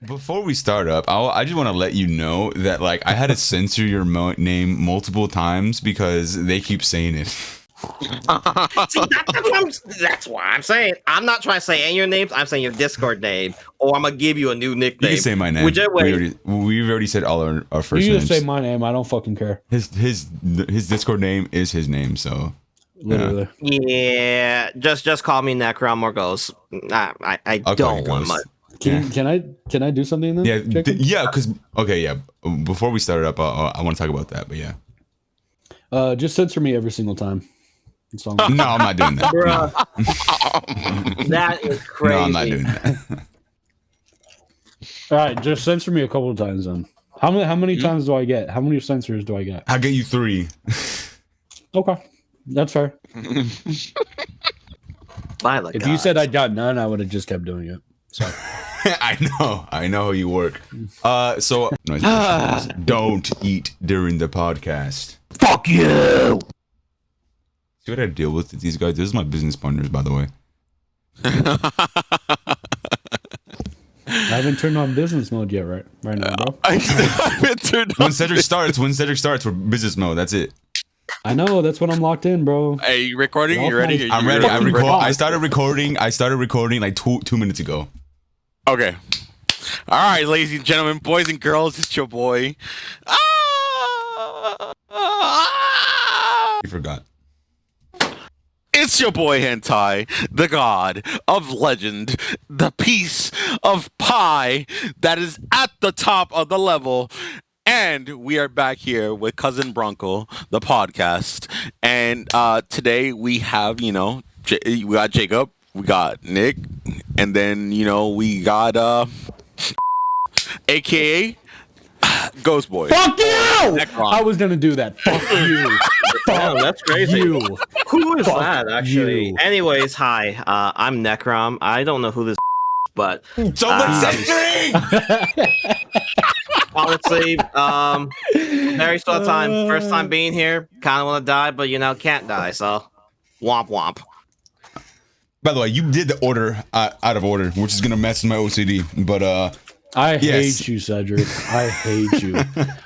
Before we start up, I just want to let you know that like I had to censor your name multiple times because they keep saying it. See, that's why I'm saying I'm not trying to say any of your names. I'm saying your Discord name, or I'm gonna give you a new nickname. You can say my name. Whichever way. We've already said all our first names. You just say my name. I don't fucking care. His Discord name is his name, so literally. Yeah, just call me Necrom or Ghost. I don't want much. Can I do something then? Yeah, because before we start up, I want to talk about that, but yeah. Just censor me every single time. No, I'm not doing that. That is crazy. No, I'm not doing that. All right, just censor me a couple of times then. How many times do I get? How many censors do I get? I'll get you 3. Okay, that's fair. If you said I got none, I would have just kept doing it. So I know how you work. So don't eat during the podcast. Fuck you. See what I deal with these guys? This is my business partners, by the way. I haven't turned on business mode yet, right now, bro. I haven't turned on. When Cedric starts, we're business mode. That's it. I know. That's when I'm locked in, bro. Hey, you recording? You ready? I'm ready. I started recording like two minutes ago. Okay. All right, ladies and gentlemen, boys and girls, it's your boy. You forgot. It's your boy Hentai, the god of legend, the piece of pie that is at the top of the level. And we are back here with Cousin Bruncle, the podcast. And today we have, we got Jacob, we got Nick, and then, we got AKA Ghost Boy. Fuck you! I was gonna do that. Fuck you. Fuck that's crazy. You. Who is that, actually? You. Anyways, hi. I'm Necrom. I don't know who this but someone censoring! Honestly, very short time. First time being here. Kind of want to die, but can't die. So, womp womp. By the way, you did the order out of order, which is gonna mess with my OCD. But I hate you, Cedric. I hate you.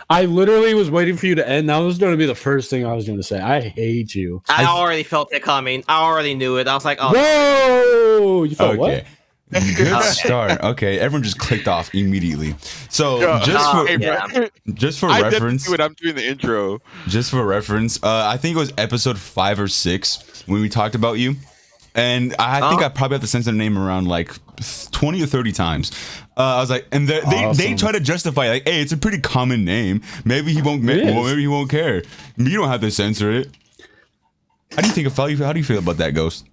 I literally was waiting for you to end. That was going to be the first thing I was going to say. I hate you. I already felt it coming. I already knew it. I was like, oh. Whoa! You felt what? Good start. Okay, everyone just clicked off immediately. So just for reference, when I'm doing the intro. Just for reference, I think it was episode 5 or 6 when we talked about you, and I think I probably have to censor the name around like 20 or 30 times. I was like, and they try to justify like, hey, it's a pretty common name. Maybe he won't. Maybe he won't care. You don't have to censor it. How do you feel about that, Ghost?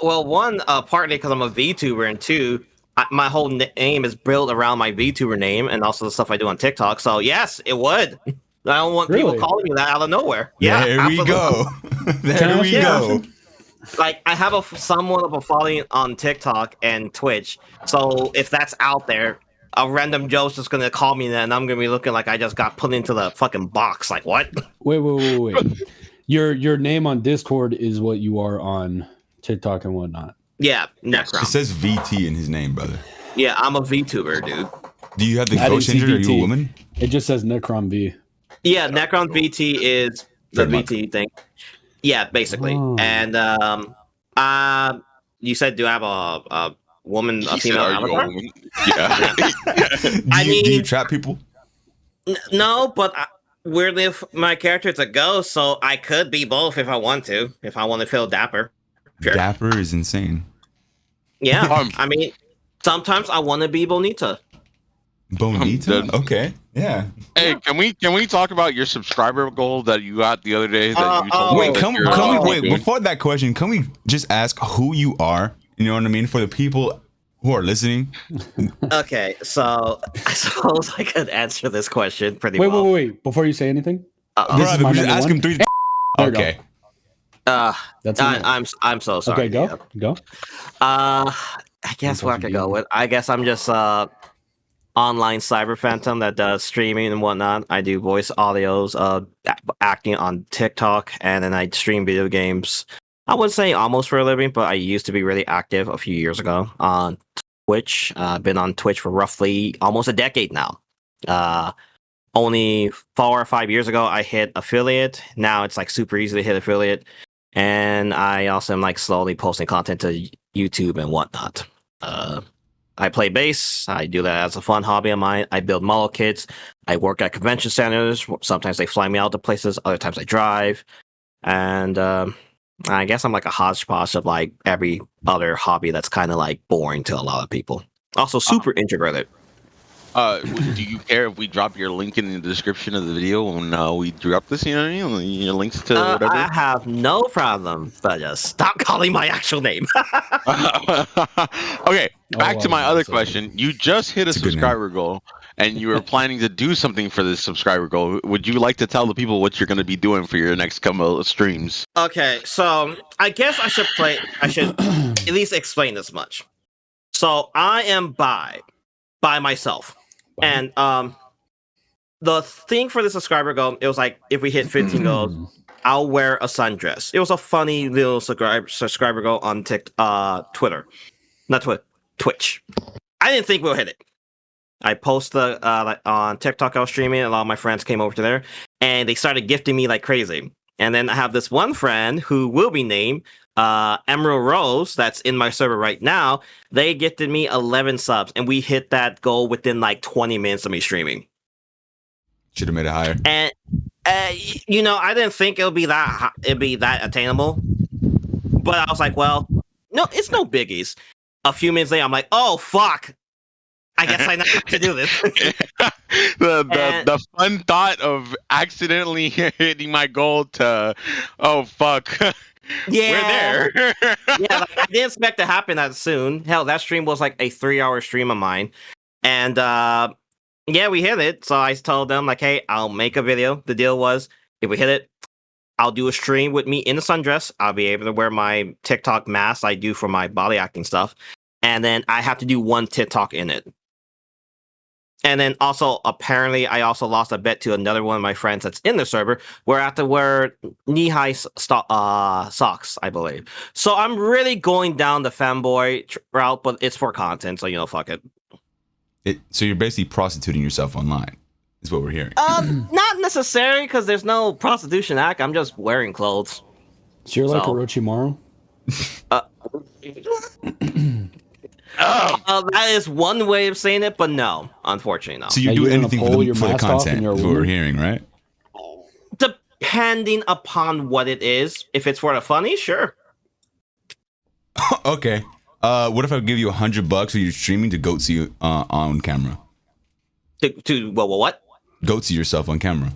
Well, one, partly because I'm a VTuber, and two, my whole name is built around my VTuber name and also the stuff I do on TikTok. So yes, it would. I don't want people calling me that out of nowhere. Yeah, there we go. There we go. Like, I have somewhat of a following on TikTok and Twitch, so if that's out there, a random Joe's just gonna call me that, and I'm gonna be looking like I just got put into the fucking box. Like, what? Wait. Your name on Discord is what you are on TikTok and whatnot. Yeah, Necrom. It says VT in his name, brother. Yeah, I'm a VTuber, dude. Do you have the ghost changer? Are you a woman? It just says Necrom V. Yeah, Necrom VT is the VT thing. Yeah, basically. Oh. And you said, do I have a woman, a female avatar? Yeah. Do you trap people? No, but weirdly, my character is a ghost, so I could be both if I want to. If I want to feel dapper. Sure. Dapper is insane. Yeah, sometimes I want to be bonita. Bonita? Okay. Yeah. Hey, can we talk about your subscriber goal that you got the other day? That you told wait, before that question, can we just ask who you are? You know what I mean? For the people who are listening. Okay, so I suppose I could answer this question pretty well. Wait. Before you say anything, just ask him 3. Okay. That's I'm so sorry. Okay, go. I guess where I could go with. I guess I'm just online cyber phantom that does streaming and whatnot. I do voice audios, acting on TikTok, and then I stream video games. I would say almost for a living, but I used to be really active a few years ago on Twitch. I've been on Twitch for roughly almost a decade now. Only 4 or 5 years ago, I hit affiliate. Now it's like super easy to hit affiliate. And I also am like slowly posting content to YouTube and whatnot. I play bass. I do that as a fun hobby of mine. I build model kits. I work at convention centers. Sometimes they fly me out to places. Other times I drive. And I guess I'm like a hodgepodge of like every other hobby that's kind of like boring to a lot of people. Also super integrated. Do you care if we drop your link in the description of the video when we drop this? You know what I mean? Your links to whatever. I have no problem, but just stop calling my actual name. Okay, back to my other question. You just hit a subscriber goal, and you were planning to do something for this subscriber goal. Would you like to tell the people what you're going to be doing for your next couple of streams? Okay, so I guess I should at least explain this much. So I am by myself. And the thing for the subscriber goal, it was like if we hit 15 goals, I'll wear a sundress. It was a funny little subscriber goal on Twitter, not Twitch. I didn't think we'll hit it. I posted on TikTok. I was streaming. A lot of my friends came over to there, and they started gifting me like crazy. And then I have this one friend who will be named Emerald Rose, that's in my server right now. They gifted me 11 subs, and we hit that goal within like 20 minutes of me streaming. Should have made it higher. And I didn't think it'd be that attainable. But I was like, well, no, it's no biggies. A few minutes later, I'm like, oh fuck, I guess I have to do this. the fun thought of accidentally hitting my goal to, oh fuck. Yeah, we're there. Yeah, like, I didn't expect to happen that soon. Hell, that stream was like a 3-hour stream of mine, and yeah, we hit it. So I told them like, hey, I'll make a video. The deal was, if we hit it, I'll do a stream with me in a sundress. I'll be able to wear my TikTok mask I do for my body acting stuff, and then I have to do one TikTok in it. And then also, apparently, I also lost a bet to another one of my friends that's in the server, where I have to wear knee-high socks, I believe. So I'm really going down the fanboy route, but it's for content, so fuck it. So you're basically prostituting yourself online, is what we're hearing. Not necessarily, because there's no prostitution act. I'm just wearing clothes. So you're like Orochimaru? That is one way of saying it, but no, unfortunately, no. So you do anything for the content, is what we're hearing, right? Depending upon what it is. If it's for the funny, sure. Okay. What if I give you $100 for your streaming to goatsy you on camera? To what? Goatsy yourself on camera.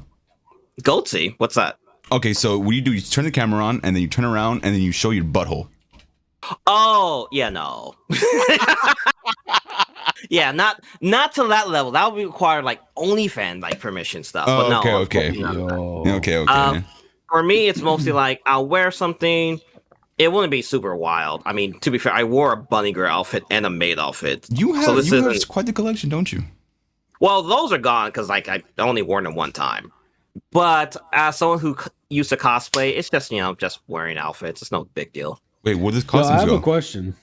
Goatsy? What's that? Okay, so what you turn the camera on, and then you turn around, and then you show your butthole. Oh, yeah, no. Yeah, not to that level. That would require like OnlyFans like permission stuff. Oh, but no, okay. For me, it's mostly like I'll wear something. It wouldn't be super wild. I mean, to be fair, I wore a bunny girl outfit and a maid outfit. You have quite the collection, don't you? Well, those are gone because like I only worn them one time. But as someone who used to cosplay, it's just just wearing outfits. It's no big deal. Wait, where does costumes go? I have a question.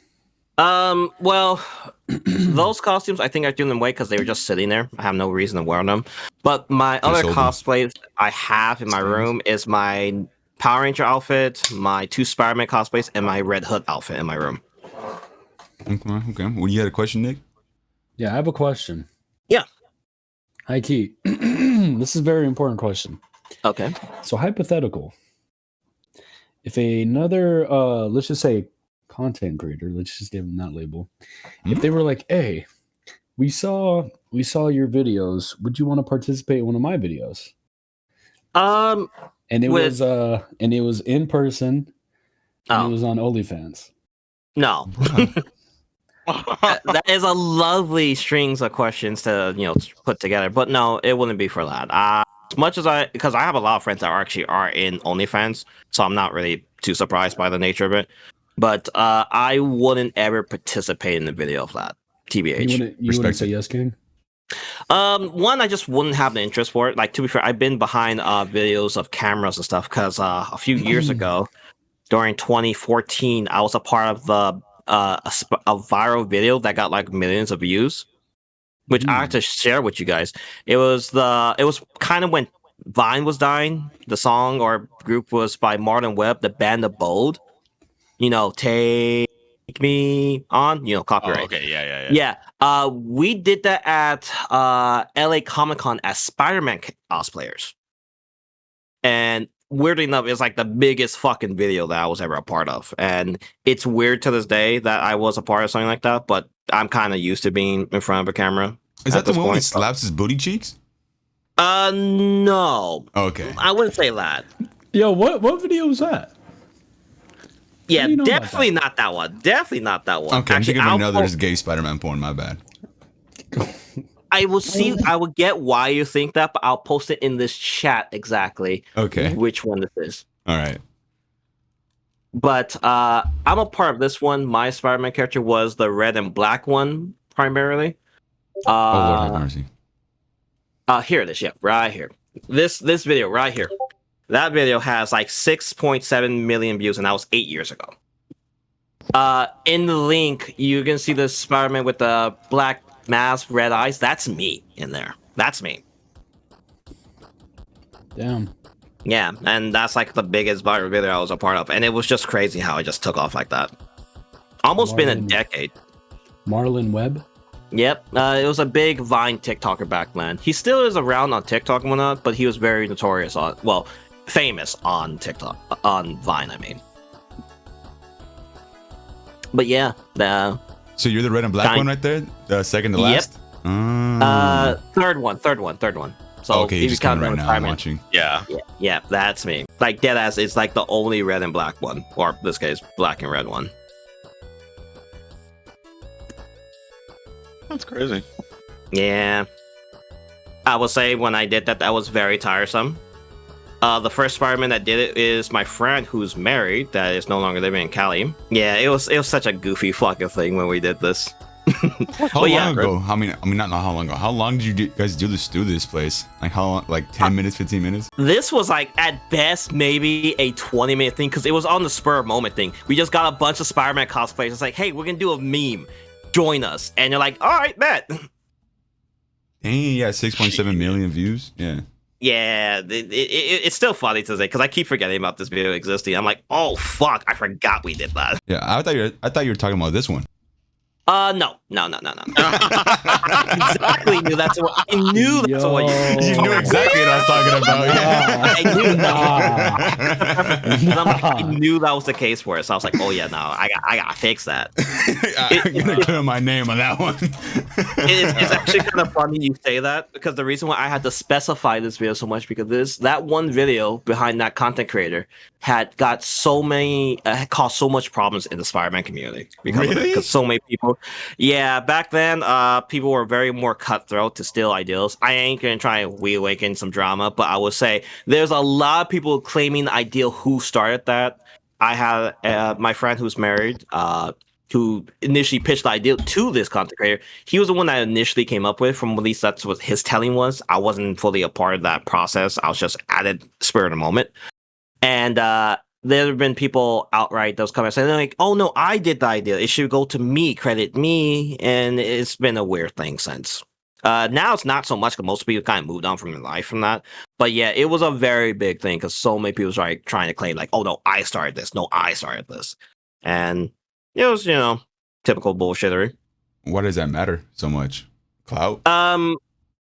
Well, those costumes, I think I threw them away because they were just sitting there. I have no reason to wear them. But my other cosplays I have in my room is my Power Ranger outfit, my 2 Spider-Man cosplays, and my Red Hood outfit in my room. Okay. Well, you had a question, Nick? Yeah, I have a question. Yeah. Hi, Key. This is a very important question. Okay. So, hypothetical. If another, let's just say, content creator, let's just give them that label. If they were like, hey, we saw your videos, would you want to participate in one of my videos? And it was in person, and it was on OnlyFans. No. That is a lovely strings of questions to put together, but no, it wouldn't be for that. As much as because I have a lot of friends that are in OnlyFans, so I'm not really too surprised by the nature of it. But I wouldn't ever participate in the video of that. TBH. You wouldn't say yes, King? One, I just wouldn't have the interest for it. Like, to be fair, I've been behind videos of cameras and stuff because a few years ago, during 2014, I was a part of the a viral video that got like millions of views, which I have to share with you guys. It was kind of when Vine was dying. The song or group was by Martin Webb, the band of Bold. Take me on. Copyright. Oh, okay, yeah. We did that at LA Comic Con as Spider-Man cosplayers, and weirdly enough, it's like the biggest fucking video that I was ever a part of, and it's weird to this day that I was a part of something like that. But I'm kind of used to being in front of a camera. Is that the one where he slaps his booty cheeks? No. Okay. I wouldn't say that. Yo, what video was that? Yeah, definitely not that one. Definitely not that one. Okay, actually, I'm thinking of another gay Spider-Man porn. My bad. I will get why you think that, but I'll post it in this chat exactly. Okay. Which one this is. All right. But I'm a part of this one. My Spider-Man character was the red and black one primarily. Oh Lord have mercy. Here it is. Yeah, right here. This video right here. That video has like 6.7 million views, and that was 8 years ago. In the link, you can see the Spider-Man with the black mask, red eyes. That's me in there. That's me. Damn. Yeah, and that's like the biggest viral video I was a part of, and it was just crazy how it just took off like that. Almost been a decade. Marlon Webb. Yep, it was a big Vine TikToker back then. He still is around on TikTok and whatnot, but he was very notorious famous on TikTok, on Vine, I mean. But yeah, so you're the red and black one right there? The second to last? Yep. Third one. So okay, you're just counting right now. I'm watching. Yeah, that's me. Like deadass, it's like the only red and black one, or in this case, black and red one. That's crazy. Yeah. I will say when I did that was very tiresome. The first Spider-Man that did it is my friend who's married, that is no longer living in Cali. Yeah, it was such a goofy fucking thing when we did this. How long ago? I mean, not how long ago. How long did you guys do this place? Like how long? Like 10 minutes, 15 minutes? This was like at best maybe a 20-minute thing because it was on the spur of moment thing. We just got a bunch of Spider-Man cosplayers. It's like, hey, we're gonna do a meme. Join us, and you're like, all right, bet. Dang, yeah, 6.7 million views. Yeah. Yeah, it's still funny to say because I keep forgetting about this video existing. I'm like, oh fuck, I forgot we did that. Yeah, I thought you were talking about this one. No. I exactly knew that's what I knew. That's what you knew exactly what I was talking about. Yeah. I knew that was the case for it. So I was like, oh yeah, no, I gotta fix that. I'm gonna clear my name on that one. It's actually kind of funny you say that because the reason why I had to specify this video so much because that one video behind that content creator had got so many caused so much problems in the Spider-Man community because so many people. Yeah, back then, people were very more cutthroat to steal ideals. I ain't gonna try and reawaken some drama, but I will say there's a lot of people claiming the ideal who started that. I have my friend who's married, who initially pitched the idea to this content creator. He was the one that initially came up with, from at least that's what his telling was. I wasn't fully a part of that process. I was just added spur of the moment. And there have been people outright those comments saying like, "Oh no, I did the idea. It should go to me, credit me." And it's been a weird thing since. Now it's not so much because most people kind of moved on from their life from that. But yeah, it was a very big thing because so many people were trying to claim like, "Oh no, I started this. No, I started this," and it was typical bullshittery. Why does that matter so much? Clout.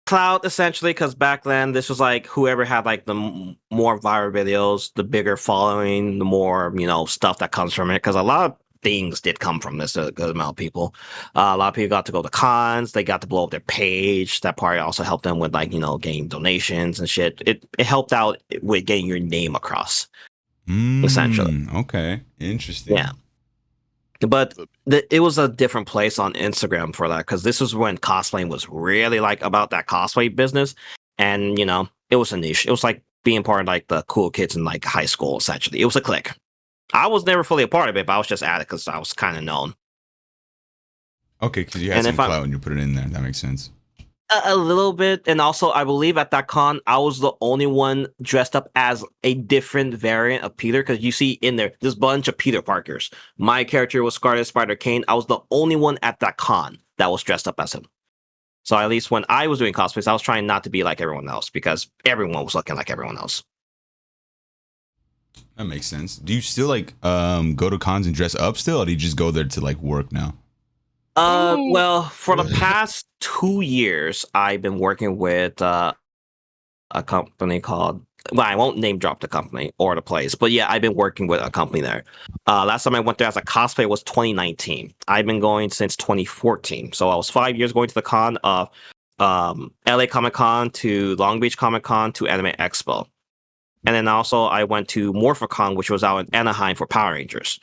Clout essentially, because back then this was like whoever had like the more viral videos, the bigger following, the more stuff that comes from it. Because a lot of things did come from this, a good amount of people. A lot of people got to go to cons, they got to blow up their page. That part also helped them with like getting donations and shit. It helped out with getting your name across. Essentially. Okay, interesting. Yeah. But it was a different place on Instagram for that because this was when cosplaying was really like about that cosplay business, and it was a niche. It was like being part of like the cool kids in like high school. Essentially, it was a clique. I was never fully a part of it, but I was just at it because I was kind of known. Okay, because you had some clout and you put it in there. That makes sense. A little bit, and also I believe at that con I was the only one dressed up as a different variant of Peter, because you see in there this bunch of Peter Parkers. My character was Scarlet Spider Kane. I was the only one at that con that was dressed up as him. So at least when I was doing cosplays, I was trying not to be like everyone else, because everyone was looking like everyone else. That makes sense. Do you still like go to cons and dress up still, or do you just go there to like work now? Well, for the past 2 years, I've been working with a company called. Well, I won't name drop the company or the place, but yeah, I've been working with a company there. Last time I went there as a cosplay was 2019. I've been going since 2014, so I was 5 years going to the con of LA Comic Con to Long Beach Comic Con to Anime Expo, and then also I went to MorphoCon, which was out in Anaheim for Power Rangers.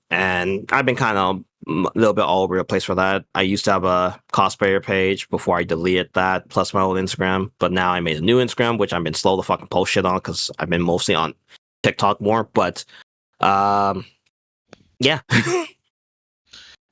And I've been kind of a little bit all over the place for that. I used to have a cosplayer page before I deleted that, plus my old Instagram. But now I made a new Instagram, which I've been slow to fucking post shit on because I've been mostly on TikTok more. But yeah.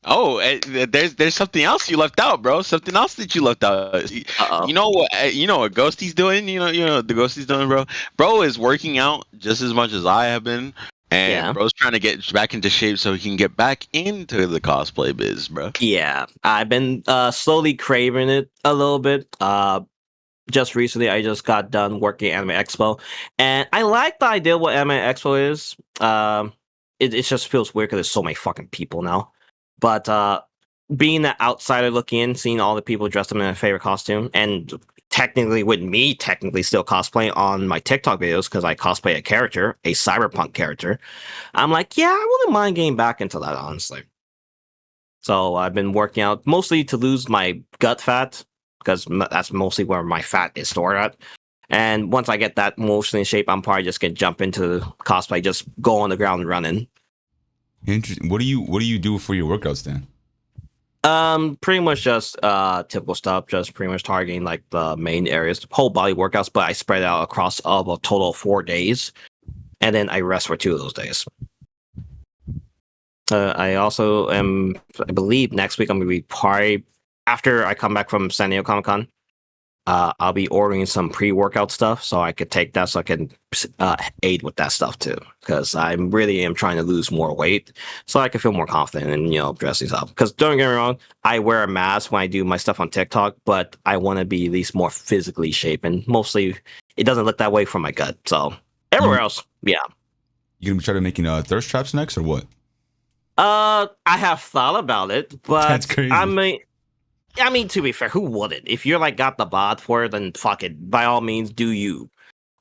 Oh, there's something else you left out, bro. Something else that you left out. Uh-oh. You know what? You know what Ghosty's doing. You know what the Ghosty's doing, bro. Bro is working out just as much as I have been. And Yeah. bro's trying to get back into shape so he can get back into the cosplay biz, bro. Yeah, I've been slowly craving it a little bit. Just recently, I just got done working at Anime Expo, and I like the idea of what Anime Expo is. It just feels weird because there's so many fucking people now. But being an outsider looking in, seeing all the people dressed up in their favorite costume, and technically with me still cosplaying on my TikTok videos because I cosplay a character, a cyberpunk character, I'm like, yeah, I wouldn't mind getting back into that, honestly. So I've been working out mostly to lose my gut fat, because that's mostly where my fat is stored at. And once I get that mostly in shape, I'm probably just gonna jump into cosplay, just go on the ground and running. Interesting. What do you do for your workouts then? Pretty much just typical stuff, just pretty much targeting like the main areas, whole body workouts, but I spread it out across a total of 4 days, and then I rest for 2 of those days. I also am, I believe next week I'm gonna be probably after I come back from San Diego Comic Con. I'll be ordering some pre-workout stuff so I could take that, so I can aid with that stuff too, because I really am trying to lose more weight so I can feel more confident in dressing up. Because don't get me wrong, I wear a mask when I do my stuff on TikTok, but I want to be at least more physically shapen. Mostly, it doesn't look that way from my gut. So everywhere else, yeah. You gonna try to making thirst traps next or what? I have thought about it, but That's crazy. I mean, to be fair, who wouldn't? If you're like got the bod for it, then fuck it. By all means, do you.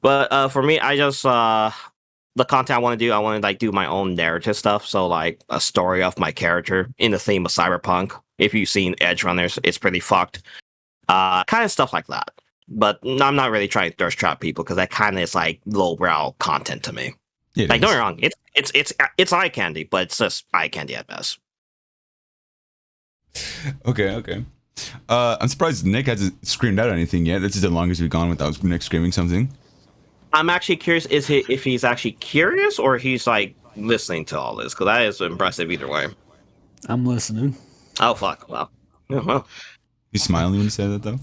But for me, I just the content I want to do, I want to like do my own narrative stuff. So like a story of my character in the theme of cyberpunk. If you've seen Edge Runners, it's pretty fucked. Kind of stuff like that. But I'm not really trying to thirst trap people, because that kind of is like lowbrow content to me. Like, don't get me wrong, it's eye candy, but it's just eye candy at best. Okay. I'm surprised Nick hasn't screamed out anything yet. This is the longest we've gone without Nick screaming something. I'm actually curious if he's actually curious or he's like listening to all this, because that is impressive either way. I'm listening. Oh fuck! Wow. Yeah, well. He's smiling when you say that though.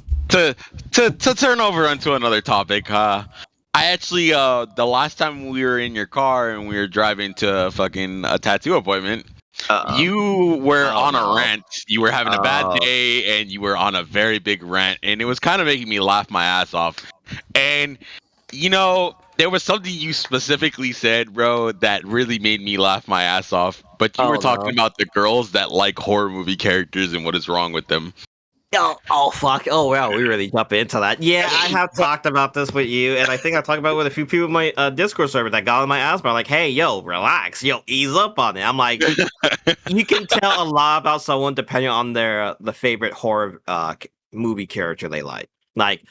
To turn over onto another topic, I actually the last time we were in your car and we were driving to fucking a tattoo appointment, you were on a rant. You were having a bad day and you were on a very big rant, and it was kind of making me laugh my ass off. And there was something you specifically said, bro, that really made me laugh my ass off. But you were talking about the girls that like horror movie characters and what is wrong with them. Oh fuck! Oh wow, we really jump into that. Yeah, I have talked about this with you, and I think I talked about it with a few people in my Discord server that got on my ass. But like, hey, yo, relax, yo, ease up on it. I'm like, you can tell a lot about someone depending on their the favorite horror movie character they like. Like,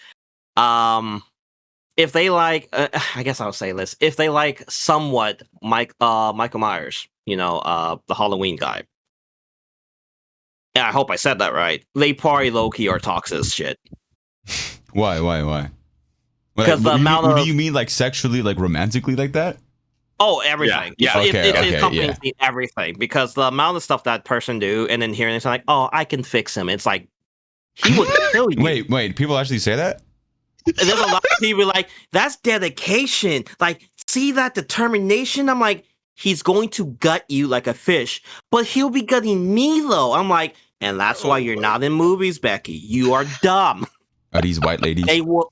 if they like, I guess I'll say this: if they like somewhat Michael Myers, the Halloween guy. Yeah, I hope I said that right. They probably low-key are toxic shit. Why? Because the amount of... Do you mean like sexually, like romantically like that? Oh, everything. Yeah. It's everything. Because the amount of stuff that person do, and then hearing it's like, oh, I can fix him. It's like, he would kill you. Wait. People actually say that? And there's a lot of people like, that's dedication. Like, see that determination? I'm like, he's going to gut you like a fish, but he'll be gutting me though. I'm like, and that's why you're not in movies, Becky. You are dumb. Are these white ladies? They will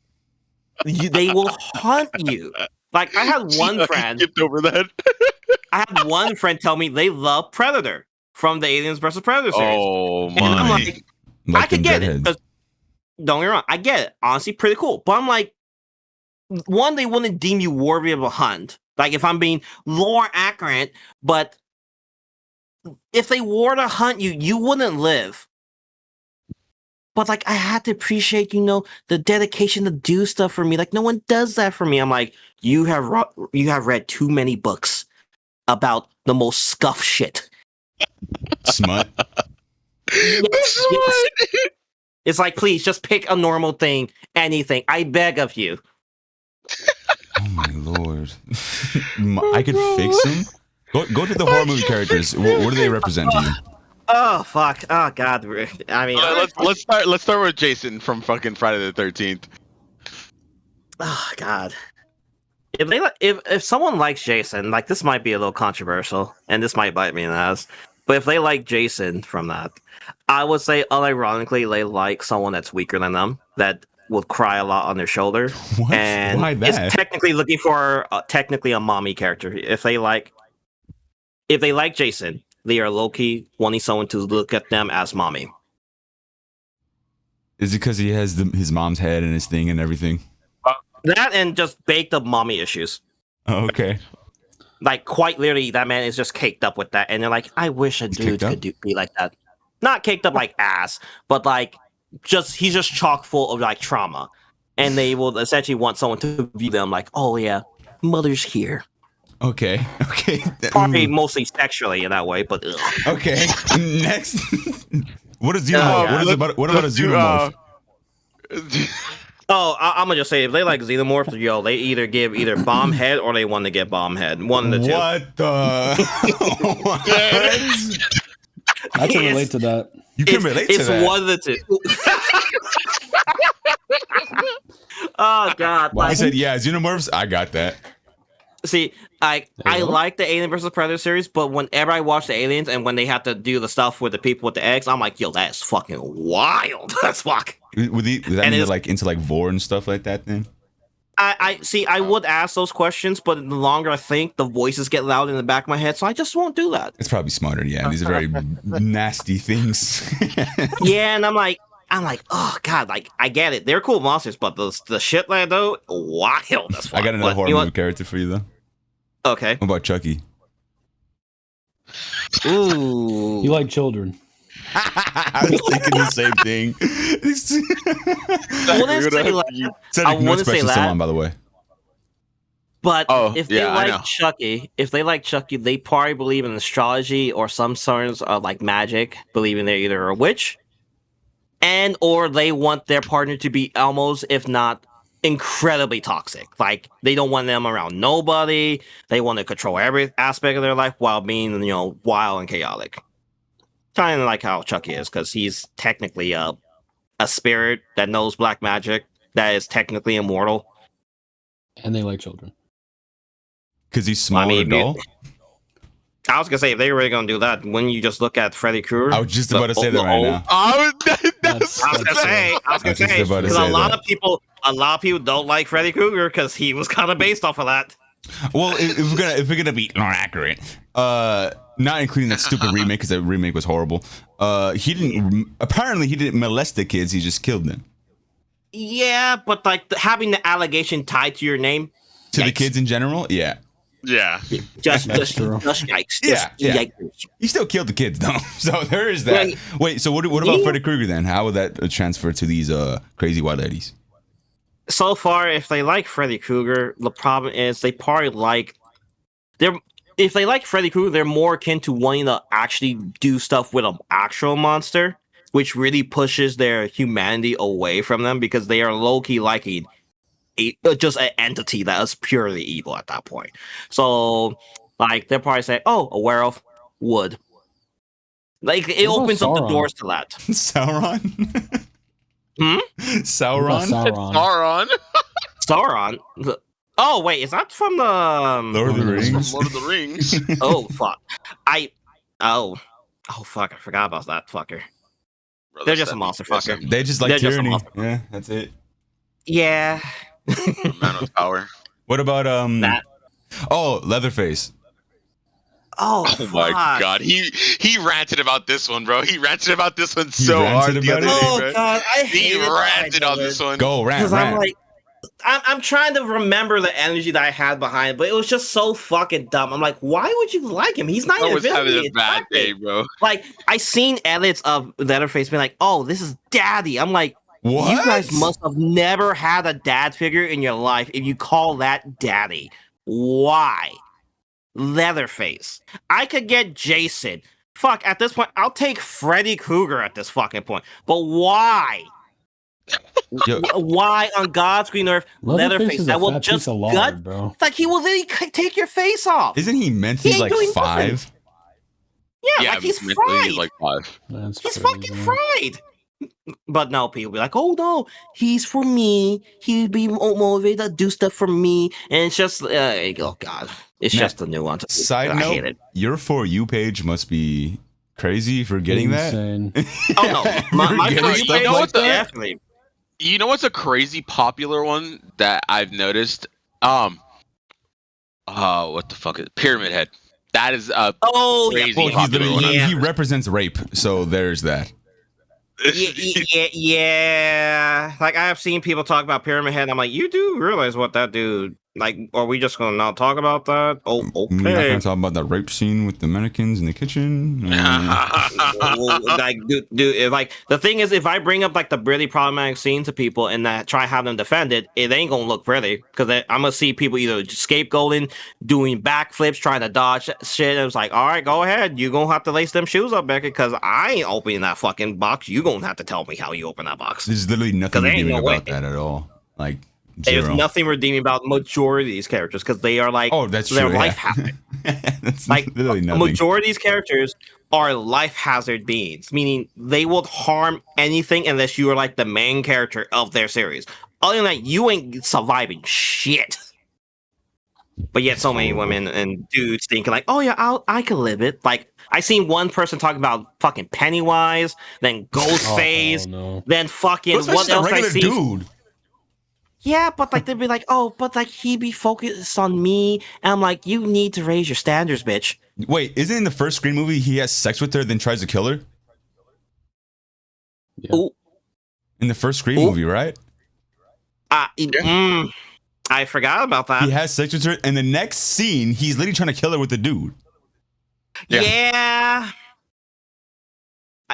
hunt you. Like, I had one friend. Skipped over that. I had one friend tell me they love Predator from the Aliens vs. Predator series. Oh And I'm my! like, Like I could them get it. Jugheads. 'Cause don't get me wrong, I get it. Honestly, pretty cool. But I'm like, one, they wouldn't deem you worthy of a hunt. Like, if I'm being lore accurate, but if they were to hunt you, you wouldn't live. But like, I had to appreciate, the dedication to do stuff for me. Like, no one does that for me. I'm like, you have read too many books about the most scuff shit. Smut. Yes. It's like, please just pick a normal thing, anything. I beg of you. Oh my lord. I could fix them? Go to the horror movie characters. What do they represent to you? Oh fuck! Oh god! I mean, Let's start with Jason from fucking Friday the 13th. oh god! If someone likes Jason, like, this might be a little controversial, and this might bite me in the ass. But if they like Jason from that, I would say unironically they like someone that's weaker than them, that will cry a lot on their shoulder, What? and Why is that? technically looking for technically a mommy character. If they like Jason, they are low-key wanting someone to look at them as mommy. Is it because he has his mom's head and his thing and everything? That and just baked up mommy issues. Oh, okay. Like, quite literally, that man is just caked up with that, and they're like, I wish a dude could be like that. Not caked up like ass, but like, he's just chock full of like trauma, and they will essentially want someone to view them like, oh yeah, mother's here. Okay. Probably mostly sexually in that way, but ugh. Okay. Next. What is xenomorph? What about a xenomorph? Oh, I'm gonna just say, if they like xenomorphs, they either give bomb head or they want to get bomb head. One of the two. What the? What? I can relate to that. You can relate to that. It's one of the two. Oh god! I said, yeah, xenomorphs. I got that. See, I like the Alien vs. Predator series, but whenever I watch the aliens and when they have to do the stuff with the people with the eggs, I'm like, yo, that's fucking wild. That's fuck. Would that mean they're like into like vor and stuff like that then? I see. I would ask those questions, but the longer I think, the voices get loud in the back of my head, so I just won't do that. It's probably smarter. Yeah, these are very nasty things. Yeah, and I'm like, oh god, like, I get it. They're cool monsters, but the shit like though, wild as fuck. I got another horror movie character for you though. Okay. What about Chucky? Ooh. You like children. I was thinking the same thing. I wouldn't say that. I wouldn't say that. By the way. But if they like Chucky, they probably believe in astrology or some sorts of like magic, believing they're either a witch, or they want their partner to be almost, if not incredibly toxic. Like, they don't want them around nobody. They want to control every aspect of their life while being, wild and chaotic. Kind of like how Chucky is, because he's technically a spirit that knows black magic, that is technically immortal. And they like children. Because he's small and dull? I was gonna say, if they were really gonna do that, wouldn't you just look at Freddy Krueger? I was just about to say that right now. I was gonna say, because a lot of people don't like Freddy Krueger because he was kind of based off of that. Well, if we're gonna be more accurate, not including that stupid remake, because that remake was horrible. He didn't molest the kids. He just killed them. Yeah, but like having the allegation tied to your name to the kids in general, yeah. Yeah. Just yikes. Yeah. Yikes. He still killed the kids though, so there is that. Yeah. Wait, so what about Freddy Krueger then? How would that transfer to these crazy white ladies? So far, if they like Freddy Krueger, the problem is they probably like if they like Freddy Krueger, they're more akin to wanting to actually do stuff with an actual monster, which really pushes their humanity away from them because they are low-key liking just an entity that is purely evil at that point. So, like, they'll probably say, "Oh, a werewolf would." Like, it opens up the doors to that. Sauron. Sauron. Sauron. Sauron. Oh wait, is that from the Lord of the Rings. From Lord of the Rings. Oh fuck! Oh fuck! I forgot about that fucker. Brother, They're just a that monster means fucker. They just like They're just a tyranny. monster. Yeah, that's it. Yeah. A man with power. What about That. Oh, Leatherface. Oh, Oh my fuck. god, he ranted about this one, bro. He ranted about this one He so ranted hard the about other it? day, Oh bro. god, I He hate it. ranted on this one. Go rant, Because I'm rant. like, I'm trying to remember the energy that I had behind it, but it was just so fucking dumb. I'm like, why would you like him? He's not I even was having physically a bad day, attractive. bro. Like, I seen edits of Leatherface being like, oh, this is daddy. I'm like, What? you guys must have never had a dad figure in your life if you call that daddy. Why? Leatherface. I could get Jason. Fuck, at this point, I'll take Freddy Krueger at this fucking point. But why? Yo. Why on God's green earth, Leatherface is that a will fat just piece of gut? lard, bro. It's like he will literally take your face off. Isn't he meant to He be ain't like doing 5? Yeah, like he's mentally, fried. he's like 5. That's He's crazy. fucking fried. But no, people be like, oh no, he's for me. He'd be motivated to do stuff for me. And it's just, oh god. It's Now, just the nuance. Side I hate note, it. your For You page must be crazy for getting Insane. Oh no, my For For getting You stuff page know like what the- that? definitely. You know what's a crazy popular one that I've noticed? What the fuck is Pyramid Head? That is Oh, crazy Well, he's popular literally, one. he represents rape, so there's that. Yeah. Like I have seen people talk about Pyramid Head. I'm like, you do realize what that dude like? Are we just gonna not talk about that? Oh, We're not okay. gonna talk about that rape scene with the mannequins in the kitchen. Like, dude, like the thing is, if I bring up like the really problematic scene to people and that try have them defend it, it ain't gonna look pretty because I'm gonna see people either scapegoating, doing backflips, trying to dodge shit. And it's like, all right, go ahead, you gonna have to lace them shoes up, Becky, because I ain't opening that fucking box. You gonna have to tell me how you open that box. There's literally nothing 'Cause there ain't redeeming no about way. that at all. Like There's zero. nothing redeeming about majority of these characters because they are like, Oh, that's they're true. life Yeah. hazard. That's Like literally a nothing. majority of these characters are life hazard beings, meaning they will harm anything unless you are like the main character of their series. Other than that, you ain't surviving shit. But yet, so many horrible. women and dudes thinking like, "Oh yeah, I can live it." Like I seen one person talking about fucking Pennywise, then Ghostface, no. then fucking Ghostface what is a else I regular see? dude. Yeah, but like they'd be like, "Oh, but like he be focused on me," and I'm like, "You need to raise your standards, bitch." Wait, isn't in the first Scream movie he has sex with her, then tries to kill her? Yeah. Ooh. In the first Scream Ooh. movie, right? I forgot about that. He has sex with her, and the next scene, he's literally trying to kill her with the dude. Yeah.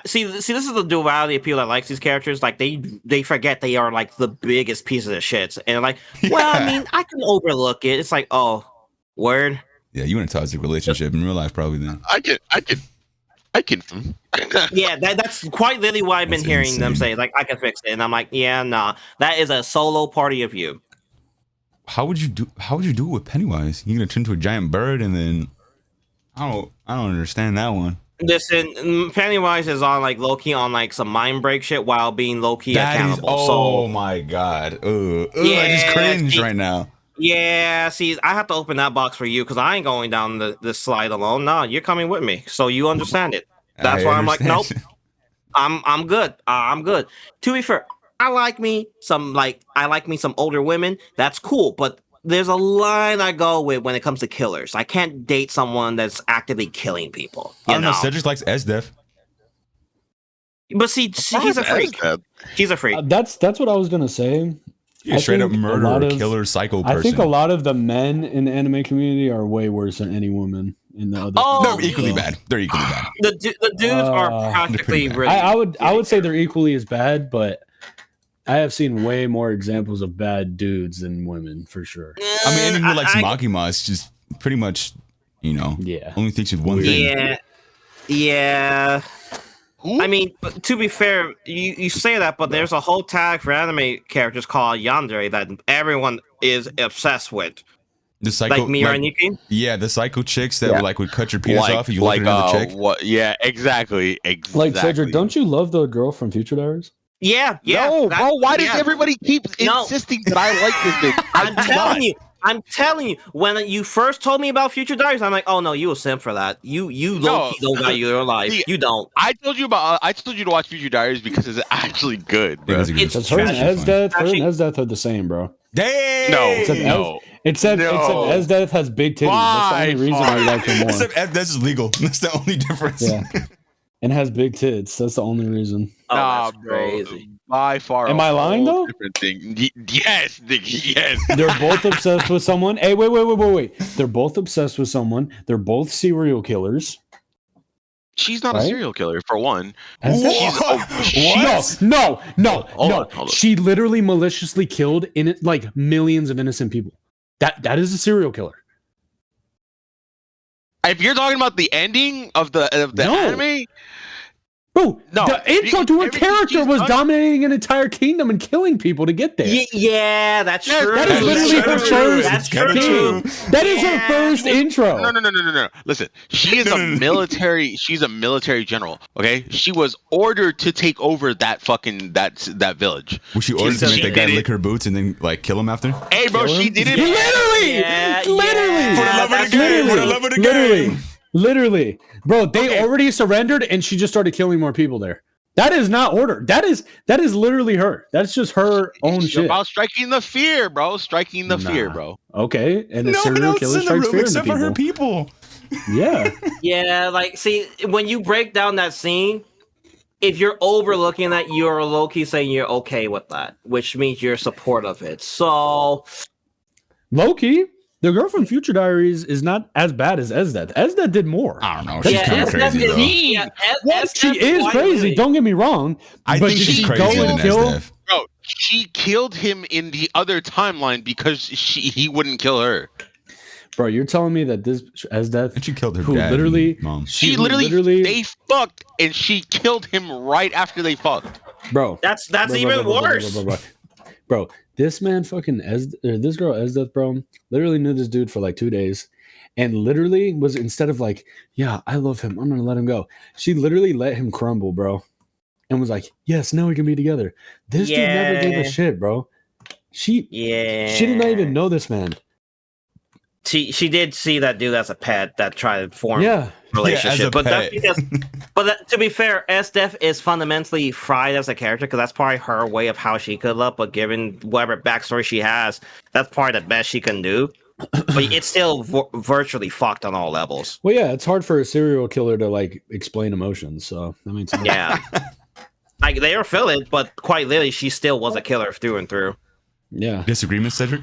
See, this is the duality of people that likes these characters. Like they forget they are like the biggest pieces of shit, and like, well, I Yeah. mean, I can overlook it. It's like, oh, word. Yeah, you in a toxic relationship in real life, probably then. I can. Yeah, that's quite literally what I've been That's hearing them insane. say. Like, I can fix it, and I'm like, yeah, nah, that is a solo party of you. How would you do it with Pennywise? You're gonna turn into a giant bird, and then I don't understand that one. Listen, Pennywise is on like low key on like some mind break shit while being low key a That is, cannibal. oh So my god. I just Yeah, cringe see- right now. yeah, see, I have to open that box for you because I ain't going down this slide alone. No, you're coming with me, so you understand it. That's why I'm like, nope, I'm good. I'm good. To be fair, I like me some older women. That's cool, but there's a line I go with when it comes to killers. I can't date someone that's actively killing people. I You don't know. know? Cedric likes SDEF. But see, he's a freak. He's a freak. That's what I was gonna say. You're I a straight up think a murderer, lot of- killer, psycho person. I think a lot of the men in the anime community are way worse than any woman in the other. Oh, They're equally bad. They're equally bad. The dudes are They're practically pretty bad. really. I would say they're equally as bad, but I have seen way more examples of bad dudes than women for sure. I mean, anyone who likes I- Makima is just pretty much, Yeah. only thinks of one thing. Yeah. Who? I mean, to be fair, you say that, but there's a whole tag for anime characters called yandere that everyone is obsessed with, The psycho, like Mira and Nikki. yeah, the psycho chicks that Yeah. would cut your penis off if you look at another chick. What? Yeah, exactly. Like Cedric, don't you love the girl from Future Diaries? Yeah. No, bro. Why does everybody keep insisting that I like this thing? I'm telling you. When you first told me about Future Diaries, I'm like, oh no, you a simp for that. You low-key don't value your life. See, you don't. I told you to watch Future Diaries because it's actually good, bro. Because her and Esdeath are the same, bro. Damn. No. Except Esdeath has big titties. That's the only reason I like her more. Except that's just legal. That's the only difference. Yeah. And has big tits. That's the only reason. Oh, nah, that's crazy. Bro. By far. Am I lying though? Different thing. Yes, nigga, yes. They're both obsessed with someone. Hey, wait. They're both obsessed with someone. They're both serial killers. She's not a serial killer, for one. No. Hold on. She literally maliciously killed like millions of innocent people. That is a serial killer. If you're talking about the ending of the anime, bro, the intro to her character was dominating an entire kingdom and killing people to get there. Yeah, that's true. That is literally her first. That's true. That is her first intro. No. Listen, she is a military. She's a military general. Okay, she was ordered to take over that fucking that village. Was she ordered to make that guy lick her boots and then like kill him after? Hey, bro, she did it. Literally. For the love of the game. Literally. Bro, they already surrendered and she just started killing more people there. That is not order. That is literally her. That's just her own shit. About striking the fear, bro. Striking the fear, bro. Okay. And the serial killer strikes fear except for her people. Yeah. Yeah, like, see, when you break down that scene, if you're overlooking that, you're low-key saying you're okay with that, which means you're supportive of it. So... Low-key? The girl from Future Diaries is not as bad as Esdeath. Esdeath did more. I don't know. She's kind of crazy, though. She is crazy. Don't get me wrong. I think she's crazier than Esdeath. Bro, she killed him in the other timeline because he wouldn't kill her. Bro, you're telling me that this Esdeath, and she killed her who dad, literally, mom. She literally, they fucked, and she killed him right after they fucked. Bro, that's even worse. Bro, this man fucking this girl Esdeath, bro, literally knew this dude for like 2 days, and literally was, instead of like, yeah, I love him, I'm gonna let him go. She literally let him crumble, bro, and was like, yes, now we can be together. This dude never gave a shit, bro. She did not even know this man. She did see that dude as a pet that tried to form relationship, but that's because. To be fair, Esdeath is fundamentally fried as a character because that's probably her way of how she could love. But given whatever backstory she has, that's probably the best she can do. But it's still virtually fucked on all levels. Well, yeah, it's hard for a serial killer to like explain emotions. So that means like they are feeling, but quite literally, she still was a killer through and through. Yeah. Disagreement, Cedric?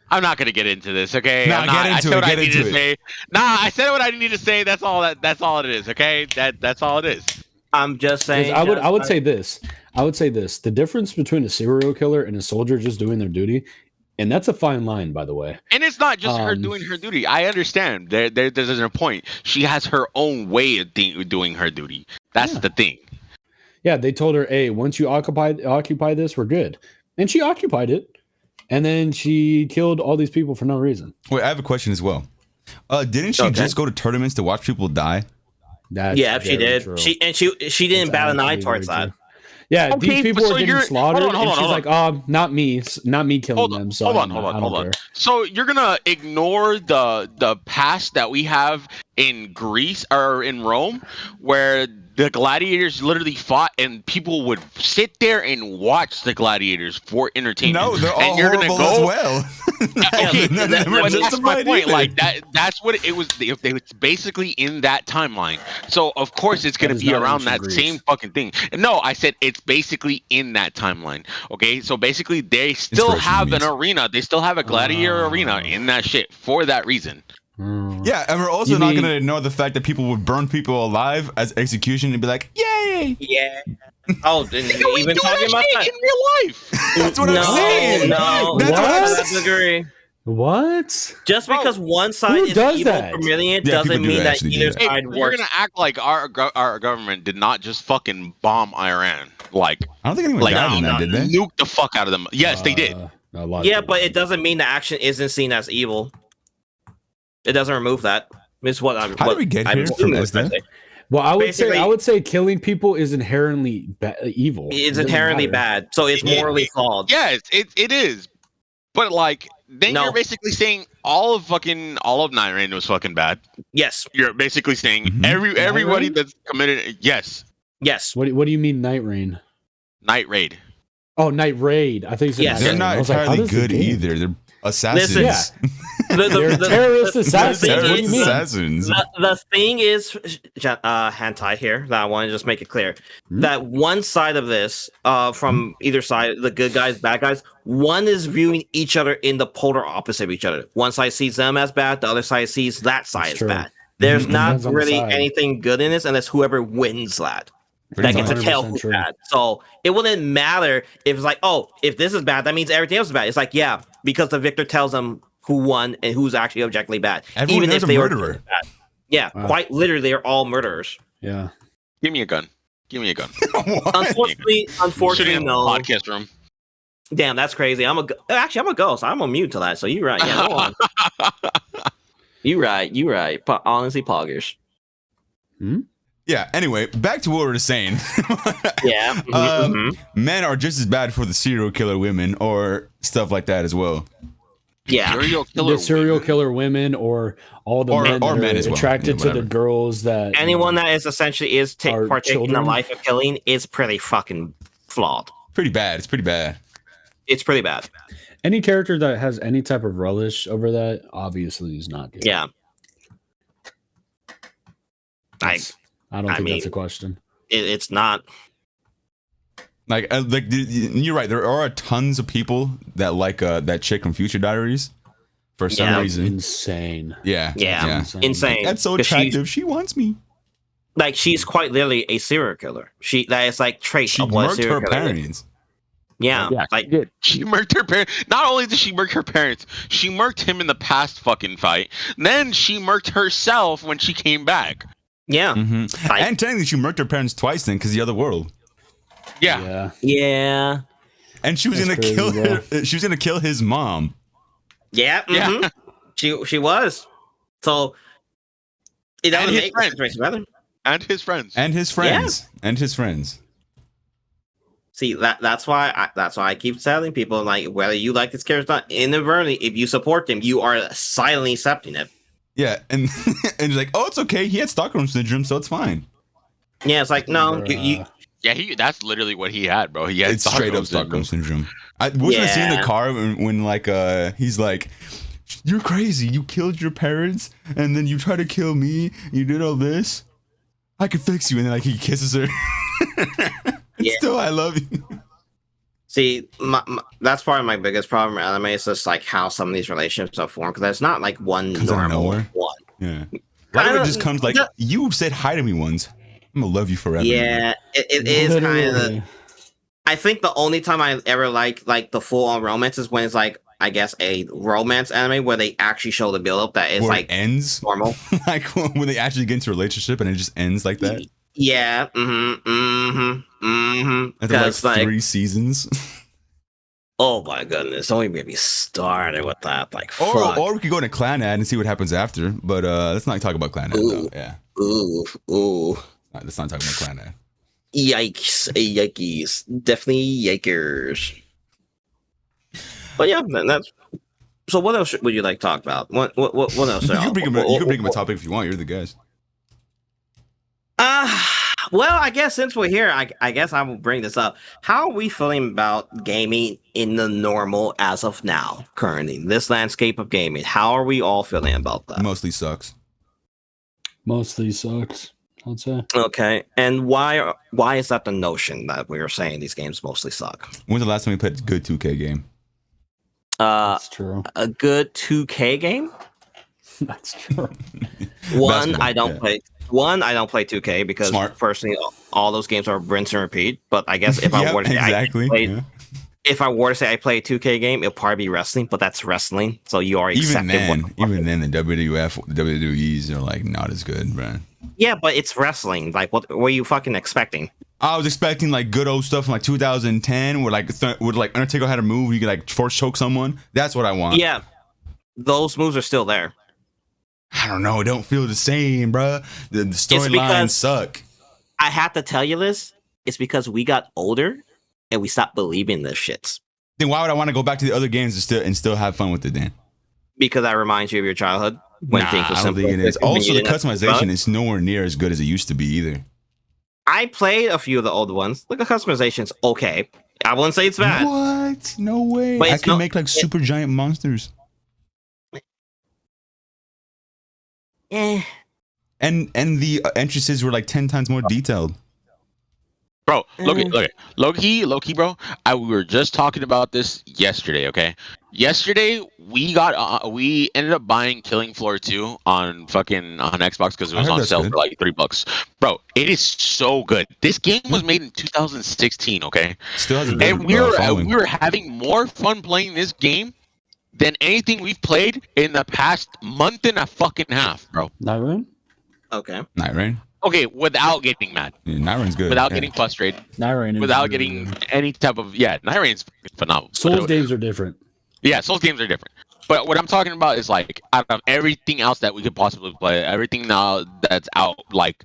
I'm not gonna get into this, okay? I said what I needed to say. I said what I needed to say. That's all it is, okay? That's all it is. I'm just saying. I would say this. The difference between a serial killer and a soldier just doing their duty, and that's a fine line, by the way. And it's not just her doing her duty. I understand. There's a point. She has her own way of doing her duty. That's the thing. Yeah, they told her, hey, once you occupy this, we're good. And she occupied it. And then she killed all these people for no reason. Wait, I have a question as well. Didn't she just go to tournaments to watch people die? She did. True. She didn't bat an eye towards that. Yeah, these people are getting slaughtered, and she's like, not me killing them. So hold on. So you're gonna ignore the past that we have in Greece or in Rome, where the gladiators literally fought, and people would sit there and watch the gladiators for entertainment. No, they're all horrible as well. Okay, that's my point. Like that's what it was. It's basically in that timeline. So of course it's going to be around that same fucking thing. No, I said it's basically in that timeline. Okay, so basically they still have an arena. They still have a gladiator arena in that shit for that reason. Yeah, and we're also not going to ignore the fact that people would burn people alive as execution and be like, yay! Yeah. Oh, even talking about that in real life. That's what I'm saying. No, I disagree. What? Just because one side is evil per million doesn't mean that either side works. You're gonna act like our government did not just fucking bomb Iran. Like, I don't think anyone died in that, did they? Nuke the fuck out of them. Yes, they did. Yeah, but it doesn't mean the action isn't seen as evil. It doesn't remove that. It's what I'm. How did we get here from Esdeath? Well, I Basically- would say killing people is inherently evil. It's It doesn't inherently matter. bad, so it's morally flawed. Yes, it is. But like, then No. you're basically saying all of Night Rain was fucking bad. Yes, You're basically saying Mhm. everybody Rain? that's committed. Yes, yes. What do you mean Night Rain? Night Raid. Oh, Night Raid. I think you said Yes. Night They're Rain. not I was like, how entirely does the good game- either. They're assassins. Listen, They're terrorist assassins. thing What do you is- mean? Assassins. the thing is, Hentai here, that I want to just make it clear that one side of this, from either side, the good guys, bad guys, one is viewing each other in the polar opposite of each other. One side sees them as bad, the other side sees that side That's as true. bad. There's Mhm. not Depends on the really side. anything good in this, and it's whoever wins that. Pretty That gets to much. tell 100% who's true. bad. So it wouldn't matter if it's like, oh, if this is bad, that means everything else is bad. It's like, yeah, because the victor tells them who won and who's actually objectively bad. Everyone even there's if a they murderer. were bad. Yeah, Wow. quite literally, they're all murderers. Yeah. Give me a gun. Give me a gun. What? Unfortunately, Shooting in the no. podcast room. Damn, that's crazy. I'm a ghost. I'm immune to that. So you're right. Yeah, go on. You right. Honestly, poggers. Yeah, anyway, back to what we were saying. Yeah. Men are just as bad for the serial killer women or stuff like that as well. Yeah. Serial killer. The serial women. killer women or all the Or- men or that men are as well. attracted Yeah, to the whatever. girls that Anyone that is essentially Are partaking in the children? life of killing is pretty fucking flawed. Pretty bad. It's pretty bad. It's pretty bad. any character that has any type of relish over that obviously is not good. Yeah. I don't I think that's mean- a question. It's not. Like you're right. There are tons of people that like that chick from Future Diaries for some Yeah. reason. Insane. Yeah. Yeah. Insane. That's so 'Cause she's- attractive. She wants me. Like she's quite literally a serial killer. That is like traits She of what a murked serial her killer is. parents. Yeah. Like She murked her parents. Not only did she murk her parents, she murked him in the past fucking fight. Then she murked herself when she came back. yeah. Mm-hmm. Like- And technically, she murked her parents twice then because the other world. Yeah. Yeah. And she was That's gonna crazy, kill bro. her. She was gonna kill his mom. Yeah. Yeah. mhm. She was. So it doesn't And his make the friend. situation better. And his friends. And his friends. And his friends. See that's why I keep telling people, like, whether you like this character or not, inadvertently, if you support them, you are silently accepting it. Yeah, and and he's like, oh, it's okay. He had Stockholm syndrome, so it's fine. Yeah, it's like no, you Yeah, that's literally what he had, bro. He had It's straight up Stockholm syndrome. Wasn't I seeing the Yeah. car when like he's like, you're crazy. You killed your parents, and then you try to kill me. You did all this. I can fix you, and then like he kisses her. Yeah. Still, I love you. see. That's part of my biggest problem with anime. Is just like how some of these relationships are formed, because it's not like one Comes out of normal nowhere. one. Yeah. A lot of it just comes like, Yeah. you said hi to me once. I'm gonna love you forever. Yeah, it is kind of. Literally. I think the only time I ever like the full on romance is when it's like, I guess, a romance anime where they actually show the build up that is Where like it ends, normal. like when they actually get into a relationship and it just ends like that. Yeah. After Because like like, 3 seasons. oh my goodness, don't even get me started with that. Like, Or, fuck. or we could go into Clan Ad and see what happens after. But let's not talk about Clan Ad though. Ooh. Yeah. Ooh. Let's not talk about Clan Ad. Yikes. Yikes. Definitely yikers. But yeah, man, that's. So what else would you like to talk about? What else? You can bring him a topic if you want. You're the guys. Well, I guess since we're here, I guess I will bring this up. How are we feeling about gaming in the normal as of now, currently? This landscape of gaming. How are we all feeling about that? Mostly sucks. Mostly sucks, I'd say. Okay, and why is that the notion that we are saying these games mostly suck? When's the last time we played a good 2K game? That's true. A good 2K game. That's true. One, Basketball, I don't yeah. play. One, I don't play 2K because Smart. personally, all those games are rinse and repeat. But I guess if I Yep, were to say exactly. yeah. if I were to say I play a 2K game, it'll probably be wrestling. But that's wrestling, so you are Even accepting. then, the WWF, the WWEs are like not as good, man. Yeah, but it's wrestling. Like, what were you fucking expecting? I was expecting like good old stuff from like 2010, where like Undertaker had a move, you could like force choke someone. That's what I want. Yeah, those moves are still there. I don't know. It don't feel the same, bruh. The storylines suck. I have to tell you this. It's because we got older and we stopped believing this shit. Then why would I want to go back to the other games and still have fun with it then? Because that reminds you of your childhood when things were I don't simple. think it is. Also, the customization is nowhere near as good as it used to be either. I played a few of the old ones. Look, the customization's okay. I wouldn't say it's bad. What? No way. But I can make like super giant monsters. Eh. And the entrances were like 10 times more detailed. Bro, low key, bro. We were just talking about this yesterday. Okay, yesterday we ended up buying Killing Floor 2 on Xbox because it was on sale for like $3. Bro, it is so good. This game was made in 2016. Okay, still has a and we were having more fun playing this game than anything we've played in the past month and a fucking half, bro. Night Rain? Okay. Night Rain? Okay, without getting mad. Yeah, Night Rain's good. Without getting frustrated. Night Rain without getting any type of... Yeah, Night Rain's phenomenal. Souls games are different. Yeah, Souls games are different. But what I'm talking about is like, out of everything else that we could possibly play, everything now that's out, like,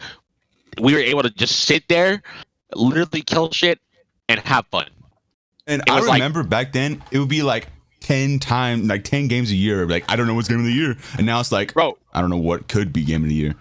we were able to just sit there, literally kill shit, and have fun. And I remember back then, it would be like 10 games a year. Like, I don't know what's game of the year. And now it's like, bro, I don't know what could be game of the year.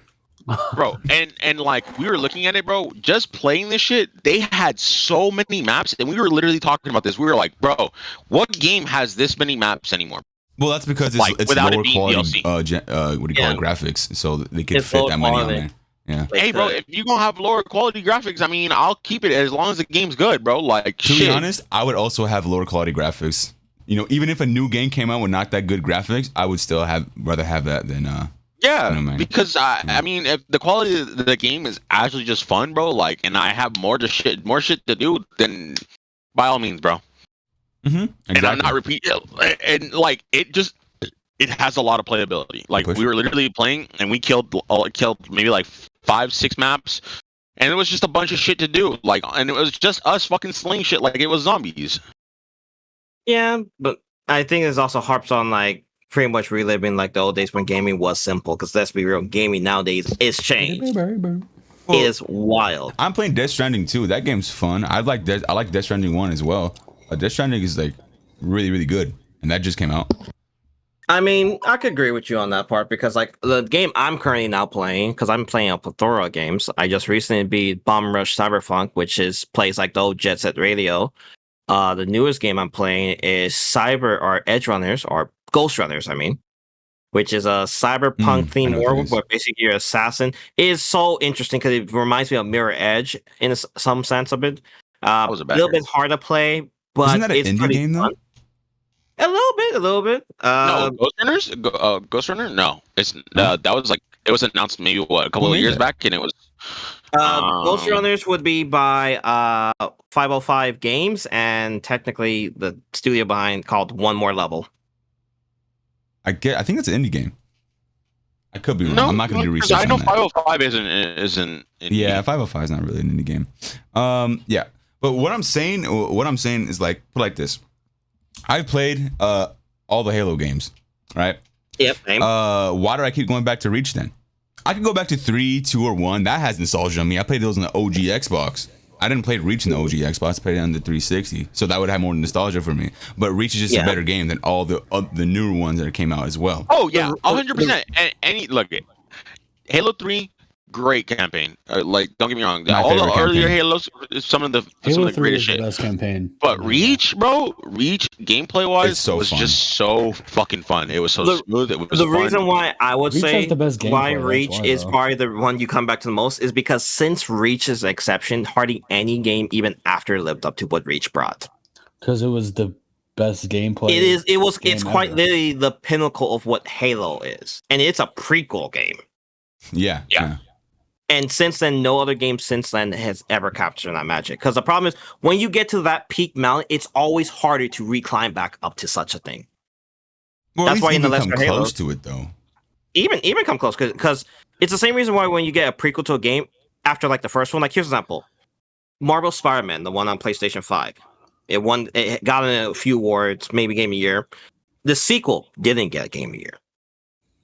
Bro, and like, we were looking at it, bro, just playing this shit, they had so many maps, and we were literally talking about this. We were like, bro, what game has this many maps anymore? Well, that's because it's lower quality, graphics, so they can fit that many on there. Yeah. Hey, bro, if you're gonna have lower quality graphics, I mean, I'll keep it as long as the game's good, bro. Like, to be honest, I would also have lower quality graphics. You know, even if a new game came out with not that good graphics, I would still rather have that than yeah, because I mean, if the quality of the game is actually just fun, bro, like, and I have more shit to do, then by all means, bro. Exactly. And I'm not repeating, and like, it has a lot of playability. Like, we were literally playing, and we killed maybe like 5-6 maps, and it was just a bunch of shit to do. Like, and it was just us fucking slaying shit like it was zombies. Yeah, but I think it's also harps on like pretty much reliving like the old days when gaming was simple. Because let's be real, gaming nowadays is changed. It is wild. I'm playing Death Stranding too. That game's fun. I like Death Stranding 1 as well. Death Stranding is like really, really good, and that just came out. I mean, I could agree with you on that part because like the game I'm currently now playing, because I'm playing a plethora of games. I just recently beat Bomb Rush Cyberpunk, which plays like the old Jet Set Radio. The newest game I'm playing is Cyber or Edge Runners or Ghost Runners, I mean, which is a cyberpunk themed world where basically you're an assassin. It is so interesting because it reminds me of Mirror Edge in some sense of it. A little bit hard to play, but isn't that an it's indie pretty game fun. Though? A little bit. No, Ghost Runners? Ghost Runner? No, it's that was like, it was announced maybe a couple of years back, and it was. Ghost Runners would be by 505 Games, and technically the studio behind called One More Level. I think it's an indie game. I could be wrong. I'm not going to do research. I know 505 isn't. Yeah, 505 is not really an indie game. Yeah, but what I'm saying is like, put like this. I've played all the Halo games, right? Yep. Why do I keep going back to Reach then? I can go back to 3, 2, or 1. That has nostalgia on me. I played those on the OG Xbox. I didn't play Reach in the OG Xbox. I played it on the 360, so that would have more nostalgia for me. But Reach is just a better game than all the newer ones that came out as well. Oh yeah, 100%. Look, Halo 3, great campaign. Like, don't get me wrong, all the earlier Halos, some of the greatest shit. Best campaign. But Reach, bro, gameplay wise was just so fucking fun. It was so smooth. It was the reason why I would say why Reach is though. probably the one you come back to the most is because since Reach is an exception, hardly any game even after lived up to what Reach brought. Because it was the best gameplay. It's quite literally the pinnacle of what Halo is, and it's a prequel game. Yeah. And since then, no other game since then has ever captured that magic. Because the problem is, when you get to that peak mountain, it's always harder to reclimb back up to such a thing. Well, that's why in the lesser Halo, close to it though. Even come close, because it's the same reason why when you get a prequel to a game after like the first one, like here's an example: Marvel Spider-Man, the one on PlayStation 5. It got in a few awards, maybe Game of the Year. The sequel didn't get a Game of the Year.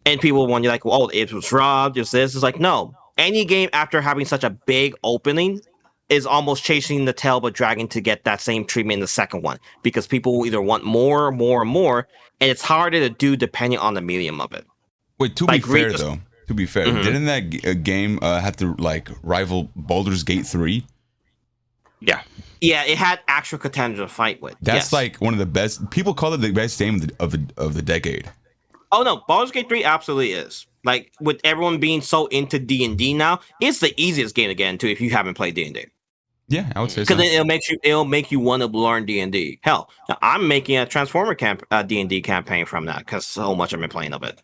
And people wonder like, oh, it was robbed, just this. It's like, no. Any game after having such a big opening is almost chasing the tail but dragging to get that same treatment in the second one because people will either want more, more, and more, and it's harder to do depending on the medium of it. Wait, to be fair, didn't that game have to like rival Baldur's Gate 3? Yeah. Yeah, it had actual contenders to fight with. That's like one of the best. People call it the best game of the decade. Oh no, Baldur's Gate 3 absolutely is. Like with everyone being so into D&D now, it's the easiest game to get into if you haven't played D&D. Yeah, I would say so. Because it'll make you want to learn D&D. Hell, I'm making a Transformer D&D campaign from that because so much I've been playing of it.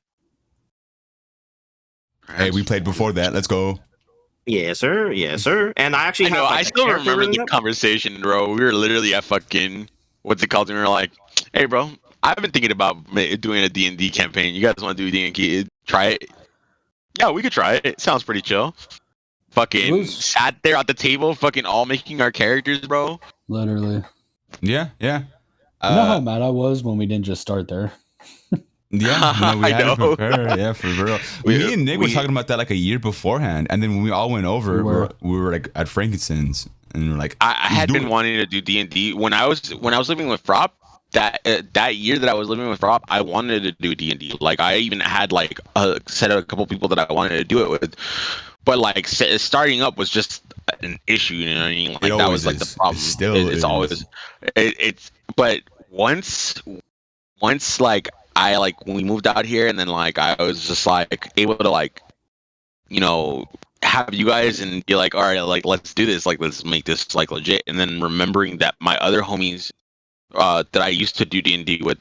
Hey, we played before that. Let's go. Yes, sir. Yes, sir. And I actually have. Like, I still remember the conversation, bro. We were literally at fucking what's it called? And we were like, "Hey, bro, I've been thinking about doing a D&D campaign. You guys want to do D&D? Try it? Yeah, we could try it. It sounds pretty chill." Fucking sat there at the table, fucking all making our characters, bro. Literally. Yeah. You know how mad I was when we didn't just start there? Yeah, no, we had to prepare. Yeah, for real. Me and Nick were talking about that like a year beforehand, and then when we all went over, we were like at Frankenstein's, and we were like, I had been wanting to do D&D when I was living with Rob. That year that I was living with Rob, I wanted to do D&D. Like I even had like set out a couple people that I wanted to do it with, but like starting up was just an issue. You know what I mean? Like that was like the problem. It's always but once like I like when we moved out here, and then like I was just like able to like, you know, have you guys and be like, all right, like let's do this, like let's make this like legit. And then remembering that my other homies that I used to do D&D with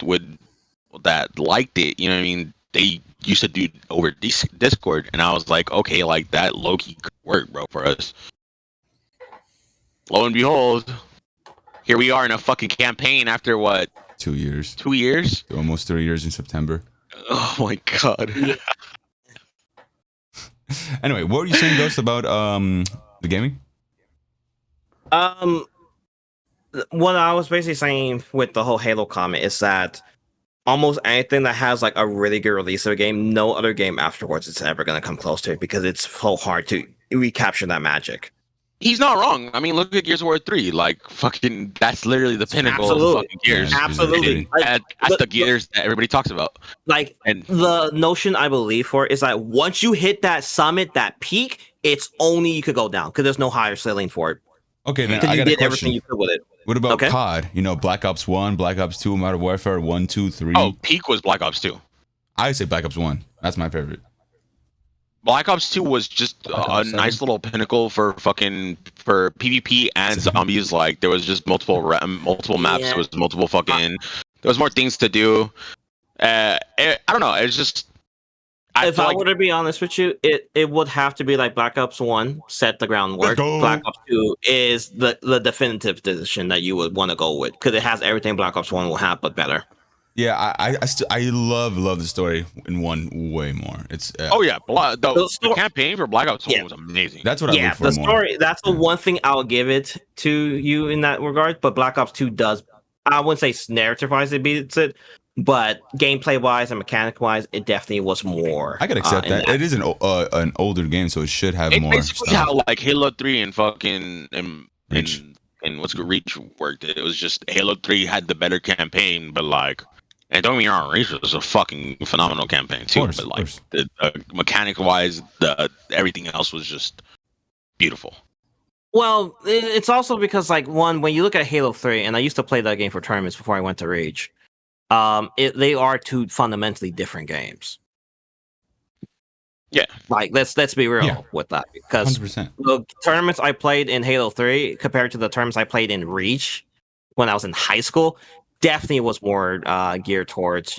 that liked it, you know what I mean? They used to do over Discord, and I was like, okay, like that low-key could work, bro, for us. Lo and behold, here we are in a fucking campaign after what? 2 years. 2 years? Almost 3 years in September. Oh my god. Anyway, what were you saying, Ghost, about the gaming? What I was basically saying with the whole Halo comment is that almost anything that has like a really good release of a game, no other game afterwards is ever going to come close to it because it's so hard to recapture that magic. He's not wrong. I mean, look at Gears of War 3. Like, fucking, that's literally the pinnacle of fucking Gears. Absolutely. That's the Gears that everybody talks about. Like, and the notion I believe for it is that once you hit that summit, that peak, it's only you could go down because there's no higher ceiling for it. Okay, then I got a question. Everything you could with it. What about okay. COD? You know, Black Ops 1, Black Ops 2, Modern Warfare 1, 2, 3. Oh, peak was Black Ops 2. I say Black Ops 1. That's my favorite. Black Ops 2 was just a nice little pinnacle for PvP and zombies. Like there was just multiple maps. There was multiple fucking. There was more things to do. I don't know. It's just. If I were to be honest with you, it would have to be like Black Ops 1 set the groundwork. Black Ops 2 is the definitive decision that you would want to go with because it has everything Black Ops 1 will have, but better. Yeah, I love the story in 1 way more. It's the campaign for Black Ops 1 was amazing. That's what I look for more. Story. That's the one thing I'll give it to you in that regard. But Black Ops 2 does, I wouldn't say narrative-wise it beats it, but gameplay-wise and mechanic-wise, it definitely was more. I can accept that. It is an older game, so it should have more. Basically, how like Halo 3 and fucking and what's good Reach worked. It was just Halo 3 had the better campaign, but like. And don't get me wrong, Reach was a fucking phenomenal campaign too. But like the mechanic wise, everything else was just beautiful. Well, it's also because like when you look at Halo 3, and I used to play that game for tournaments before I went to Reach, they are two fundamentally different games. Yeah, like let's be real with that because 100%. The tournaments I played in Halo 3 compared to the tournaments I played in Reach when I was in high school. Definitely was more geared towards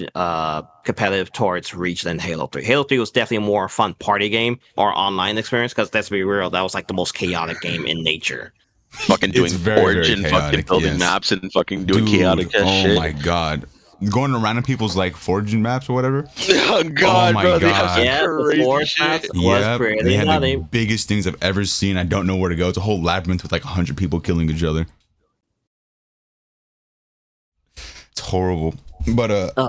competitive towards Reach than Halo 3. Halo 3 was definitely a more fun party game or online experience because let's be real, that was like the most chaotic game in nature. Fucking doing Forge and fucking building maps and fucking doing chaotic shit. Oh my god. Going around in people's like forging maps or whatever. Oh god, oh my god. The Forge maps was pretty they had the biggest things I've ever seen. I don't know where to go. It's a whole labyrinth with like 100 people killing each other. It's horrible. But Ugh.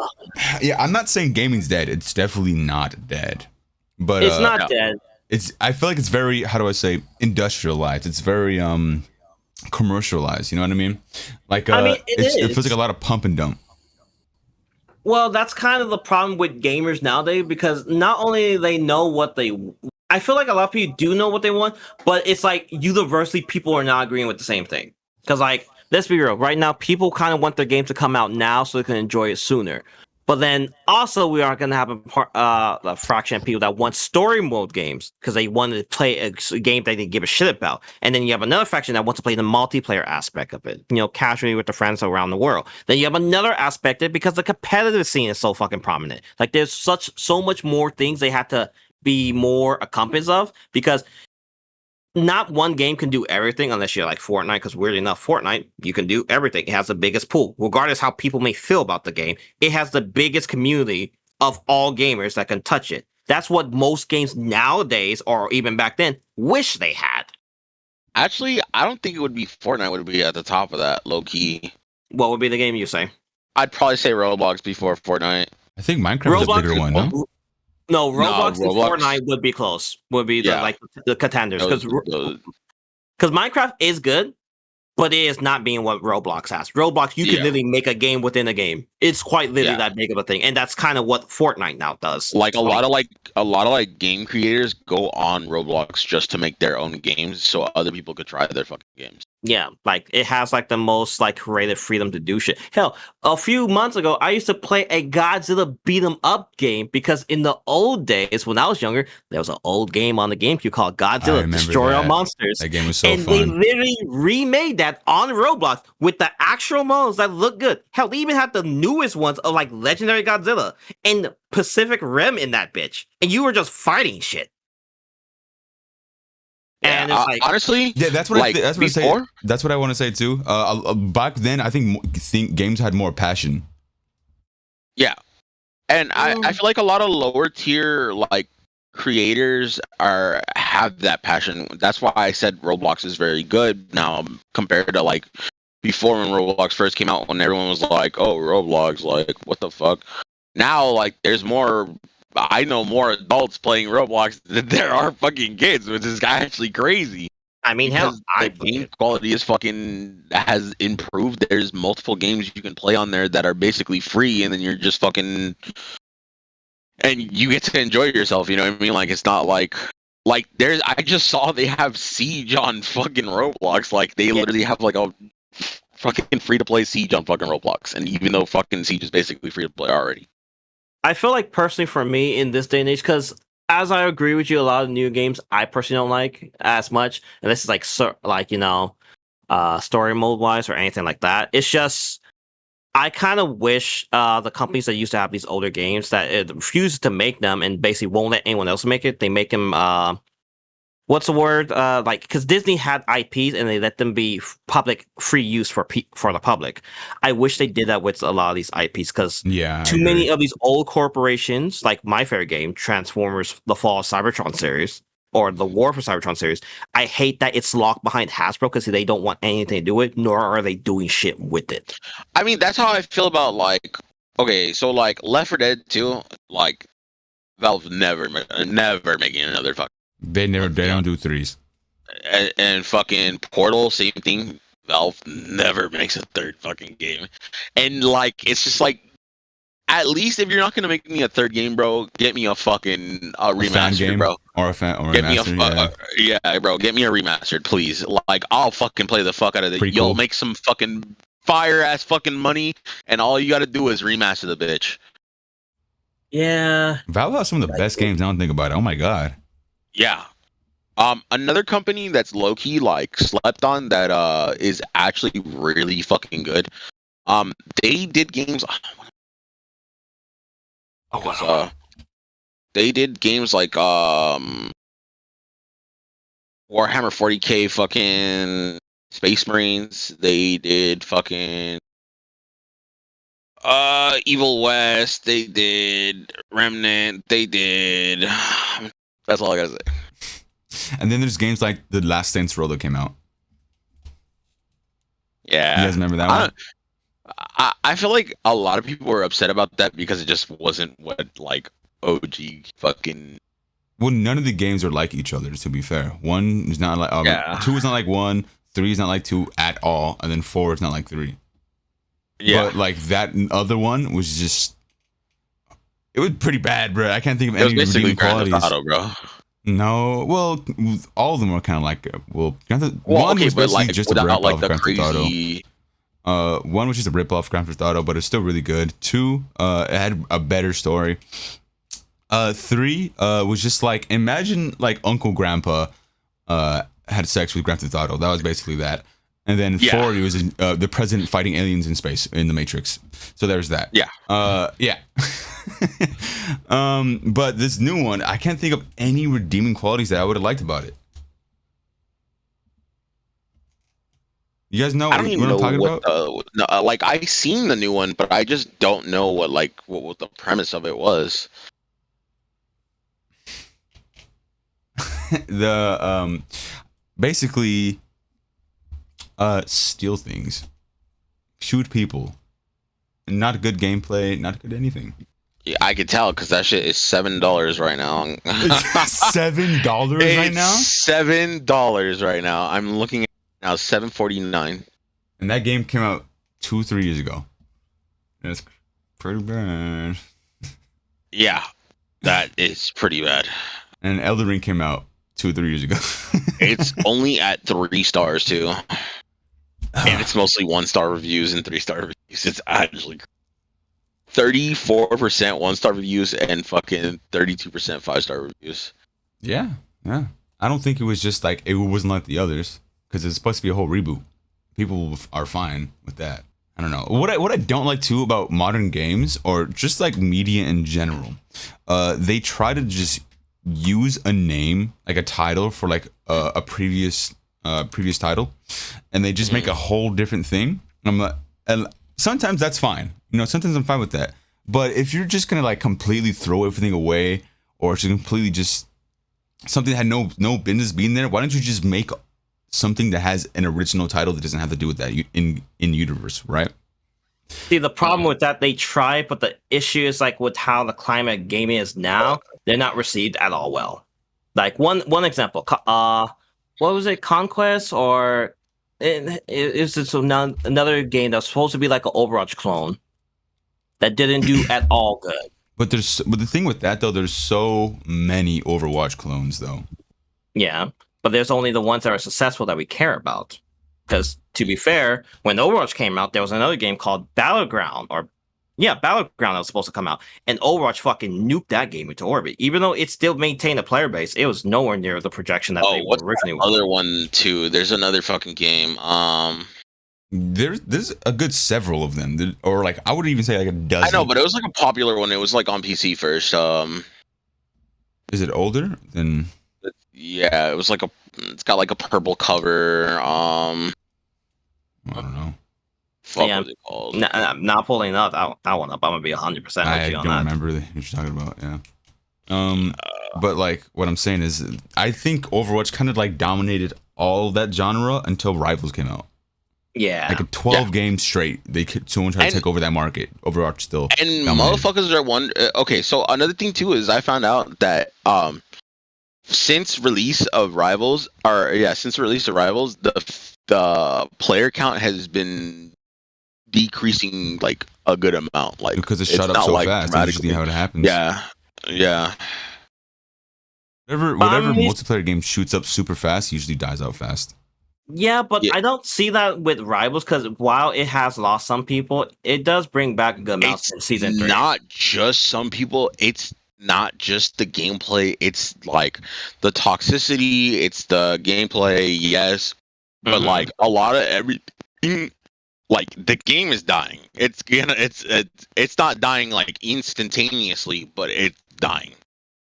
yeah, I'm not saying gaming's dead. It's definitely not dead. But It's not no. dead. I feel like it's very, how do I say, industrialized. It's very commercialized, you know what I mean? Like I mean, it feels is. like a lot of pump and dump. Well, that's kind of the problem with gamers nowadays because not only they know what they, I feel like a lot of people do know what they want, but it's like universally people are not agreeing with the same thing. Because like, let's be real, right now people kind of want their game to come out now so they can enjoy it sooner. But then also we are going to have a fraction of people that want story mode games because they want to play a game they didn't give a shit about. And then you have another faction that wants to play the multiplayer aspect of it, casually with their friends around the world. Then you have another aspect of it because the competitive scene is so fucking prominent. Like there's so much more things they have to be more accompanied of because not one game can do everything unless you're like Fortnite, because weirdly enough, Fortnite, you can do everything. It has the biggest pool. Regardless how people may feel about the game, it has the biggest community of all gamers that can touch it. That's what most games nowadays, or even back then, wish they had. Actually, I don't think it would be Fortnite would be at the top of that, low key. What would be the game you say? I'd probably say Roblox before Fortnite. I think Minecraft is a bigger one, no? No, Roblox and Roblox. Fortnite would be close. Would be the contenders because Those- Minecraft is good, but it is not being what Roblox has. Roblox, you can literally make a game within a game. It's quite literally that big of a thing, and that's kind of what Fortnite now does. Like a lot of game creators go on Roblox just to make their own games so other people could try their fucking games. Yeah, like it has like the most like creative freedom to do shit. Hell, a few months ago, I used to play a Godzilla beat 'em up game because in the old days when I was younger, there was an old game on the GameCube called Godzilla Destroy All Monsters. That game was so and fun. they literally remade that on Roblox with the actual models that look good. Hell, they even had the newest ones of like Legendary Godzilla and Pacific Rim in that bitch, and you were just fighting shit. Yeah, and it's like, honestly, yeah, that's what like, that's what I say. That's what I want to say too. Back then, I think games had more passion. Yeah, and I feel like a lot of lower tier like creators have that passion. That's why I said Roblox is very good now compared to like before when Roblox first came out, when everyone was like, "Oh, Roblox, like what the fuck." Now, like, there's more. I know more adults playing Roblox than there are fucking kids, which is actually crazy. I mean, hell, the game quality is has improved. There's multiple games you can play on there that are basically free, and then you're just fucking, and you get to enjoy yourself. You know what I mean? Like, it's not like there's. I just saw they have Siege on fucking Roblox. Like, they literally have like a fucking free to play Siege on fucking Roblox, and even though fucking Siege is basically free to play already. I feel like personally for me in this day and age, because as I agree with you, a lot of new games I personally don't like as much, and this is like story mode wise or anything like that. It's just I kind of wish the companies that used to have these older games that it refuses to make them and basically won't let anyone else make it. They make them what's the word? Like, because Disney had IPs and they let them be public free use for the public. I wish they did that with a lot of these IPs because too many of these old corporations, like my favorite game, Transformers: The Fall of Cybertron series or the War for Cybertron series, I hate that it's locked behind Hasbro because they don't want anything to do with it, nor are they doing shit with it. I mean, that's how I feel about like, okay, so like Left 4 Dead 2, like Valve never making another fucking. They don't do threes. And fucking Portal, same thing. Valve never makes a third fucking game. And like, it's just like, at least if you're not gonna make me a third game, bro, get me a fucking remastered, game, bro. Or a fan, or get remastered, me yeah, bro, get me a remastered, please. Like, I'll fucking play the fuck out of it. Pretty You'll cool. make some fucking fire ass fucking money, and all you gotta do is remaster the bitch. Yeah. Valve has some of the best games. I don't think about it. Oh my god. Yeah. Another company that's low key like slept on that is actually really fucking good. They did games. They did games like Warhammer 40K, fucking Space Marines. They did fucking Evil West. They did Remnant. They did. That's all I gotta say. And then there's games like the Last Saints Row that came out. Yeah, You guys remember that one? I feel like a lot of people were upset about that because it just wasn't what like OG fucking. Well, none of the games are like each other. To be fair, 1 is not like 2 is not like 1, 3 is not like 2 at all, and then 4 is not like 3. Yeah, But like that other one was just, it was pretty bad, bro. I can't think of it was any basically redeeming Grand qualities. Theft Auto, bro. No, well, all of them were kind of like, Well, one okay, was but basically like just a without rip like off the Grand Theft Auto. crazy. One was just a rip off Grand Theft Auto, but it's still really good. 2, it had a better story. 3, was just like, imagine like Uncle Grandpa, had sex with Grand Theft Auto. That was basically that. And then Yeah. 4, it was the president fighting aliens in space in the Matrix. So there's that. Yeah. Yeah. But this new one, I can't think of any redeeming qualities that I would have liked about it. You guys know I don't what even I'm know talking what about? like I seen the new one, but I just don't know what the premise of it was. The basically steal things, shoot people. Not good gameplay, not good anything. Yeah, I could tell because that shit is $7 right now. $7 right It's now, $7 right now. I'm looking at it now, $7.49. and that game came out 2-3 years ago. That's pretty bad. Yeah, that is pretty bad. And Elden Ring came out 2-3 years ago. It's only at 3 stars too, and it's mostly 1-star reviews and 3-star reviews. It's actually 34% 1-star reviews and fucking 32% 5-star reviews. Yeah. I don't think it was just like it wasn't like the others because it's supposed to be a whole reboot. People are fine with that. I don't know. What I don't like too about modern games or just like media in general, they try to just use a name like a title for like a previous title, and they just make a whole different thing. And sometimes that's fine. Sometimes I'm fine with that. But if you're just gonna like completely throw everything away, or just completely just something that had no business being there, why don't you just make something that has an original title that doesn't have to do with that in universe, right? See, the problem with that, they try, but the issue is like with how the climate of gaming is now, they're not received at all well. Like one example, what was it, Conquest, or it's just another game that's supposed to be like an Overwatch clone that didn't do at all good. But the thing with that though, there's so many Overwatch clones though. Yeah, but there's only the ones that are successful that we care about. Because to be fair, when Overwatch came out, there was another game called Battleground, Battleground that was supposed to come out, and Overwatch fucking nuked that game into orbit. Even though it still maintained a player base, it was nowhere near the projection that they were originally. Other one too. There's another fucking game. There's a good several of them, or like I would even say like a dozen. I know, but it was like a popular one. It was like on PC first. Is it older than? Yeah, it was like it's got like a purple cover. I don't know. What was it called? I'm not pulling up that one up. I'm gonna be 100%. I don't remember what you're talking about. Yeah. But like what I'm saying is, I think Overwatch kind of like dominated all that genre until Rivals came out. Yeah. Like a 12 games straight, someone tried to take over that market. Overwatch still. And motherfuckers are okay, so another thing too is I found out that since release of Rivals, the player count has been decreasing like a good amount. Like because it shut up so fast. That's usually how it happens. Yeah. Whatever multiplayer game shoots up super fast usually dies out fast. Yeah, but I don't see that with Rivals because while it has lost some people, it does bring back a good amount from season 3. Not just some people. It's not just the gameplay. It's like the toxicity. It's the gameplay. Yes, but like a lot of everything. Like the game is dying. It's not dying like instantaneously, but it's dying.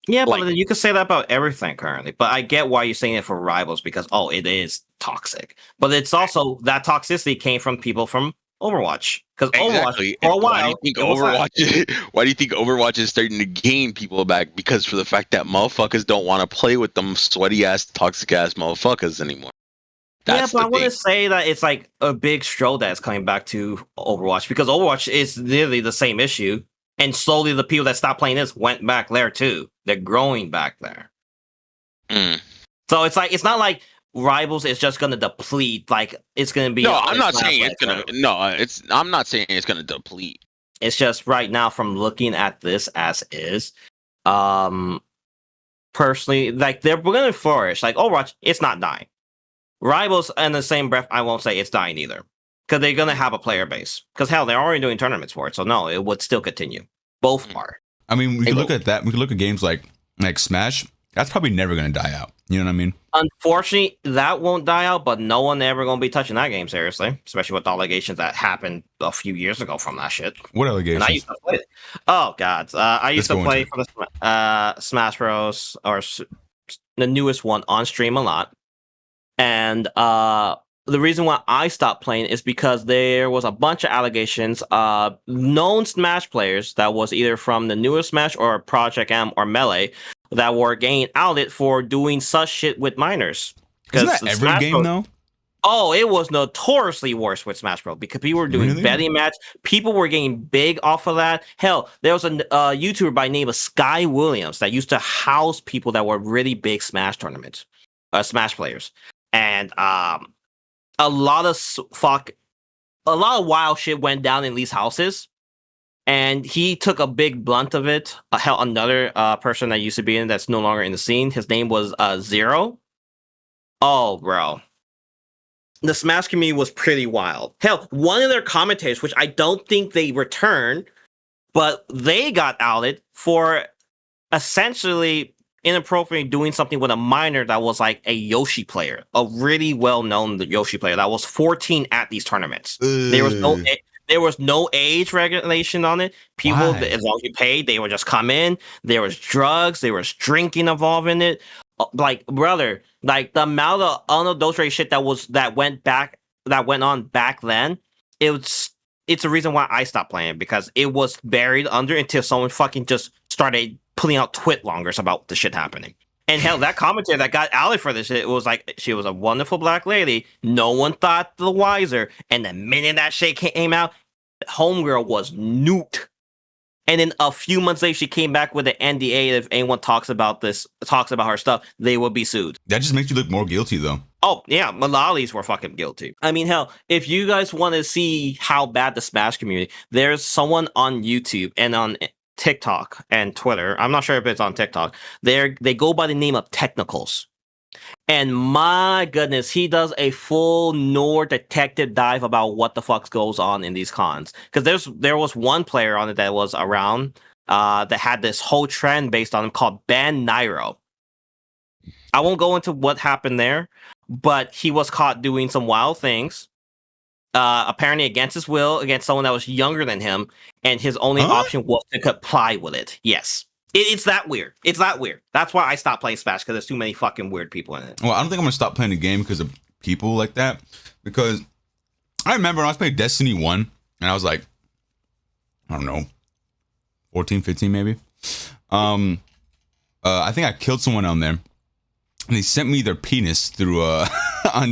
Yeah, but you could say that about everything currently. But I get why you're saying it for Rivals because it is toxic. But it's also that toxicity came from people from Overwatch because Overwatch for a while. Why do you think Overwatch is starting to gain people back? Because for the fact that motherfuckers don't want to play with them sweaty ass, toxic ass motherfuckers anymore. That's but I the want to thing. say that it's like a big stroll that's coming back to Overwatch because Overwatch is literally the same issue, and slowly the people that stopped playing this went back there too. They're growing back there. Mm. So it's like it's not like Rivals is just gonna deplete. Like it's gonna be. No, I'm not last saying it's like gonna. forever. No, it's. I'm not saying it's gonna deplete. It's just right now from looking at this as is. Personally, like we're gonna flourish. Like Overwatch, it's not dying. Rivals, in the same breath, I won't say it's dying either, because they're gonna have a player base. Because hell, they're already doing tournaments for it, so no, it would still continue. Both are. I mean, we They could look will. at that. We could look at games like Smash. That's probably never gonna die out. You know what I mean? Unfortunately, that won't die out, but no one ever gonna be touching that game seriously, especially with the allegations that happened a few years ago from that shit. What And I allegations? used to play it. Oh god, I used Let's to go play into for the Smash Bros. Or the newest one on stream a lot, and the reason why I stopped playing is because there was a bunch of allegations. Known Smash players that was either from the newest Smash or Project M or Melee that were getting outed for doing such shit with minors. Isn't that the every Smash game Bros- though? Oh, it was notoriously worse with Smash Bros. Because people were doing Really? betting match. People were getting big off of that. Hell, there was a YouTuber by the name of Sky Williams that used to house people that were really big Smash tournaments, Smash players, and a lot of a lot of wild shit went down in these houses. And he took a big blunt of it. Hell, another person that used to be in that's no longer in the scene. His name was Zero. Oh, bro. The Smash community was pretty wild. Hell, one of their commentators, which I don't think they returned, but they got outed for essentially inappropriately doing something with a minor that was like a Yoshi player, a really well-known Yoshi player that was 14 at these tournaments. There was no age regulation on it. People, Why? as long as you paid, they would just come in. There was drugs, there was drinking involved in it. Like brother, like the amount of unadulterated shit that went on back then. It's a reason why I stopped playing because it was buried under until someone fucking just started putting out twit longers about the shit happening. And hell, that commentator that got outed for this shit, it was like she was a wonderful black lady. No one thought the wiser. And the minute that shit came out, homegirl was nuked. And then a few months later, she came back with an NDA. If anyone talks about her stuff, they will be sued. That just makes you look more guilty, though. Oh, yeah, Malalis were fucking guilty. I mean, hell, if you guys want to see how bad the Smash community, there's someone on YouTube and on TikTok and Twitter. I'm not sure if it's on TikTok. They go by the name of Technicals. And my goodness, he does a full Nor detective dive about what the fuck goes on in these cons. Because there was one player on it that was around that had this whole trend based on him called Ban Nairo. I won't go into what happened there, but he was caught doing some wild things, apparently against his will, against someone that was younger than him, and his only option was to comply with it. Yes. It's that weird. It's that weird. That's why I stopped playing Smash, because there's too many fucking weird people in it. Well, I don't think I'm gonna stop playing the game because of people like that. Because I remember when I was playing Destiny 1, and I was like, I don't know, 14, 15 maybe. I think I killed someone on there, and they sent me their penis through on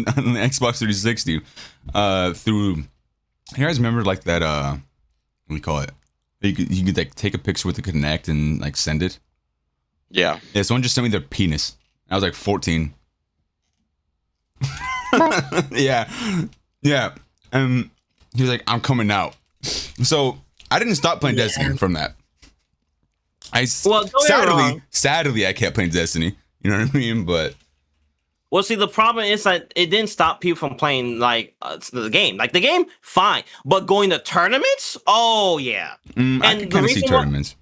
the Xbox 360 through. You guys remember like that? What do we call it? You could like take a picture with the Kinect and like send it. Yeah. Yeah. Someone just sent me their penis. I was like 14. Yeah. Yeah. He was like, I'm coming out. So I didn't stop playing Destiny from that. Sadly, I kept playing Destiny. You know what I mean? But well, see, the problem is that it didn't stop people from playing like the game. Like the game, fine, but going to tournaments, oh yeah. I can kind of see tournaments.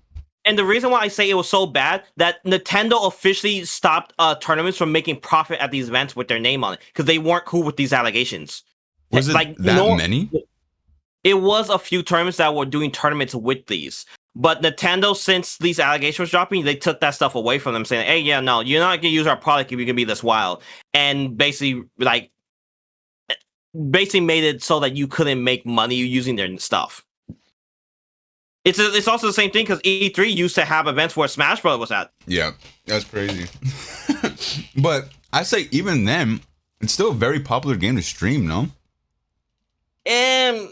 And the reason why I say it was so bad that Nintendo officially stopped tournaments from making profit at these events with their name on it because they weren't cool with these allegations. Was it like that many? It was a few tournaments that were doing tournaments with these. But Nintendo, since these allegations were dropping, they took that stuff away from them, saying, hey, yeah, no, you're not going to use our product if you're going to be this wild. And basically made it so that you couldn't make money using their stuff. It's also the same thing because E3 used to have events where Smash Bros. Was at. Yeah, that's crazy. But I say even then, It's still a very popular game to stream, no? And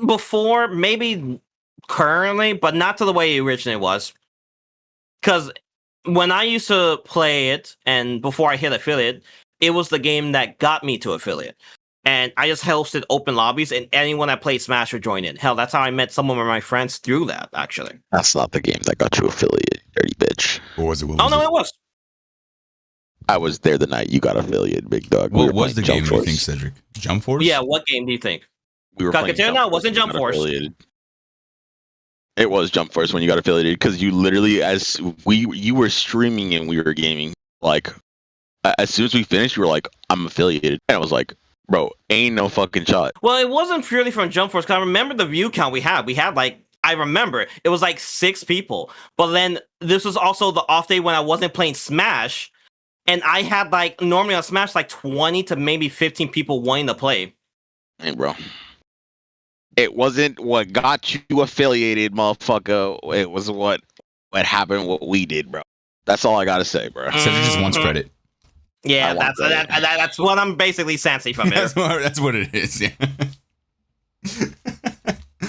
before, maybe currently, but not to the way it originally was. Because when I used to play it, and before I hit affiliate, it was the game that got me to affiliate. And I just hosted open lobbies, and anyone that played Smash would join in. Hell, that's how I met some of my friends through that, actually. That's not the game that got you affiliate, dirty bitch. What was it? What Oh, was no, it? it was. I was there the night you got affiliate, big dog. What was the game, Jump you think, Force. Cedric? Jump Force? Yeah, what game do you think? We were playing Cockatoo? No, it wasn't when you Jump got Force. affiliated. It was Jump Force when you got affiliated because you literally, you were streaming and we were gaming. Like, as soon as we finished, you were like, "I'm affiliated," and I was like, "Bro, ain't no fucking shot." Well, it wasn't purely from Jump Force, because I remember the view count we had. We had, like, I remember, it was like 6 people. But then, this was also the off day when I wasn't playing Smash, and I had, like, normally on Smash, like, 20 to maybe 15 people wanting to play. Hey, bro. It wasn't what got you affiliated, motherfucker. It was what happened, what we did, bro. That's all I gotta say, bro. Cedric just wants Mhm. credit. Yeah, I want that's what I'm basically sensing from it. That's what it is, yeah.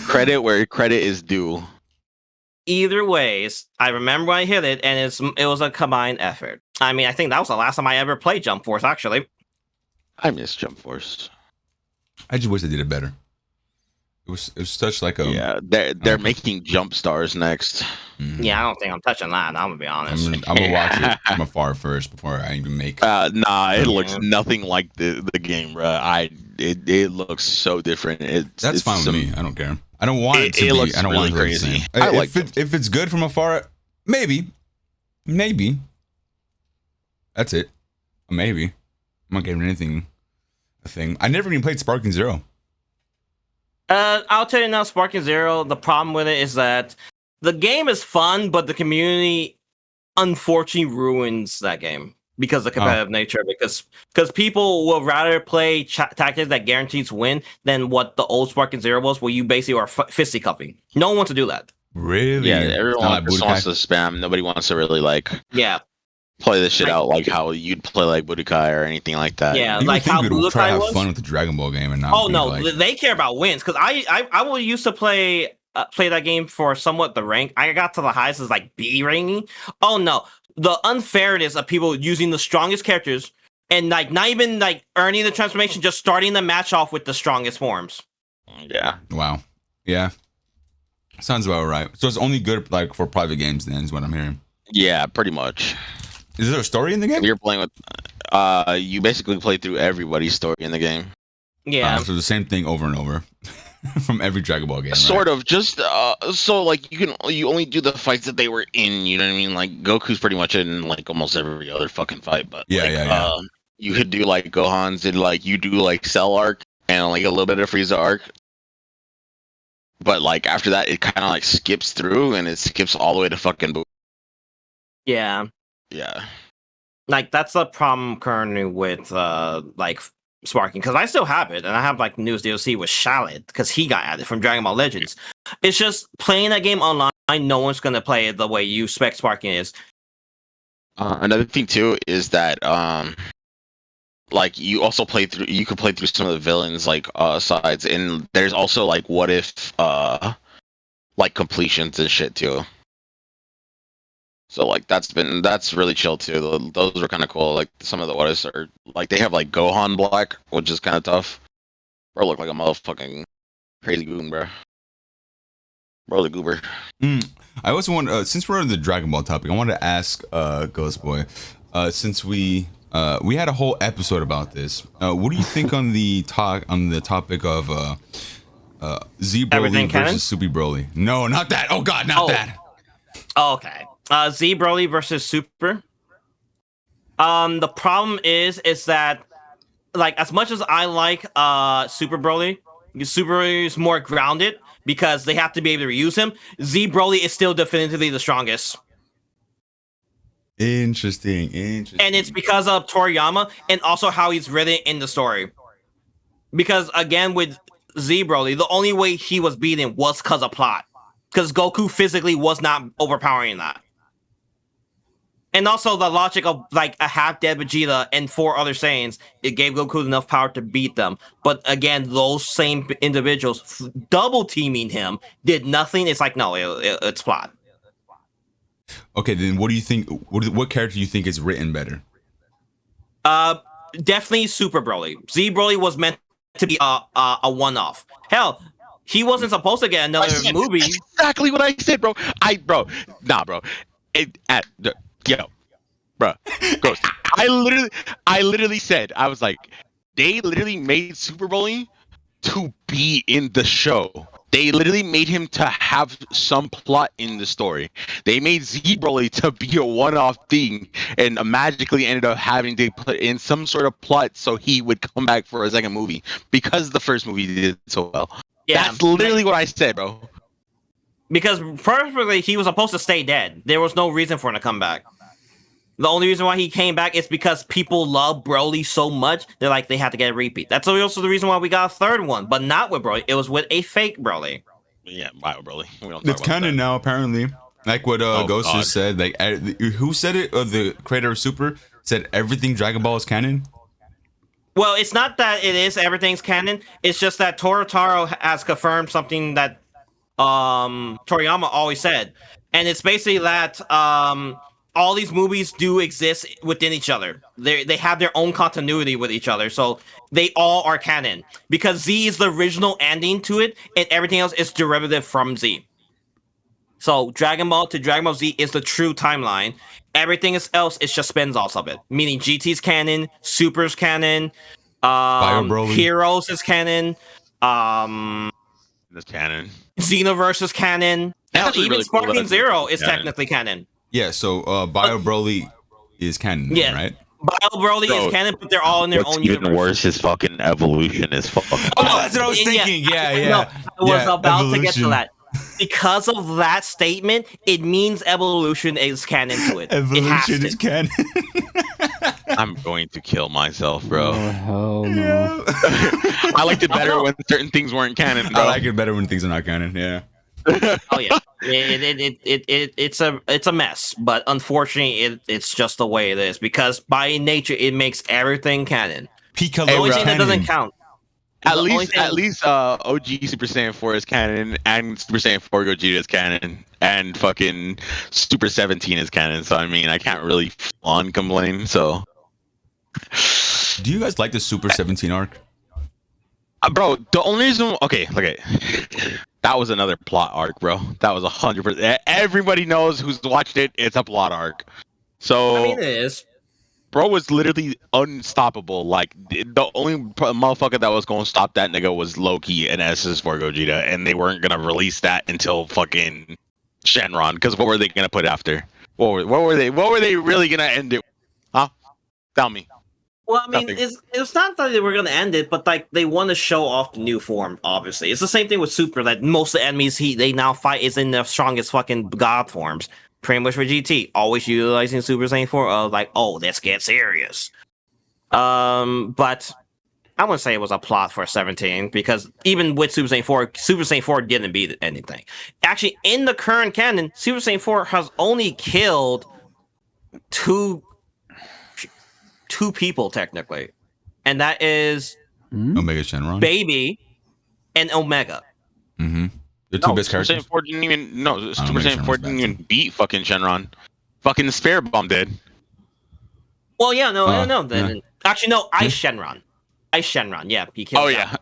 Credit where credit is due. Either ways, I remember when I hit it, and it was a combined effort. I mean, I think that was the last time I ever played Jump Force, actually. I miss Jump Force. I just wish they did it better. It was such like a Yeah, they're making Jump Stars next. Yeah, I don't think I'm touching that. I'm gonna be honest. I'm gonna watch it from afar first before I even make. Nah, it looks Yeah. nothing like the game, bro. It looks so different. That's it's fine with me. I don't care. I don't want it to It be. looks I don't really want it to crazy. be the I same. like If it's good from afar, maybe. That's it. Maybe. I'm not giving anything a thing. I never even played Sparking Zero. I'll tell you now, Sparking Zero, the problem with it is that the game is fun, but the community unfortunately ruins that game because of the competitive nature. Because people will rather play tactics that guarantees win than what the old Sparking Zero was, where you basically are fisticuffing. No one wants to do that. Really? Yeah, It's everyone not like just Budokai? wants to spam. Nobody wants to really like Yeah, play this shit Like- out like how you'd play like Budokai or anything like that. Yeah, You would like think how we would try to Budokai have was. fun with the Dragon Ball game and not. Oh be no, like, they care about wins. Because I will used to play that game for somewhat the rank. I got to the highest as like B ranking. Oh no, the unfairness of people using the strongest characters and like not even like earning the transformation, just starting the match off with the strongest forms. Yeah. Wow. Yeah. Sounds about right. So it's only good like for private games then is what I'm hearing. Yeah, pretty much. Is there a story in the game? If you're playing with you basically play through everybody's story in the game. Yeah, So the same thing over and over from every Dragon Ball game. Sort of, just so like you only do the fights that they were in, you know what I mean? Like Goku's pretty much in like almost every other fucking fight, but Yeah, like, yeah. you could do like Gohan's and like you do like Cell arc and like a little bit of Frieza arc. But like after that it kinda like skips through and it skips all the way to fucking yeah. Yeah. Like that's the problem currently with like Sparking, because I still have it and I have like newest DLC with Shallot because he got added from Dragon Ball Legends. It's just playing that game online, no one's gonna play it the way you expect Sparking is. Another thing too is that like you could play through some of the villains like sides, and there's also like what if like completions and shit too. So like that's really chill too. Those were kind of cool. Like some of the what ifs are like they have like Gohan Black, which is kind of tough. Bro, look like a motherfucking crazy goon, bro. Bro, the goober. I also want since we're on the Dragon Ball topic, I wanted to ask Ghost Boy, since we had a whole episode about this. What do you think on the topic of Z Broly Everything canon? versus Super Broly? No, not that. Oh God, not that. Okay. Z Broly versus Super. The problem is that like as much as I like Super Broly is more grounded because they have to be able to reuse him. Z Broly is still definitively the strongest. Interesting. And it's because of Toriyama and also how he's written in the story. Because again, with Z Broly, the only way he was beaten was because of plot. Because Goku physically was not overpowering that. And also the logic of like a half-dead Vegeta and 4 other Saiyans, it gave Goku enough power to beat them. But again, those same individuals double teaming him did nothing. It's like, no, it's plot. Okay, then what do you think? What character do you think is written better? Definitely Super Broly. Z Broly was meant to be a one-off. Hell, he wasn't supposed to get another movie. That's exactly what I said, bro. Bro. Bro, Ghost. I literally said, I was like, they literally made Super Broly to be in the show. They literally made him to have some plot in the story. They made Z Broly to be a one-off thing, and magically ended up having to put in some sort of plot so he would come back for a second movie because the first movie did so well. Yeah, that's literally what I said, bro. Because perfectly, he was supposed to stay dead. There was no reason for him to come back. The only reason why he came back is because people love Broly so much, they're like, they had to get a repeat. That's also the reason why we got a third one, but not with Broly. It was with a fake Broly. Yeah, Bio Broly. It's canon now, apparently. Like what Ghost just said. Like, who said it? The creator of Super said everything Dragon Ball is canon. Well, it's not that it is everything's canon. It's just that Torotaro has confirmed something that Toriyama always said, and it's basically that all these movies do exist within each other. They have their own continuity with each other, so they all are canon. Because Z is the original ending to it, and everything else is derivative from Z. So Dragon Ball to Dragon Ball Z is the true timeline. Everything else is just spin-offs of it. Meaning GT's canon, Super's canon, Heroes is canon, this canon. Xenoverse is canon. Hell, even really Sparking cool Zero is technically canon. Yeah, so Bio Broly is canon, yeah, right? Bio Broly is canon, but they're all in their own universe. Even worse, his fucking evolution is fucking. Oh, that's what I was thinking. Yeah. No, I was about to get to that. Because of that statement, it means evolution is canon to it. Evolution is canon. I'm going to kill myself, bro. Oh, hell no. I liked it better when certain things weren't canon, bro. I like it better when things are not canon, yeah. Oh yeah, it's a mess, but unfortunately, it's just the way it is because by nature it makes everything canon. Piccolo the only thing that doesn't count. At least OG Super Saiyan 4 is canon, and Super Saiyan 4 Gogeta is canon, and fucking Super 17 is canon. So I mean, I can't really complain. So, do you guys like the Super 17 arc? Bro, the only reason, okay, that was another plot arc, bro. That was 100%. Everybody knows who's watched it. It's a plot arc. So I mean, it is. Bro was literally unstoppable. Like the only motherfucker that was going to stop that nigga was Loki and SS4 Gogeta, and they weren't gonna release that until fucking Shenron. Because what were they gonna put after? What were they really gonna end it? Huh? Tell me. Well, I mean, it's not that they were going to end it, but like they want to show off the new form. Obviously, it's the same thing with Super. That most of the enemies they now fight is in the strongest fucking god forms. Pretty much for GT, always utilizing Super Saiyan 4. Like, oh, let's get serious. But I wouldn't say it was a plot for 17 because even with Super Saiyan 4 didn't beat anything. Actually, in the current canon, Super Saiyan 4 has only killed two people technically, and that is Omega Shenron, Baby, and Omega. Mm-hmm. The two best characters. Super Saiyan 4 didn't even beat fucking Shenron. Fucking Spirit Bomb did. Well, yeah, no. Yeah. Actually, no. Ice Shenron. Yeah, he killed. Oh yeah,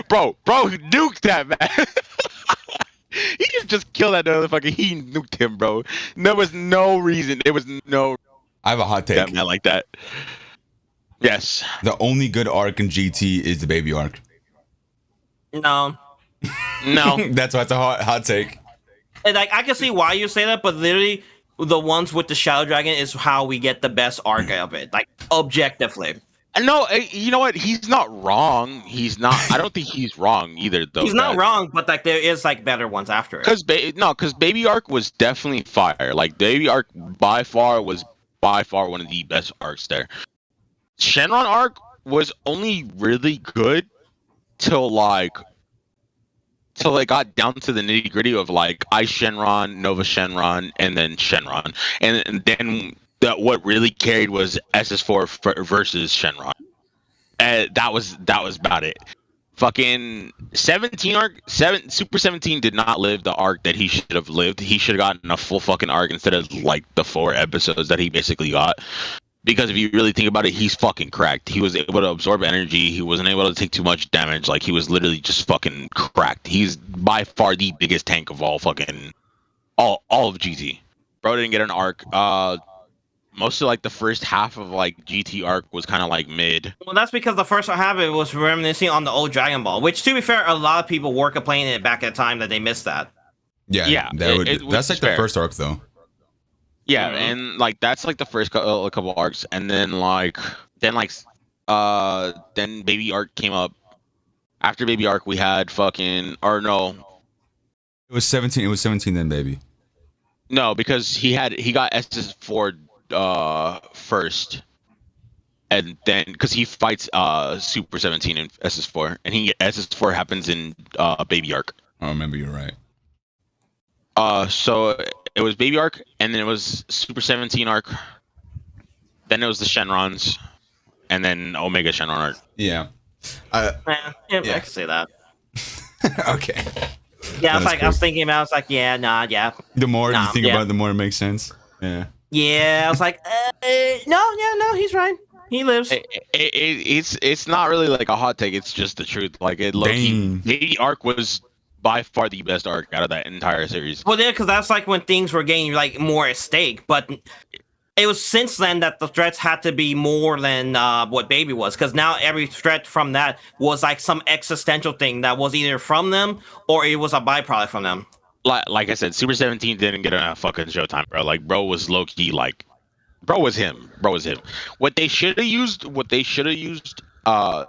bro, nuked that man. He just killed that motherfucker. He nuked him, bro. There was no reason. There was no. I have a hot take. That man like that. Yes. The only good arc in GT is the Baby arc. No. That's why it's a hot take. And like I can see why you say that, but literally the ones with the Shadow Dragon is how we get the best arc of it, like objectively. No, you know what? He's not wrong. He's not. I don't think he's wrong either, though. He's not wrong, but like there is like better ones after it. Because Baby Arc was definitely fire. Like Baby Arc by far was one of the best arcs there. Shenron arc was only really good till it got down to the nitty gritty of like Ice Shenron, Nova Shenron, and then Shenron, and then that what really carried was SS4 versus Shenron. That was about it. Fucking 17 arc, Super 17 did not live the arc that he should have lived. He should have gotten a full fucking arc instead of like the 4 episodes that he basically got. Because if you really think about it, he's fucking cracked. He was able to absorb energy. He wasn't able to take too much damage. Like, he was literally just fucking cracked. He's by far the biggest tank of all fucking all of GT. Bro didn't get an arc. Most of like the first half of like GT arc was kind of like mid. Well, that's because the first half of it was reminiscing on the old Dragon Ball, which, to be fair, a lot of people were complaining it back at the time that they missed that. Yeah, that's like the first arc though. Yeah, and like that's like the first couple arcs, and then then Baby Arc came up. After Baby Arc, we had fucking It was 17. It was 17 then, baby. No, because he got SS4 first, and then because he fights Super 17 in SS4, and SS4 happens in Baby Arc. I remember, you're right. So it was Baby Arc, and then it was Super 17 arc. Then it was the Shenrons, and then Omega Shenron arc. Yeah. I can say that. Okay. Yeah, I was thinking about it. It's like, yeah. The more you think about it, the more it makes sense. Yeah. Yeah, I was like, no, he's right. He lives. It's not really like a hot take. It's just the truth. Like, Baby Arc was by far the best arc out of that entire series. Well, yeah, because that's like when things were getting like more at stake. But it was since then that the threats had to be more than what Baby was, because now every threat from that was like some existential thing that was either from them or it was a byproduct from them. Like I said, Super 17 didn't get a fucking Showtime, bro. Like, bro was low key, like, bro was him. What they should have used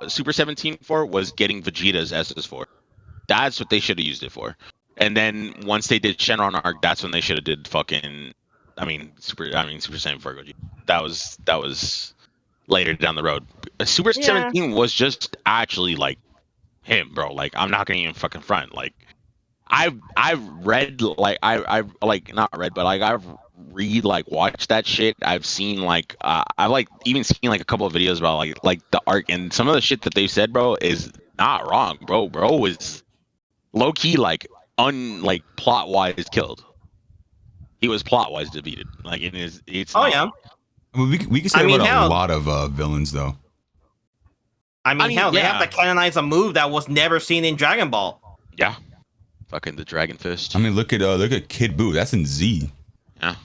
Super 17 for was getting Vegeta's SS4. That's what they should have used it for. And then once they did Shenron arc, that's when they should have did fucking Super 17 for Goji. That was later down the road. Super 17 was just actually like him, bro. Like, I'm not gonna even fucking front. Like, I've read, like, I've like not read, but like I've watched that shit. I've seen I've like even seen like a couple of videos about like the arc, and some of the shit that they said, bro, is not wrong, bro. Bro was low key like plot wise killed. He was plot wise defeated. Like, it's. Oh yeah. I mean, we can say about a lot of villains though. I mean, they have to canonize a move that was never seen in Dragon Ball. Yeah. Fucking the Dragon Fist. I mean, look at Kid Buu. That's in Z. Yeah.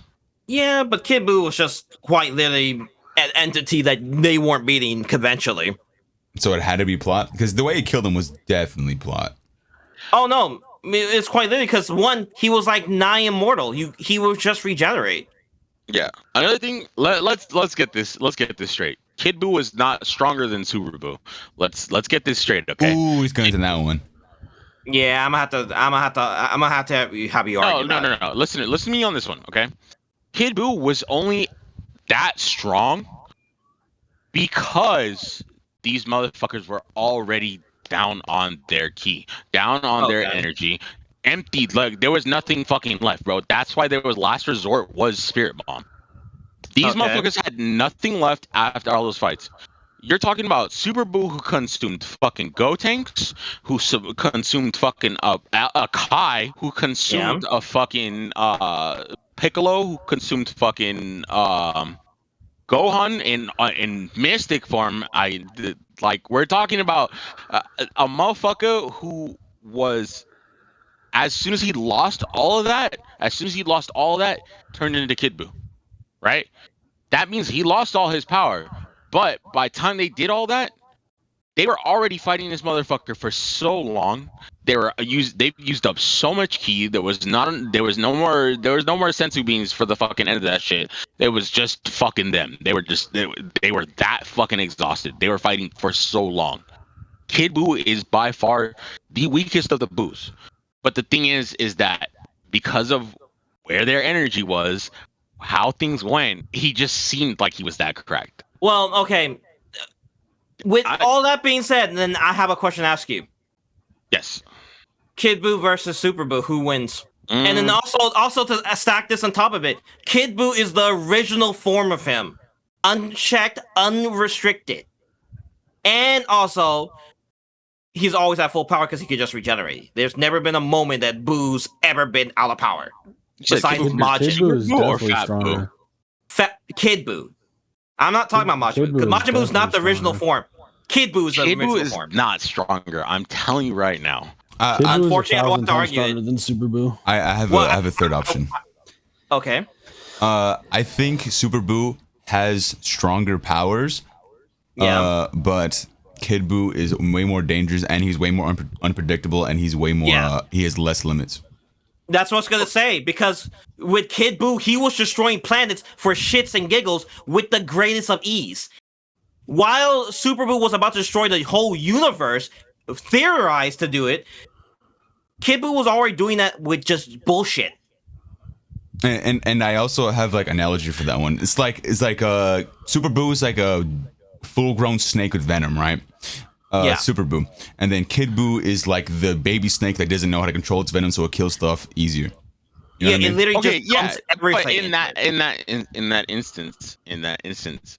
Yeah, but Kid Buu was just quite literally an entity that they weren't beating conventionally. So it had to be plot, because the way he killed him was definitely plot. Oh no, I mean, it's quite literally because one, he was like nigh immortal. He would just regenerate. Yeah. Another thing, let's get this straight. Kid Buu was not stronger than Super Buu. Let's get this straight, okay? Ooh, he's going to that one. Yeah, I'm gonna have to have you argue. No. Listen to me on this one, okay? Kid Buu was only that strong because these motherfuckers were already down on their ki, down on their energy, emptied. Like, there was nothing fucking left, bro. That's why there was last resort was Spirit Bomb. These motherfuckers had nothing left after all those fights. You're talking about Super Buu, who consumed fucking Gotenks, who consumed fucking a Kai, who consumed a fucking Piccolo, who consumed fucking Gohan in Mystic form. We're talking about a motherfucker who was, as soon as he lost all of that, turned into Kid Buu, right? That means he lost all his power. But by the time they did all that, they were already fighting this motherfucker for so long. They've used up so much ki. There was no more sensu beans for the fucking end of that shit. It was just fucking them. They were that fucking exhausted. They were fighting for so long. Kid Buu is by far the weakest of the Buus. But the thing is that because of where their energy was, how things went, he just seemed like he was that cracked. Well, okay. With all that being said, then I have a question to ask you. Yes. Kid Buu versus Super Buu, who wins? And then also to stack this on top of it, Kid Buu is the original form of him, unchecked, unrestricted, and also he's always at full power because he could just regenerate. There's never been a moment that Boo's ever been out of power. Besides Kid Majin Buu is Buu or definitely Fat stronger. Kid Buu. I'm not talking about Majin Kid Buu because Buu is Majin Buu is not the definitely original stronger. form. Kid Buu is the Kid original Buu is form. not stronger. I'm telling you right now. Kid Buu is Unfortunately, I don't 1,000 want to times argue it. stronger than Super Buu. I have a third option. Okay. I think Super Buu has stronger powers. Yeah. But Kid Buu is way more dangerous, and he's way more unpredictable, and he's way more. Yeah. He has less limits. That's what I was gonna say, because with Kid Buu, he was destroying planets for shits and giggles with the greatest of ease. While Super Buu was about to destroy the whole universe, theorized to do it, Kid Buu was already doing that with just bullshit. And I also have like analogy for that one. It's like Super Buu is like a full-grown snake with venom, right? Yeah. Super Buu, and then Kid Buu is like the baby snake that doesn't know how to control its venom, so it kills stuff easier. You know what I mean? It literally Okay, just yeah, dumps everything. but in that instance,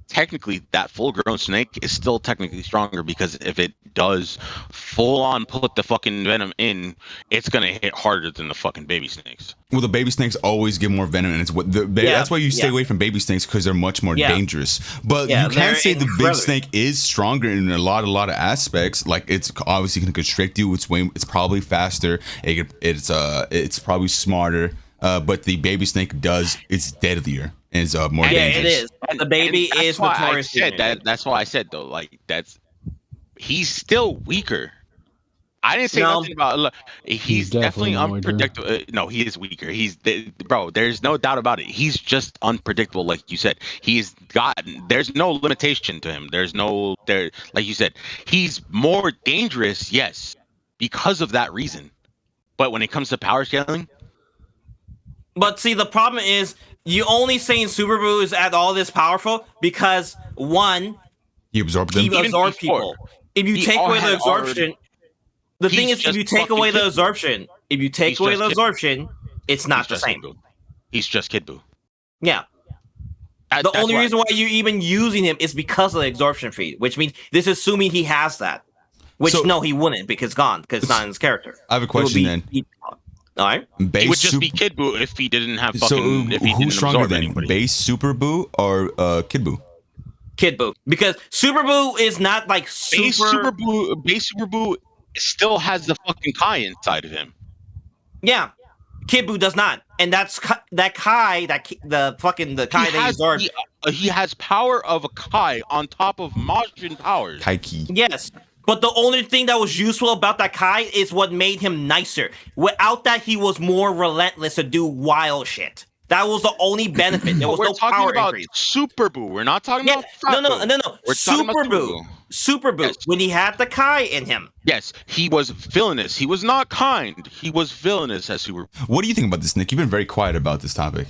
technically that full-grown snake is still technically stronger because if it does full-on put the fucking venom in, it's gonna hit harder than the fucking baby snakes. Well, the baby snakes always give more venom, and that's why you stay away from baby snakes because they're much more dangerous. But you can't say the big snake is stronger in a lot of aspects. Like it's obviously going to constrict you. It's probably faster. It's probably smarter. But the baby snake it's deadlier and it's more dangerous. It is. The baby And is that's why I notorious. said that. That's why I said though, like he's still weaker. I didn't say nothing about. Look, he's definitely unpredictable. No, he is weaker. Bro. There's no doubt about it. He's just unpredictable, like you said. There's no limitation to him. Like you said, he's more dangerous. Yes, because of that reason. But when it comes to power scaling, but see, the problem is you only saying Super Buu is at all this powerful because one, he absorbed them. He absorbed people. If you take away the absorption. The thing is, if you take away the absorption, it's not the same. He's just Kid Buu. Yeah. The only reason why you're even using him is because of the absorption feat, which means this is assuming he has that. Which, no, he wouldn't because it's gone, because it's not in his character. I have a question then. All right. He would just be Kid Buu if he didn't have fucking... So who's stronger then? Base Super Buu or Kid Buu? Kid Buu. Because Super Buu is not like Base Super Buu still has the fucking Kai inside of him. Yeah, Kid Buu does not, and that's that Kai, the Kai that he absorbed. He has power of a Kai on top of Majin powers. Kai Ki. Yes, but the only thing that was useful about that Kai is what made him nicer. Without that, he was more relentless to do wild shit. That was the only benefit. There was no power increase. Super Buu. We're not talking about no. We're Super Buu. Super Buu. Yes. When he had the Kai in him. Yes, he was villainous. He was not kind. He was villainous as Super Buu. What do you think about this, Nick? You've been very quiet about this topic,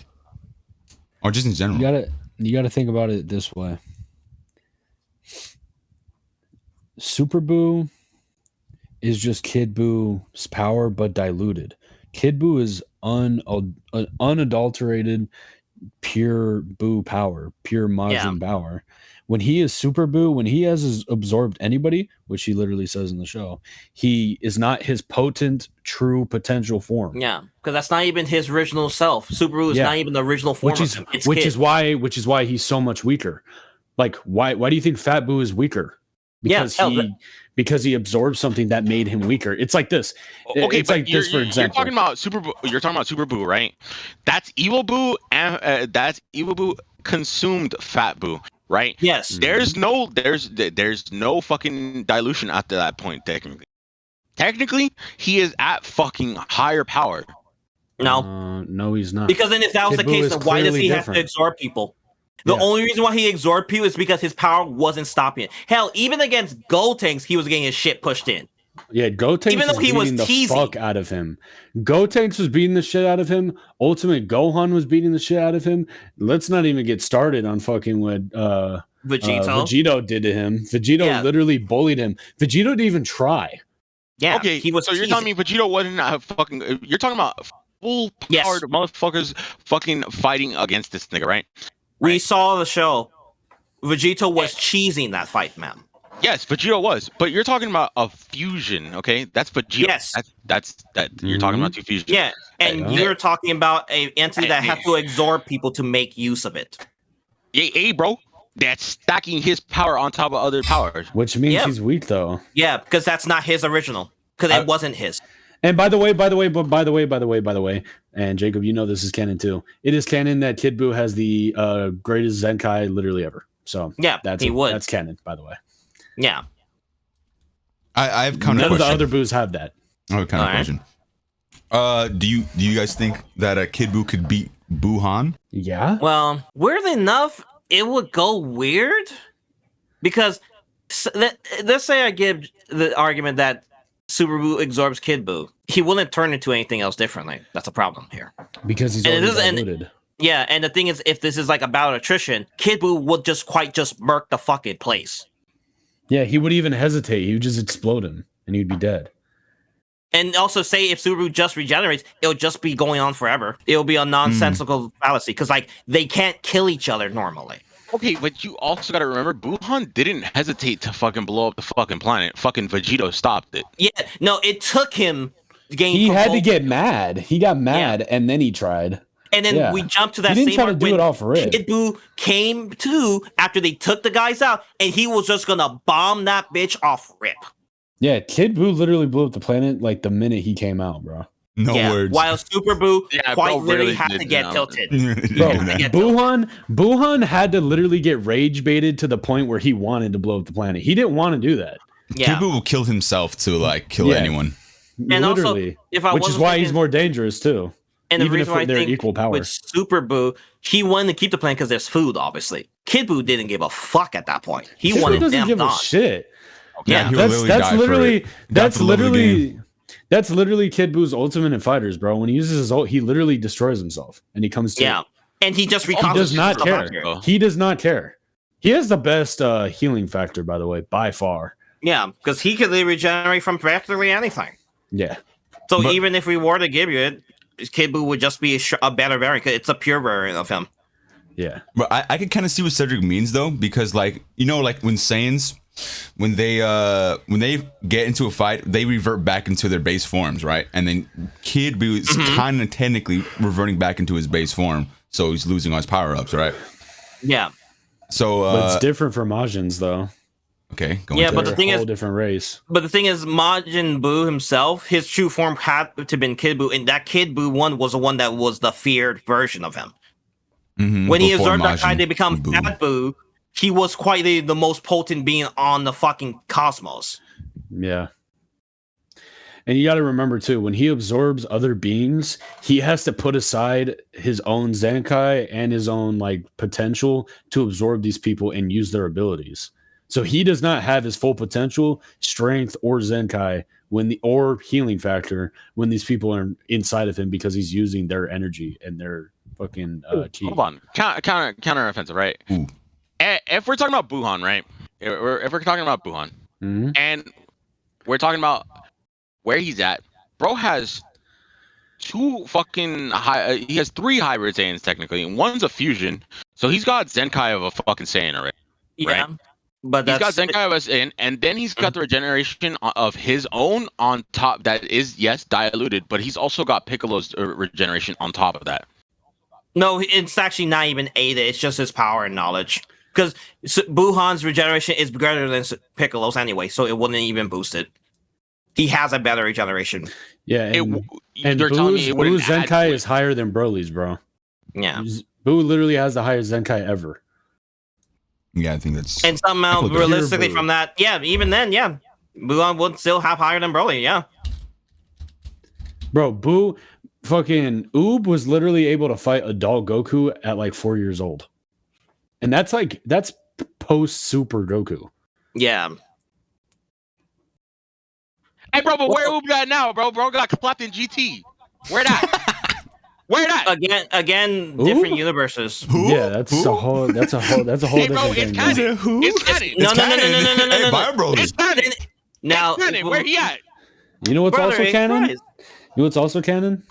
or just in general. You gotta think about it this way. Super Buu is just Kid Buu's power, but diluted. Kid Buu is unadulterated, pure Buu power, pure Majin power. When he is Super Buu, when he has absorbed anybody, which he literally says in the show, he is not his potent, true potential form. Yeah, because that's not even his original self. Super Buu is not even the original form. Which is why he's so much weaker. Like, why do you think Fat Buu is weaker? Because he absorbed something that made him weaker. It's like this. Okay, it's like this, for example. You're talking about Super Buu, right? That's Evil Buu, and Evil Buu consumed Fat Buu, right? Yes. There's no fucking dilution after that point. Technically, he is at fucking higher power. No, he's not. Because then, if that was the case, then why does he have to absorb people? The only reason why he absorbed people is because his power wasn't stopping it. Hell, even against Gotenks, he was getting his shit pushed in. Yeah, Gotenks even though he was the fuck out of him. Gotenks was beating the shit out of him. Ultimate Gohan was beating the shit out of him. Let's not even get started on fucking what Vegito did to him. Vegito literally bullied him. Vegito didn't even try. Yeah. Okay. He was. So you're telling me Vegito wasn't fucking? You're talking about full Yes. powered motherfuckers fucking fighting against this nigga, right? We saw the show. Vegeta was cheesing that fight, man. Yes, Vegeta was, but you're talking about a fusion, okay? That's Vegeta. Yes. That's you're talking about two fusions. Yeah, and you're talking about an entity that Hey, has to absorb people to make use of it. Hey, bro, that's stacking his power on top of other powers. Which means he's weak, though. Yeah, because that's not his original. Because it wasn't his. And by the way, and Jacob, you know this is canon too. It is canon that Kid Buu has the greatest Zenkai literally ever. So Yeah, that's canon, by the way. Yeah. I have kind of None of the question. other Boos have that. I have a kind of question. Do you guys think that Kid Buu could beat Buhan? Yeah. Well, weird enough, it would go weird because let's say I give the argument that Super Buu absorbs Kid Buu. He wouldn't turn into anything else differently. That's a problem here. Because he's already diluted. Yeah, and the thing is, if this is like about attrition, Kid Buu would just murk the fucking place. Yeah, he would even hesitate. He would just explode him, and he'd be dead. And also say if Subaru just regenerates, it'll just be going on forever. It'll be a nonsensical fallacy because like they can't kill each other normally. Okay, but you also got to remember, Buhan didn't hesitate to fucking blow up the fucking planet. Fucking Vegito stopped it. Yeah, no, it took him. He had to get mad. He got mad, and then he tried. And then we jumped to that he didn't same try to do it off rip. Kid Buu came to after they took the guys out, and he was just gonna bomb that bitch off rip. Yeah, Kid Buu literally blew up the planet like the minute he came out, bro. No words. While Super Buu literally had to get tilted. Bro, Buhan had to literally get rage baited to the point where he wanted to blow up the planet. He didn't want to do that. Kid Buu will kill himself to like kill anyone. And literally, also, which is why he's more dangerous too. And even the if reason why they're I think equal power. with Super Buu, he wanted to keep the planet because there's food, obviously. Kid Buu didn't give a fuck at that point. He Kid Buu wanted doesn't them give gone. a shit. Yeah, that's literally Kid Buu's ultimate in fighters, bro. When he uses his ult, he literally destroys himself, and he comes to and he just he does not care. He does not care. He has the best healing factor, by the way, by far. Yeah, because he could regenerate from practically anything. Yeah. So even if we were to give you it, Kid Buu would just be a better variant. It's a pure variant of him. Yeah. But I can kind of see what Cedric means though, because like like when Saiyans, when they get into a fight, they revert back into their base forms, right? And then Kid Buu is kind of technically reverting back into his base form, so he's losing all his power ups, right? Yeah. So but it's different for Majins though. Okay. But the thing is, different race. But the thing is, Majin Buu himself, his true form had to been Kid Buu, and that Kid Buu one was the one that was the feared version of him. When he absorbed that kind, they become Fat Buu. He was quite the most potent being on the fucking cosmos. Yeah. And you got to remember too, when he absorbs other beings, he has to put aside his own Zenkai and his own like potential to absorb these people and use their abilities. So he does not have his full potential, strength, or Zenkai or healing factor when these people are inside of him because he's using their energy and their fucking ki. Hold on, counter offensive, right? Ooh. If we're talking about Buhan, right? If we're talking about Buhan, and we're talking about where he's at, bro has two fucking he has 3 hybrid Saiyans technically, and one's a fusion, so he's got Zenkai of a fucking Saiyan already. Yeah. Right? But he's got Zenkai of a Saiyan, and then he's got the regeneration of his own on top that is, yes, diluted, but he's also got Piccolo's regeneration on top of that. No, it's actually not even aided. It's just his power and knowledge. Because Buhan's regeneration is greater than Piccolo's anyway, so it wouldn't even boost it. He has a better regeneration. Yeah, and Boo's Zenkai is higher than Broly's, bro. Yeah. Buu literally has the highest Zenkai ever. Yeah, I think that's... And somehow, realistically from that, even then, Buhan would still have higher than Broly, Bro, Buu... Fucking Oob was literally able to fight adult Goku at like 4 years old. And that's post Super Goku. Yeah. Hey, bro, but where Oob at now, bro? Bro got clapped in GT. Where that? Where that? Again, different universes. Who? Yeah, that's a whole hey, bro, different it's thing. canon. Who? It's canon. No. Hey, Bio Bros. It's canon. Now, it's canon. Where he at? You know what's brother, also canon? Christ. You know what's also canon?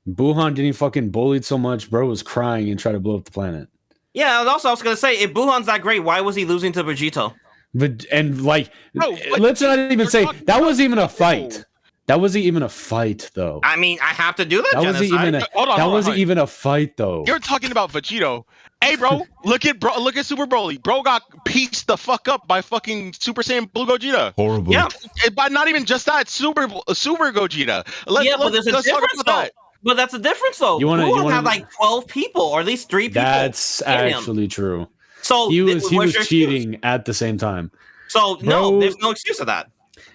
Buhan getting fucking bullied so much, bro was crying and tried to blow up the planet. Yeah, and also I was gonna say, if Buhan's that great, why was he losing to Vegito? But and like, No, but let's not even you're say talking that about wasn't even a Vegito. fight. That wasn't even a fight, though. I mean, I have to do that. That wasn't even a. Hold on, That hold wasn't on. even a fight, though. You're talking about Vegito. Hey, bro, look at Super Broly. Bro got pieced the fuck up by fucking Super Saiyan Blue Gogeta. Horrible. Yeah, But not even just that, Super Gogeta. but there's a let's talk difference about though. that. But that's a difference though. Buhan had like 12 people, or at least 3 people. That's in him. actually true. So He was where's your cheating excuse? at the same time. So no, Bro- there's no excuse of that.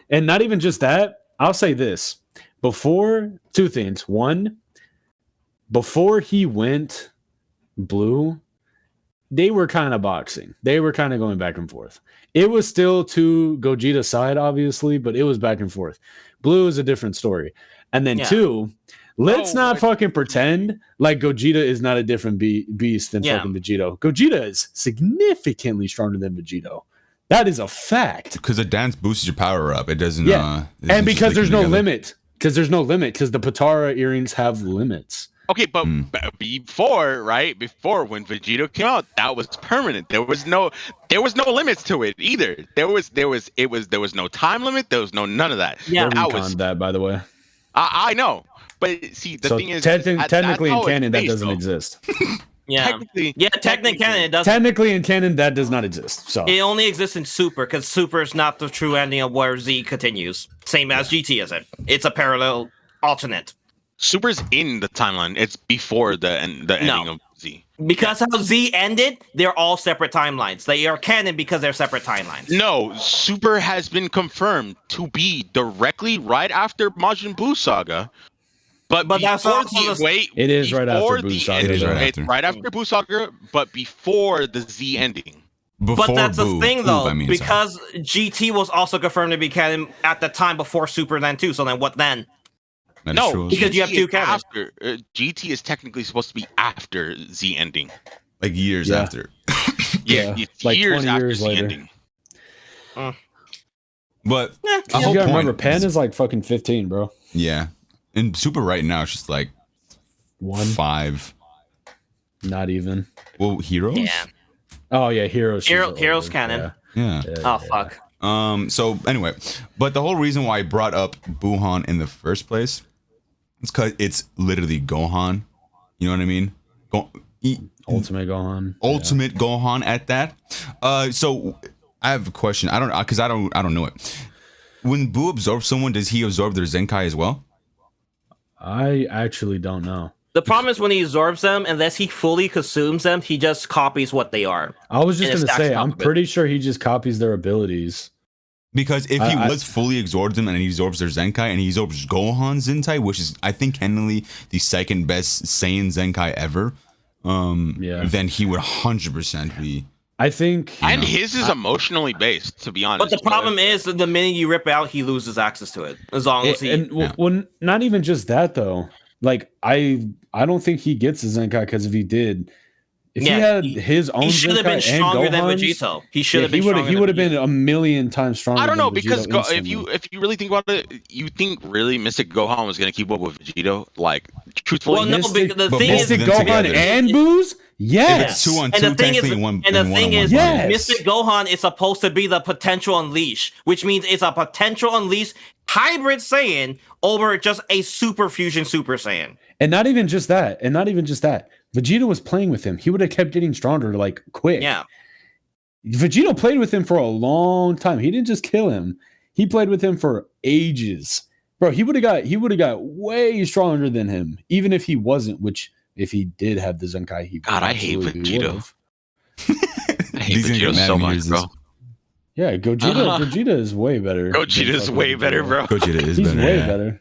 And not even just that. I'll say this. Before, two things. One, before he went blue, they were kind of boxing. They were kind of going back and forth. It was still to Gogeta's side, obviously, but it was back and forth. Blue is a different story. And then Yeah. two, let's No, not I- fucking pretend like Gogeta is not a different beast than Yeah. fucking Vegito. Gogeta is significantly stronger than Vegito. That is a fact. Because the dance boosts your power up. It doesn't. Yeah. It doesn't And just because link there's them no together. limit. Because there's no limit. Because the Patara earrings have limits. Okay, but before, right? Before when Vegito came out, that was permanent. There was no limits to it either. There was no time limit. There was none of that. Yeah. They that was retconned that, by the way. I know, but see the So thing is, technically in that's how canon it's that based, doesn't though. exist. Yeah, Technically, canon it does. Technically in canon that does not exist. So It only exists in Super because Super is not the true ending of where Z continues. Same as GT isn't. It's a parallel alternate. Super's in the timeline. It's before the ending of Z. Because how Z ended, they're all separate timelines. They are canon because they're separate timelines. No, Super has been confirmed to be directly right after Majin Buu Saga. But that's before also the- It is right after before Buu the Saga, ending. though. It's right after Buu Saga, but before the Z ending. Before But that's Boo. the thing, though, Ooh, I mean, sorry. because GT was also confirmed to be canon at the time before Super then too. So then what then? That is No, true. because you have GT two is canons. after. GT is technically supposed to be after Z ending. Like years Yeah. after. Yeah, it's like years 20 after years Z later. ending. But Eh, the you whole gotta point remember, Pen is like fucking 15, bro. yeah. And Super right now is just like 5. Not even. Well, Heroes? Yeah. Oh yeah, Heroes. Heroes canon. Yeah. Oh fuck. So anyway, but the whole reason why I brought up Buhan in the first place is because it's literally Gohan. You know what I mean? Ultimate Gohan. Ultimate Gohan at that. So I have a question. I don't know it. When Buu absorbs someone, does he absorb their Zenkai as well? I actually don't know. The problem is when he absorbs them, unless he fully consumes them, he just copies what they are. I was just And it gonna stacks say, on I'm top of it. pretty sure he just copies their abilities. Because if he I- was fully absorbed them and he absorbs their Zenkai and he absorbs Gohan's Zenkai, which is I think canonically the second best Saiyan Zenkai ever, Yeah. then he would 100% be. I think. And his is emotionally based, to be honest. But the problem is that the minute you rip out, he loses access to it. As long as he. And well, not even just that though. Like I don't think he gets a Zenkai because if he did, if he had his own he should have been Zenkai and stronger than Gohan's, Vegito. He should have been. He would have been a million times stronger. I don't know than because Vegito if instantly. you really think about it, you think really Mystic Gohan was gonna keep up with Vegito? Like truthfully, Well, no, Mystic- the but thing both is, of Mystic them Gohan together. and Boo's? If Yes. it's 2 on 2, and the thing is, technically one. and the thing is, Yes. Mystic Gohan is supposed to be the potential unleash, which means it's a potential unleash hybrid Saiyan over just a super fusion Super Saiyan. And not even just that. Vegeta was playing with him. He would have kept getting stronger like quick. Yeah. Vegeta played with him for a long time. He didn't just kill him. He played with him for ages. Bro, he would have got way stronger than him, even if he wasn't, which if he did have the Zenkai, he God, I hate absolutely Vegeta. would've. I hate He's gonna get Vegito mad so when he much, hears bro. this. Yeah, Gogeta is way better. than Gogeta's fucking way better, Vegeta. bro. Gogeta is He's better. way yeah. better.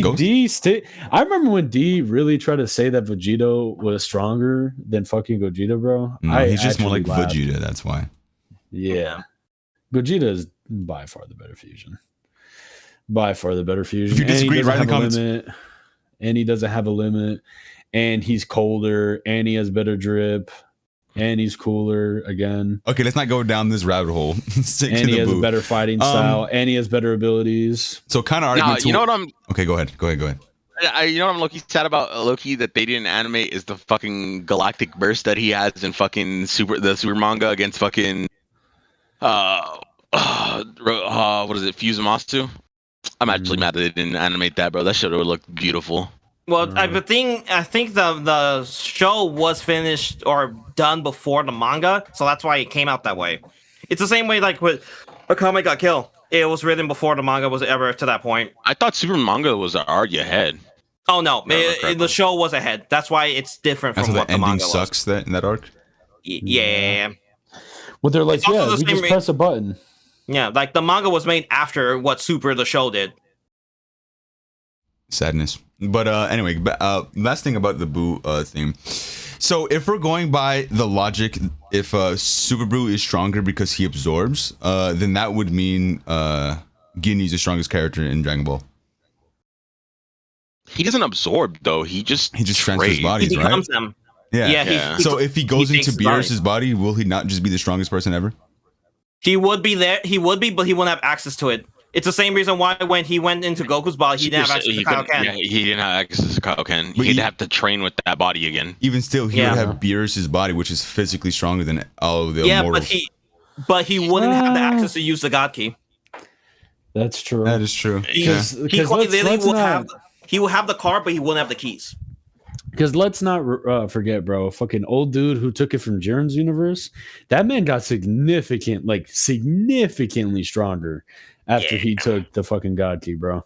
Ghost? I remember when D really tried to say that Vegito was stronger than fucking Gogeta, bro. No, he's just more like actually laughed. Vegeta. That's why. Yeah. Gogeta is by far the better fusion. By far the better fusion. If you disagree, and he write in doesn't the have a limit. And he doesn't have a limit. And he's colder. And he has better drip. And he's cooler again. Okay, let's not go down this rabbit hole. Stick And to he the has a Buu. better fighting style. And he has better abilities. So kind of Nah, argument. you know what I'm? Okay, go ahead. You know what I'm Loki sad about Loki that they didn't animate is the fucking galactic burst that he has in fucking the super manga against fucking what is it, Fusamasu? I'm actually mad that they didn't animate that, bro. That should have looked beautiful. Well, I think the show was finished or done before the manga, so that's why it came out that way. It's the same way like with A Comic Got Killed. It was written before the manga was ever to that point. I thought super manga was already ahead. Oh no, the show was ahead. That's why it's different from what the manga was. Sucks that in that arc. Yeah. Well, they're like, yeah, we just press a button. Yeah, like the manga was made after what Super the show did. Sadness. But anyway, last thing about the Boo thing. So if we're going by the logic, if Super Boo is stronger because he absorbs, then that would mean Ginny's the strongest character in Dragon Ball. He doesn't absorb though. He just transfers bodies, he becomes right? them. Yeah. So if he goes into Beerus's body, will he not just be the strongest person ever? He would be there. He would be, but he wouldn't have access to it. It's the same reason why when he went into Goku's body, he didn't have access to Kaioken. Yeah, he didn't have access to Kaioken. He'd have to train with that body again. Even still, he would have Beerus's body, which is physically stronger than all of the immortals. but he wouldn't have the access to use the God Key. That's true. That is true. He will have the card, but he wouldn't have the keys. Because let's not forget, bro, fucking old dude who took it from Jiren's universe. That man got significantly stronger after he took the fucking God Key, bro.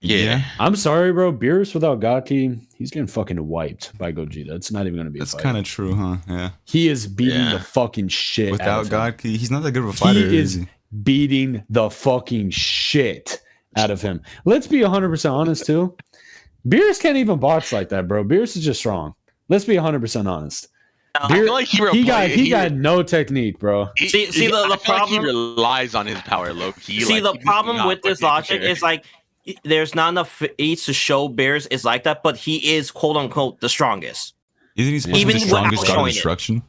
Yeah. I'm sorry, bro. Beerus without God Key, he's getting fucking wiped by Gogeta. It's not even going to be a fight. That's kind of true, huh? Yeah. He is beating the fucking shit without God Key. He's not that good of a fighter. He is beating the fucking shit out of him. Let's be 100% honest, too. Beerus can't even box like that, bro. Beerus is just strong. Let's be 100% honest. I feel like he got no technique, bro. See the problem. Like he relies on his power, low-key. See, the problem with this logic is like there's not enough aids to show Beerus is like that, but he is quote unquote the strongest. Isn't he supposed to be the strongest god of destruction?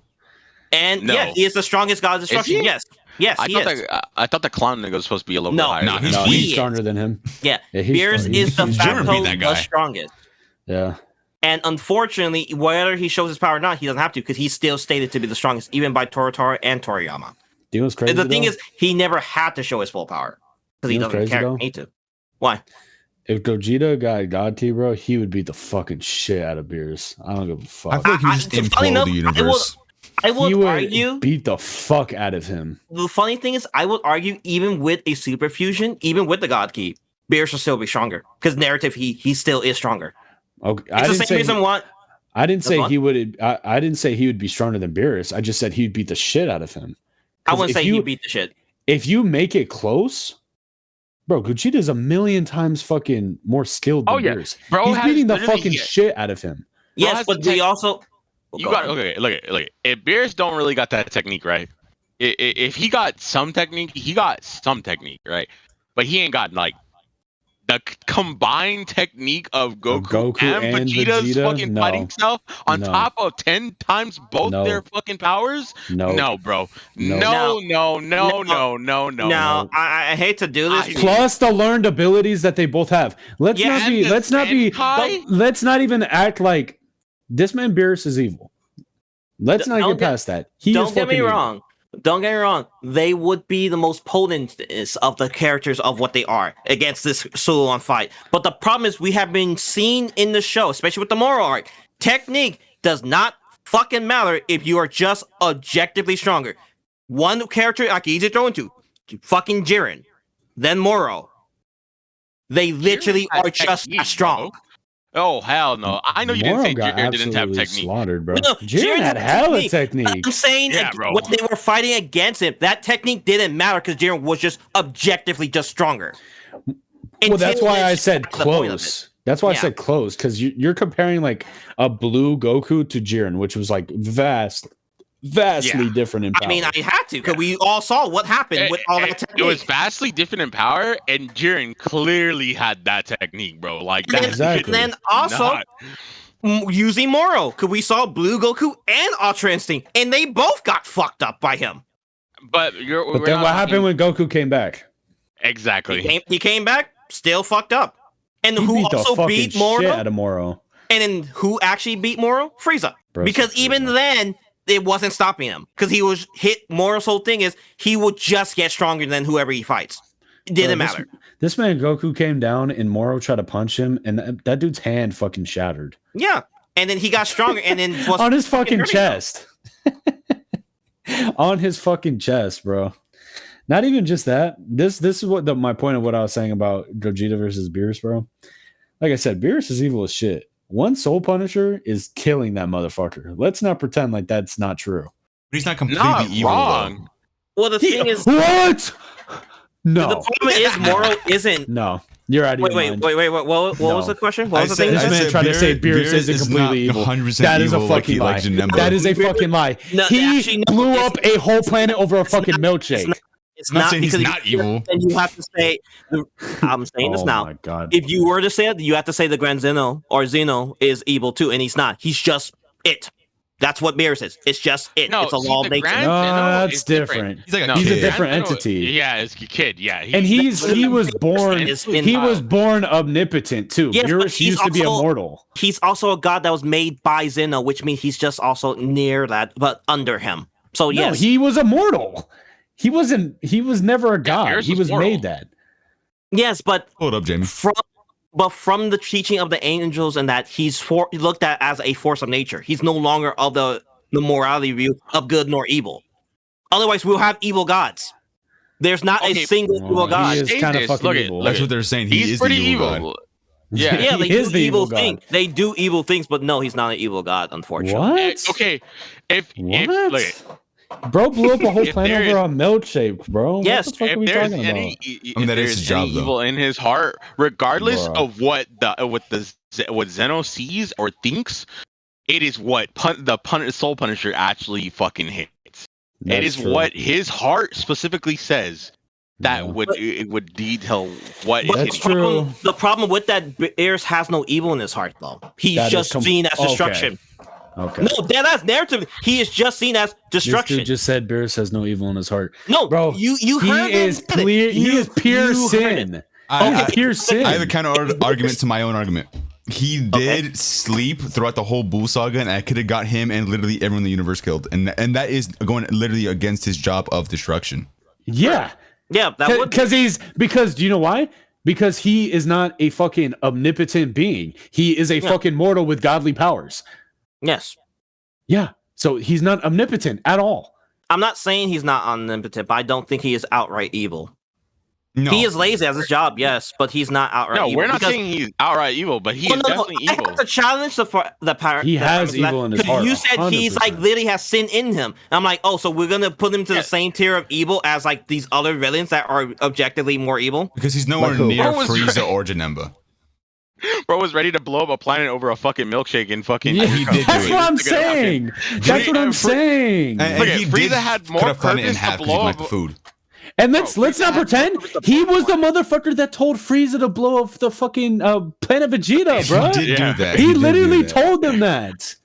And he is the strongest god of destruction. Yes. Yes, I thought the clown nigga was supposed to be a little bit higher. He's stronger than him. Yeah, Beerus is the the strongest. Yeah. And unfortunately, whether he shows his power or not, he doesn't have to because he's still stated to be the strongest, even by Toriyama and Toriyama. You know what's crazy? The thing is, he never had to show his full power because he doesn't need to. Why? If Gogeta got God Key, bro, he would beat the fucking shit out of Beerus. I don't give a fuck. I feel like he would just implode the universe. I would argue beat the fuck out of him. The funny thing is, I would argue even with a super fusion, even with the God Key, Beerus will still be stronger because narrative he still is stronger. Okay, it's the same reason why. I didn't say he would. I didn't say he would be stronger than Beerus. I just said he'd beat the shit out of him. I wouldn't say he'd beat the shit. If you make it close, bro, Gogeta is a million times fucking more skilled than Beerus. Bro, he's beating the fucking shit out of him. Yes, but we also. You got look at if Beerus don't really got that technique, right? If he got some technique, he got some technique, right? But he ain't got like the combined technique of Goku and Vegeta's fucking fighting self on top of 10 times both their fucking powers. No, bro. No. Now I hate to do this. Plus the learned abilities that they both have. Let's not even act like this man Beerus is evil. Let's not get past that. Don't get me wrong. Don't get me wrong. They would be the most potent of the characters of what they are against this Sulon fight. But the problem is we have been seen in the show, especially with the Moro arc. Technique does not fucking matter if you are just objectively stronger. One character I can easily throw into fucking Jiren, then Moro. They literally are just as strong. Oh hell no! I know you didn't say Jiren didn't have technique. Slaughtered, bro. No, Jiren had hella technique. I'm saying when they were fighting against him, that technique didn't matter because Jiren was just objectively just stronger. Well, that's why I said close. That's why I said close because you're comparing like a blue Goku to Jiren, which was like vastly different in power. I mean, I had to because we all saw what happened with all that technique. It was vastly different in power, and Jiren clearly had that technique, bro. Like that. Exactly. And then also using Moro, because we saw Blue Goku and Ultra Instinct, and they both got fucked up by him. But then what happened when Goku came back? Exactly. He came back, still fucked up. And He who beat the also fucking beat shit Moro? out of Moro. And then who actually beat Moro? Frieza. Bro, Because even then, it wasn't stopping him. Because he was hit. Moro's whole thing is he would just get stronger than whoever he fights. It didn't matter. This man Goku came down and Moro tried to punch him, and that dude's hand fucking shattered. Yeah. And then he got stronger, and then was on his fucking chest. On his fucking chest, bro. Not even just that. This is what my point of what I was saying about Gogeta versus Beerus, bro. Like I said, Beerus is evil as shit. One Soul Punisher is killing that motherfucker. Let's not pretend like that's not true. But he's not completely Not evil, wrong. Well, the thing is, what? No, the problem is Moro isn't. no, you're out of your Wait. mind. What No. was the question? What was the thing? This man tried to say Beerus isn't completely evil. 100% That is a evil fucking lie. like Janemba. That is a fucking lie. No, He actually, no, blew it's- up a whole planet over a fucking It's milkshake. not, it's I'm not not saying because he's not evil. And you have to say. I'm saying this Oh now. my god. If you were to say it, you have to say the Grand Zeno or Zeno is evil too, and he's not. He's just it. That's what Beerus is. It's just it. No, it's a see, law of the nature. Grand No, Zeno that's is different. He's like a No, He's a kid. different Grand Zeno- entity. Yeah, it's a kid. Yeah, And he was born Is in- he was born omnipotent too. Yes, but Beerus he's used to be also- immortal. He's also a god that was made by Zeno, which means he's just also near that, but under him. So No, yes, he was immortal. He was never a god. Beerus He was was mortal. made that. yes, but Hold up, Jamie. from the teaching of the angels and that he's looked at as a force of nature. He's no longer of the morality view of good nor evil. Otherwise, we'll have evil gods. There's not Okay, a single well, evil he god. is kind of Look fucking at- evil. look That's at- what they're saying. He He's is pretty the evil. evil. God. Yeah. Yeah, He they is do the evil evil god. things. They do evil things, but no, he's not an evil god, unfortunately. What? Okay, if What? look, Bro blew up a whole If planet there over a milkshake, bro. Yes, What the fuck are if we there's talking about? any, I mean, that is there's his job, any though. evil in his heart, regardless Bruh. of what Zeno sees or thinks, it is what Soul Punisher actually fucking hates. It That's is true. what his heart specifically says that Yeah. would detail what But is That's hitting. true. The problem with that, Beerus has no evil in his heart, though. He's That is just seen as okay. destruction. Okay. No, that's narrative. He is just seen as This destruction. dude just said Beerus has no evil in his heart. No, Bro, you He heard is him. He clear. He is pure you heard it. sin. I Pure sin. have a counter argument to my own argument. He did sleep throughout the whole Buu saga, and I could have got him and literally everyone in the universe killed. And that is going literally against his job of destruction. Yeah. Yeah, that would. Because do you know why? Because he is not a fucking omnipotent being. He is a fucking mortal with godly powers. Yes, Yeah. So he's not omnipotent at all. I'm not saying he's not omnipotent, but I don't think he is outright evil. No, He is lazy as his job, yes, but he's not outright No, evil. we're not because- saying he's outright evil, but he Well, is no, definitely I evil. have to challenge the power. He has evil in his heart, You said he's like 100%. literally has sin in him. And I'm like, oh, so we're gonna put him to Yeah. the same tier of evil as like these other villains that are objectively more evil. because he's nowhere Like who? near What was Frieza right? or Janemba. Bro was ready to blow up a planet over a fucking milkshake and fucking. Yeah, he did that's do it. what I'm Look at it, okay. saying. That's what I'm saying. And Look at he Frieza did had more cut a planet in purpose to half because he blow didn't like up- the food. And let's Bro, not Frieza had pretend more purpose he to blow was the up. motherfucker that told Frieza to blow up the fucking planet Vegeta, bro. He did Yeah. do that. He did do literally that. told them that.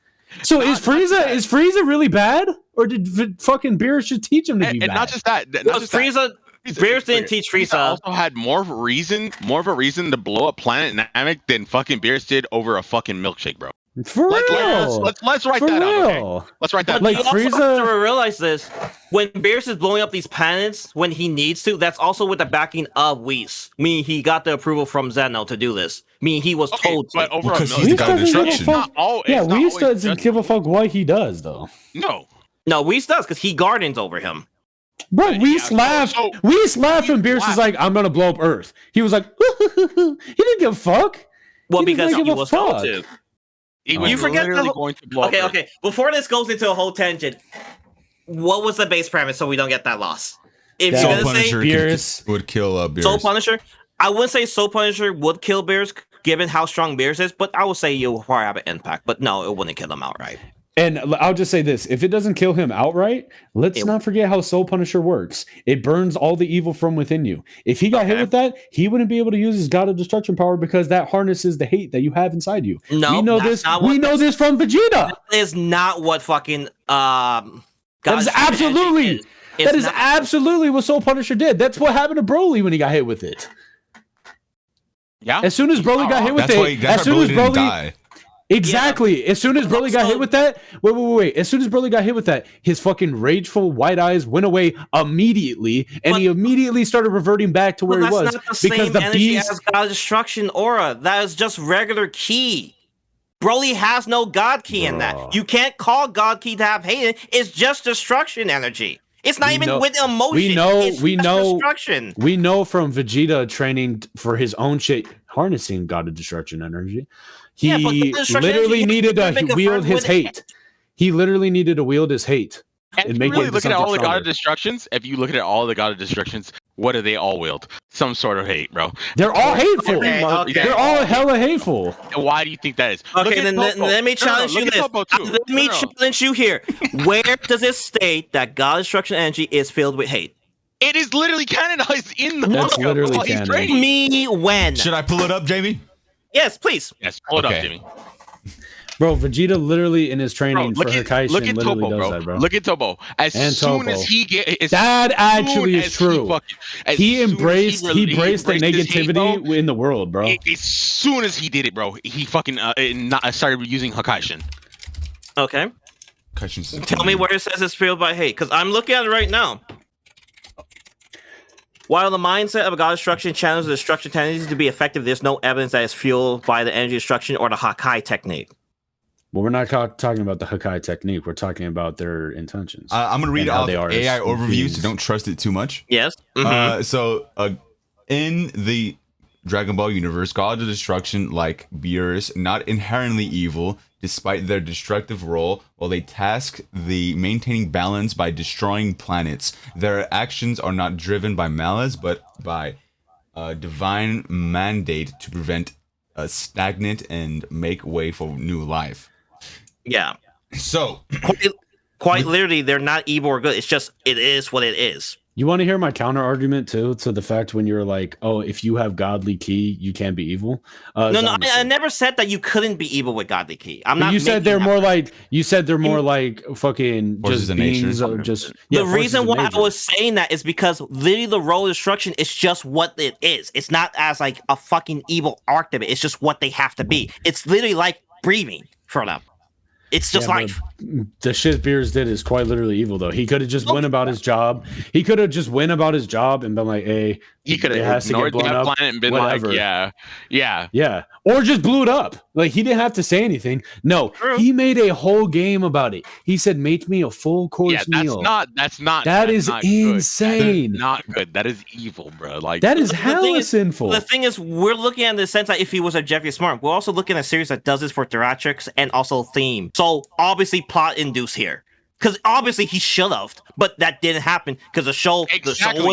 So is Frieza really bad, or did fucking Beerus should teach him to be And bad? not just that. Not Because just that. Frieza, Beerus didn't teach Frieza. Also had more of a reason to blow up Planet Namek than fucking Beerus did over a fucking milkshake, bro. For real. Let's write For that out. Okay? real. Let's write that. But Like, you also Frieza- have to realize this: when Beerus is blowing up these planets when he needs to, that's also with the backing of Whis. Meaning he got the approval from Zeno to do this. Meaning he was Okay, told to. but over Because a he's the Whis god of doesn't give a destruction. fuck. Yeah, it's not Whis always doesn't just- give a fuck what he does, though. No. No, Whis does because he guardens over him. Bro, Yeah, Whis so- laughed. so- Whis laughed when Whis Beerus was laughed. like, "I'm gonna blow up Earth." He was like, he didn't give a fuck. Well, He didn't because give he a was told fuck. to. He Oh. was You forget the literally whole- going to blow Okay, up. okay. Before this goes into a whole tangent, what was the base premise so we don't get that loss? If That Soul you're gonna say Punisher Beerus. would kill Beerus. Soul Punisher, I wouldn't say Soul Punisher would kill Beerus given how strong Beerus is, but I would say you'll probably have an impact. But no, it wouldn't kill him outright. And I'll just say this: if it doesn't kill him outright, let's It- not forget how Soul Punisher works. It burns all the evil from within you. If he got hit Okay. with that, he wouldn't be able to use his God of Destruction power because that harnesses the hate that you have inside you. No, we know that's this. not We what- know this from Vegeta. That is not what fucking That is God's absolutely. is. It's That is not- absolutely what Soul Punisher did. That's what happened to Broly when he got hit with it. Yeah. As soon as Broly got hit with That's why. it, That's as why soon as Broly didn't Broly, die. exactly, as soon as Broly got hit with that, wait. As soon as Broly got hit with that, his fucking rageful white eyes went away immediately, and he immediately started reverting back to where he was Not the because same the energy beast. as God Destruction aura. That is just regular ki. Broly has no God ki in that. Bruh. You can't call God ki to have hate. It's just destruction energy. It's not We even know- with emotion. we know- It's we just know- destruction. We know from Vegeta training for his own shit, harnessing God of Destruction energy. He Yeah, but God of Destruction literally energy needed to make a wield friend his with- hate. He literally needed to wield his hate. And And if make you it really into look at all something the God stronger. of Destructions, if you look at all the God of Destructions, what do they all wield? Some sort of hate, bro. They're all hateful. Okay, okay. They're all hella hateful. And why do you think that is? Okay, Look at then Topo. let me challenge look you at this. Topo too. Let me challenge you here. Where does it state that God Destruction energy is filled with hate? It is literally canonized in the That's manga literally while he's canon. training. Me when? Should I pull it up, Jamie? Yes, please. Yes, hold up, Okay. Jimmy. Bro, Vegeta literally in his Bro, training for look at Hakaishin literally Topo, does bro. that, bro. Look at Topo. As And soon Topo. as he get, That actually is true. He embraced the his hate, negativity bro, in the world, bro. as soon as he did it, bro, he fucking started using Hakaishin. Okay. Questions. Tell me where it says it's filled by hate, because I'm looking at it right now. While the mindset of a God Destruction channels the destruction tendencies to be effective, there's no evidence that it's fueled by the energy destruction or the Hakai technique. Well, we're not talking about the Hakai technique. We're talking about their intentions. I'm gonna read And it how off they are AI as overview, beings. so don't trust it too much. Yes. Mhm. In the Dragon Ball universe, God of Destruction, like Beerus, not inherently evil, despite their destructive role, while they task the maintaining balance by destroying planets. Their actions are not driven by malice, but by a divine mandate to prevent a stagnant and make way for new life. Yeah. So, Quite literally, they're not evil or good. It's just, it is what it is. You want to hear my counter argument too to the fact when you're like, oh, if you have godly ki, you can't be evil. No, Zamasu. I never said that you couldn't be evil with godly ki. I'm But not. you said making they're that more point. like fucking Forces just of nature. beings of just The forces reason of why nature. I was saying that is because literally the role of destruction is just what it is. It's not as like a fucking evil arc of it. It's just what they have to be. It's literally like breathing for them. It's just Yeah, but life. the shit Beers did is quite literally evil though. He could have just went about his job. He could have just went about his job and been like, hey, He could it have has to get ignored blown that up, planet and been whatever. like, yeah. Yeah. Or just blew it up. Like he didn't have to say anything. No, True. he made a whole game about it. He said, make me a full course Yeah, meal. that's not That is not good. insane. That is not good. That is evil, bro. Like That is The thing hella is- sinful. The thing is, we're looking at the sense that if he was objectively smart, we're also looking at a series that does this for Theratrix and also Theme. So obviously plot induced here. Because obviously he should have, but that didn't happen because the show would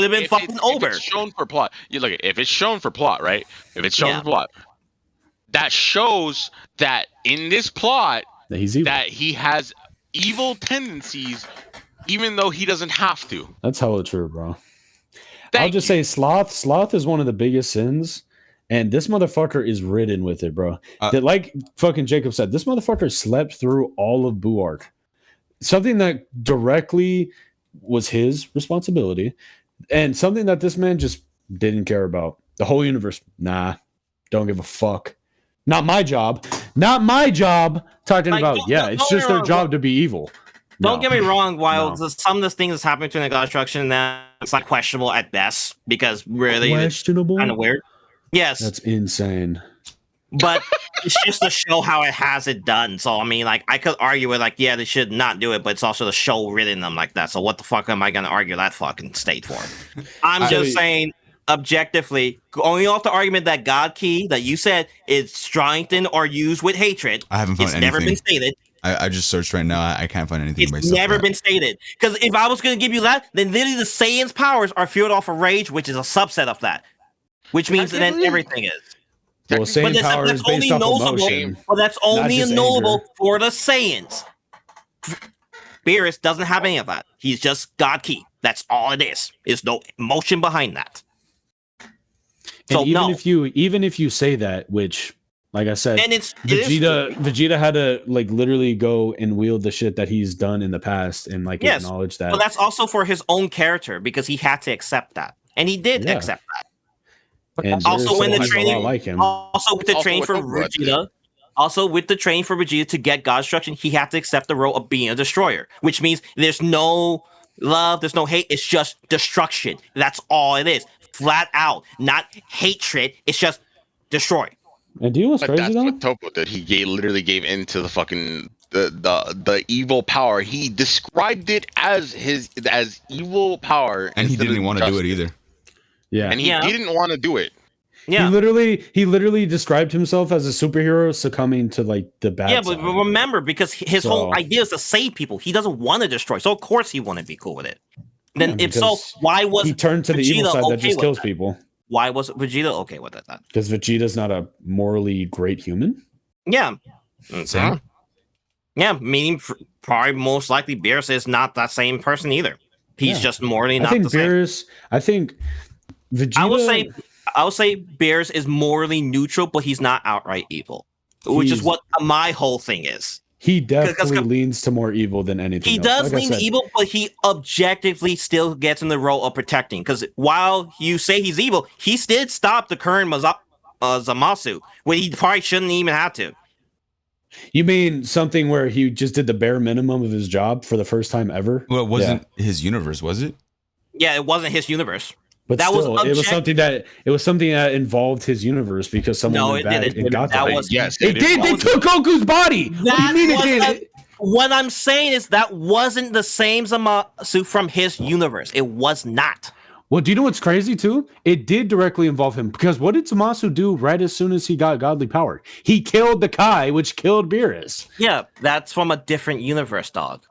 have been If fucking over. If it's shown for plot, you look at if it's shown for plot, right? If it's shown Yeah. for plot, that shows that in this plot That he's evil. that he has evil tendencies, even though he doesn't have to. That's hella true, bro. I'll Thank just you. say sloth is one of the biggest sins. And this motherfucker is ridden with it, bro. That, like fucking Jacob said, this motherfucker slept through all of Boo Arc. Something that directly was his responsibility, and something that this man just didn't care about. The whole universe, nah, don't give a fuck. Not my job. Not my job. Talking Like, about, don't- yeah, don't it's get just me their wrong, job to be evil. Don't No. get me wrong, while No. some of the things that's happening to the God Destruction, that's like questionable at best because really it's Questionable. kind of weird. Yes, That's insane. but it's just to show how it has it done. So I mean, like I could argue with like, yeah, they should not do it, but it's also the show written them like that. So what the fuck am I gonna argue that fucking state for? I'm just saying, objectively, going off the argument that God Key that you said is strengthened or used with hatred. I haven't found It's never been anything. stated. I just searched right now. I can't find anything. It's based off never that. been stated. Because if I was going to give you that, then literally the Saiyan's powers are fueled off of rage, which is a subset of that. Which means that then Technically- everything is. Well, But same that's, power that's is based only off knowable. emotion. Well, that's only just knowable anger. for the Saiyans. Beerus doesn't have any of that. He's just God Key. That's all it is. There's no emotion behind that. So And no, even if you say that, which, like I said, and it is- Vegeta had to like literally go and wield the shit that he's done in the past and like Yes, acknowledge that. But that's also for his own character because he had to accept that, and he did Yeah. accept that. And Also, Beerus when the looks a lot training, like him. also with the Also training with for the blood, Vegeta, also with the training for Vegeta to get God Destruction, he had to accept the role of being a destroyer, which means there's no love, there's no hate, it's just destruction. That's all it is, flat out, not hatred. It's just destroy. And do you know what's But crazy that's though? what Topo did. He literally gave into the fucking the evil power. He described it as evil power, And he instead didn't of want to do it justice. either. Yeah. And he didn't want to do it. Yeah, He literally described himself as a superhero succumbing to like the bad yeah, side. but remember, because his whole So- idea is to save people. He doesn't want to destroy, so of course he wouldn't be cool with it. Then Yeah, if so, because why was he turned to the evil Vegeta side that okay just with kills that? people. Why was Vegeta okay with it then? Because Vegeta's not a morally great human. Yeah. Same. Yeah, meaning probably most likely Beerus is not that same person either. He's Yeah. just morally I not think the same. Beerus. I think Vegeta. I would say Beerus is morally neutral, but he's not outright evil, which is He's- what my whole thing is. he definitely leans to more evil than anything. He else. does Like I lean said, evil, but he objectively still gets in the role of protecting. Because while you say he's evil, he did stop the current Zamasu, when he probably shouldn't even have to. You mean something where he just did the bare minimum of his job for the first time ever? Well, it wasn't his universe, was it? Yeah, it wasn't his universe. But that still, was it was something that involved his universe because someone No, went it back didn't. and got That that. was- Yes, It did. They took Goku's body. What do you mean it did? What I'm saying is that wasn't the same Zamasu from his universe. It was not. Well, do you know what's crazy too? It did directly involve him because what did Zamasu do right as soon as he got godly power? He killed the Kai, which killed Beerus. Yeah, that's from a different universe, dog.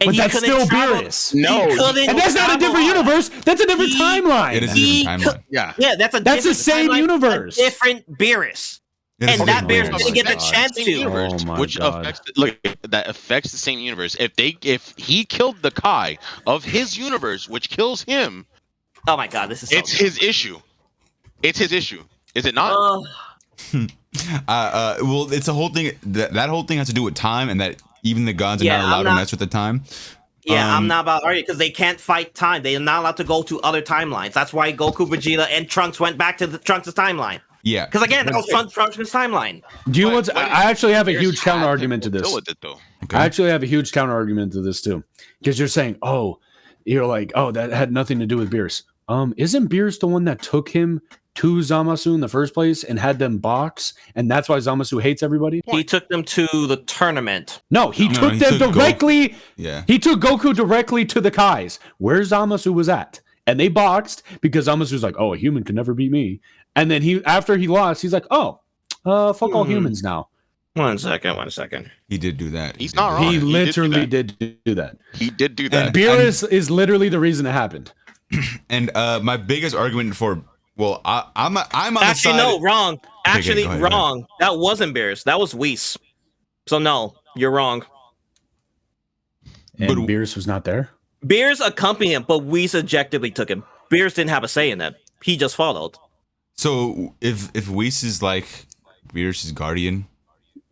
And But he that's couldn't still travel- Beerus. he No, couldn't And that's not a different travel. universe. That's a different timeline. It is a He different timeline. Yeah. Yeah, that's That's the different same timeline, universe. a different Beerus. It is And a that different Beerus universe. didn't get the Affects chance same to. universe, Oh my which God. affects the same universe. If he killed the Kai of his universe, which kills him, Oh my god, this is so it's his issue. It's his issue. Is it not? Well, it's a whole thing. That whole thing has to do with time, and that even the gods are Yeah, not allowed I'm to not- mess with the time. Yeah, I'm not about arguing because they can't fight time. They are not allowed to go to other timelines. That's why Goku, Vegeta, and Trunks went back to the Trunks' timeline. Yeah, Because again, that was Trunks' timeline. Do you know what's? But I actually have a Beerus huge had counter argument to deal this. with it, though. okay. I actually have a huge counter argument to this too, because you're saying, oh, you're like, oh, that had nothing to do with Beerus. Isn't Beerus the one that took him to Zamasu in the first place and had them box, and that's why Zamasu hates everybody? He took them to the tournament. No, he No, took he them took directly. Yeah. He took Goku directly to the Kais, where Zamasu was at, and they boxed because Zamasu was like, oh, a human can never beat me. And then after he lost, he's like, oh, fuck all humans now. One second. He did do that. He's not wrong. He did do literally that. did do that. He did do that. And Beerus is literally the reason it happened. And my biggest argument for I'm on the Actually, side. no, wrong. Okay, Actually, go ahead, go ahead. wrong. That wasn't Beerus. That was Whis. So no, you're wrong. And But- Beerus was not there. Beerus accompanied him, but Whis objectively took him. Beerus didn't have a say in it. He just followed. So if Whis is like Beerus' guardian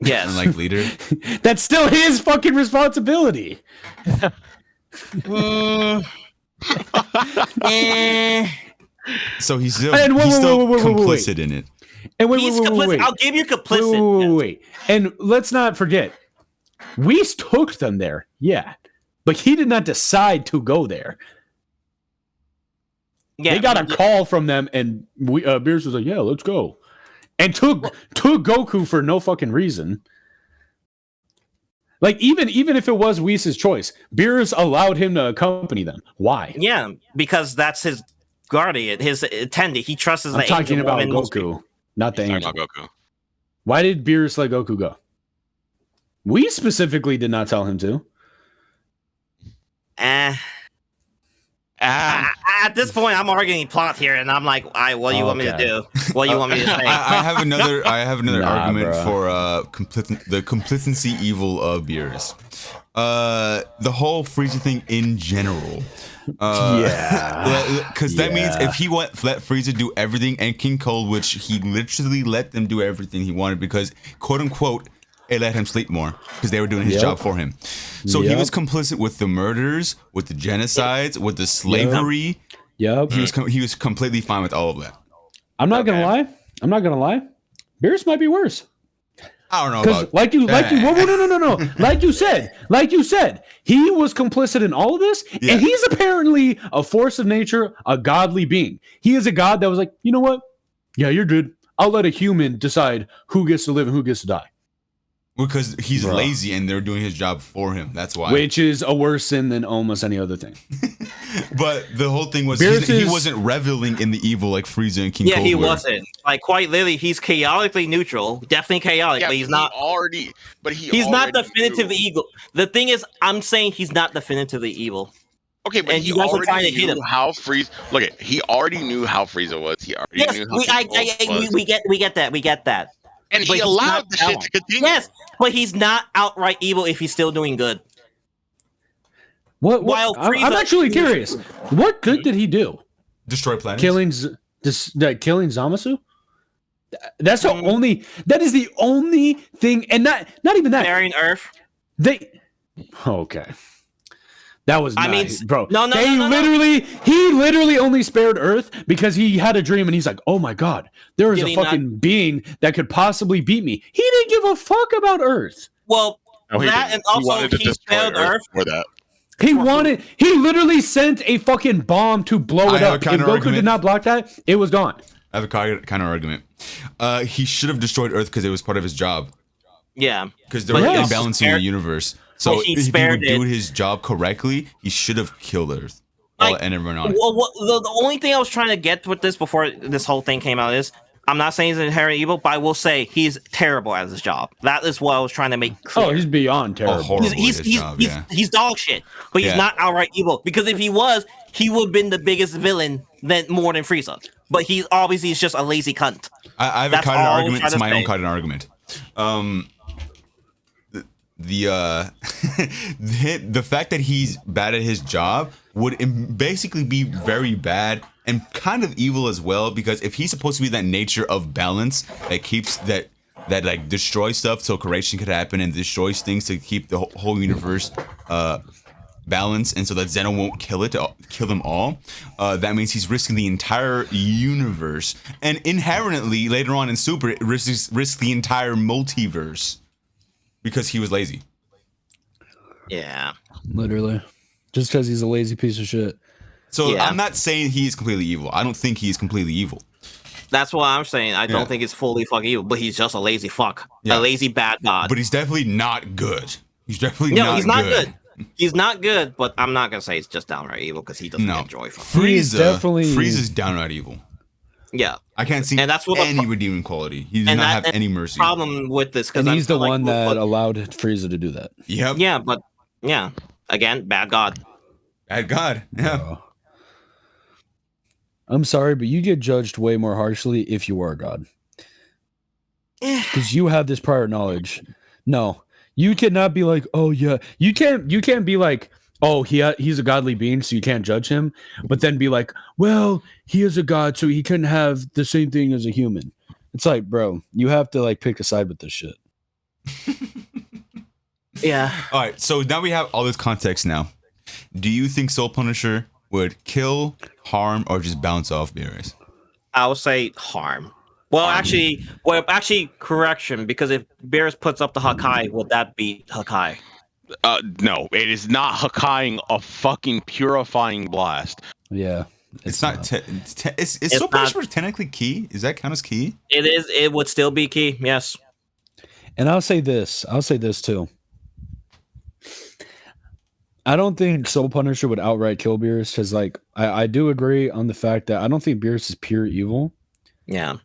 Yes. and like leader, That's still his fucking responsibility. so he's still And wait, he's wait, still wait, complicit in it. And wait, He's wait, wait, complicit. wait, I'll give you complicit. wait. And let's not forget, Whis took them there, yeah, but he did not decide to go there. Yeah, They got a call from them, and Beerus was like, "Yeah, let's go," and took Goku for no fucking reason. Like even if it was Whis' choice, Beerus allowed him to accompany them. Why? Yeah, because that's his guardian, his attendee. He trusts the I'm talking angel more about than most people. Goku, not the Talking angel. about Goku. Why did Beerus let Goku go? We specifically did not tell him to. At this point, I'm arguing plot here, and I'm like, what do you want me to Okay. do? What do you want me to say? I have another Nah, argument bruh. for the complacency evil of Beerus. The whole Frieza thing in general. Yeah. Because that means Yeah. if he let Frieza do everything and King Cold, which he literally let them do everything he wanted because, quote unquote, it let him sleep more because they were doing his Yep. job for him. So he Yep. was complicit with the murders, with the genocides, with the slavery. Yep. He was completely fine with all of that. I'm not gonna lie. Beerus might be worse. I don't know Because about like you, no. Like you said, he was complicit in all of this, Yeah. and he's apparently a force of nature, a godly being. He is a god that was like, you know what? Yeah, you're good. I'll let a human decide who gets to live and who gets to die. because he's lazy and they're doing his job for him. That's why. Which is a worse sin than almost any other thing. But the whole thing was Beerus he is- wasn't reveling in the evil like Frieza and King Yeah, Cobra. he wasn't. Like quite literally, he's chaotically neutral, definitely chaotic, but he's not. He's not definitively evil. The thing is, I'm saying he's not definitively evil. Okay, but And he you guys are trying already to hit knew him. how Frieza. Look, he already knew how Frieza was. He already Yes, knew how we get that. and but he he's allowed not the shit Ellen. to continue. Yes, but he's not outright evil if he's still doing good. What? While I'm Frieza- actually curious. What good did he do? Destroy planets. Killing Zamasu? That's the only. That is the only thing, and not even that. Sparing Earth. Okay. That was I mean, nice, bro. no. He literally only spared Earth because he had a dream and he's like, oh my god, there is Did a he fucking being that could possibly beat me. He didn't give a fuck about Earth. Well, No, he that didn't. and also wanted to he destroy spared Earth. for that. He literally sent a fucking bomb to blow it I have up. a If Goku counter-argument. did not block that, it was gone. I have a kind of argument. He should have destroyed Earth because it was part of his job. Yeah, Because there But were he imbalancing the spared- universe. So but he if he would spared do it. his job correctly, he should have killed Earth and everyone on it. Well, the only thing I was trying to get with this before this whole thing came out is I'm not saying he's inherent evil, but I will say he's terrible at his job. That is what I was trying to make clear. Oh, he's beyond terrible. horrible at his job, yeah. He's dog shit, but he's Yeah. not outright evil. Because if he was, he would have been the biggest villain more than Frieza. But he's obviously he's just a lazy cunt. I have a That's counter all I'm argument trying to to my own say. counter argument. The fact that he's bad at his job would basically be very bad and kind of evil as well, because if he's supposed to be that nature of balance that keeps that like destroys stuff so correction could happen and destroys things to keep the whole universe balanced, and so that Zeno won't kill them all, that means he's risking the entire universe, and inherently later on in Super it risks the entire multiverse because he was lazy. Yeah. Literally. Just because he's a lazy piece of shit. So Yeah. I'm not saying he's completely evil. I don't think he's completely evil. That's what I'm saying. I Yeah. don't think it's fully fucking evil, but he's just a lazy fuck. Yeah. A lazy bad god. But he's definitely not good. He's definitely No, not he's not good. good. He's not good, but I'm not gonna say it's just downright evil because he doesn't No. enjoy fucking. He is definitely- Frieza's downright evil. Yeah. I can't see And that's what the any pro- redeeming quality. He does and not that- have and any mercy. Problem with this because And he's the one that allowed Frieza to do that. Yep. Yeah, but yeah, again, bad god. Bad God. Yeah. Bro. I'm sorry, but you get judged way more harshly if you are a god. Because you have this prior knowledge. No. You cannot be like, oh yeah. You can't be like, oh, he's a godly being, so you can't judge him, but then be like, well, he is a god, so he couldn't have the same thing as a human. It's like, bro, you have to like pick a side with this shit. Yeah. All right. So now we have all this context now. Do you think Soul Punisher would kill, harm, or just bounce off Beerus? I would say harm. Well, actually, correction, because if Beerus puts up the Hakai, will that beat Hakai? No, it is not Hakkaiing a fucking purifying blast. Yeah. It's not. Is It's Soul not- Punisher technically key? Is that count as key? It is. It would still be key. Yes. And I'll say this too. I don't think Soul Punisher would outright kill Beerus because, like, I do agree on the fact that I don't think Beerus is pure evil. Yeah.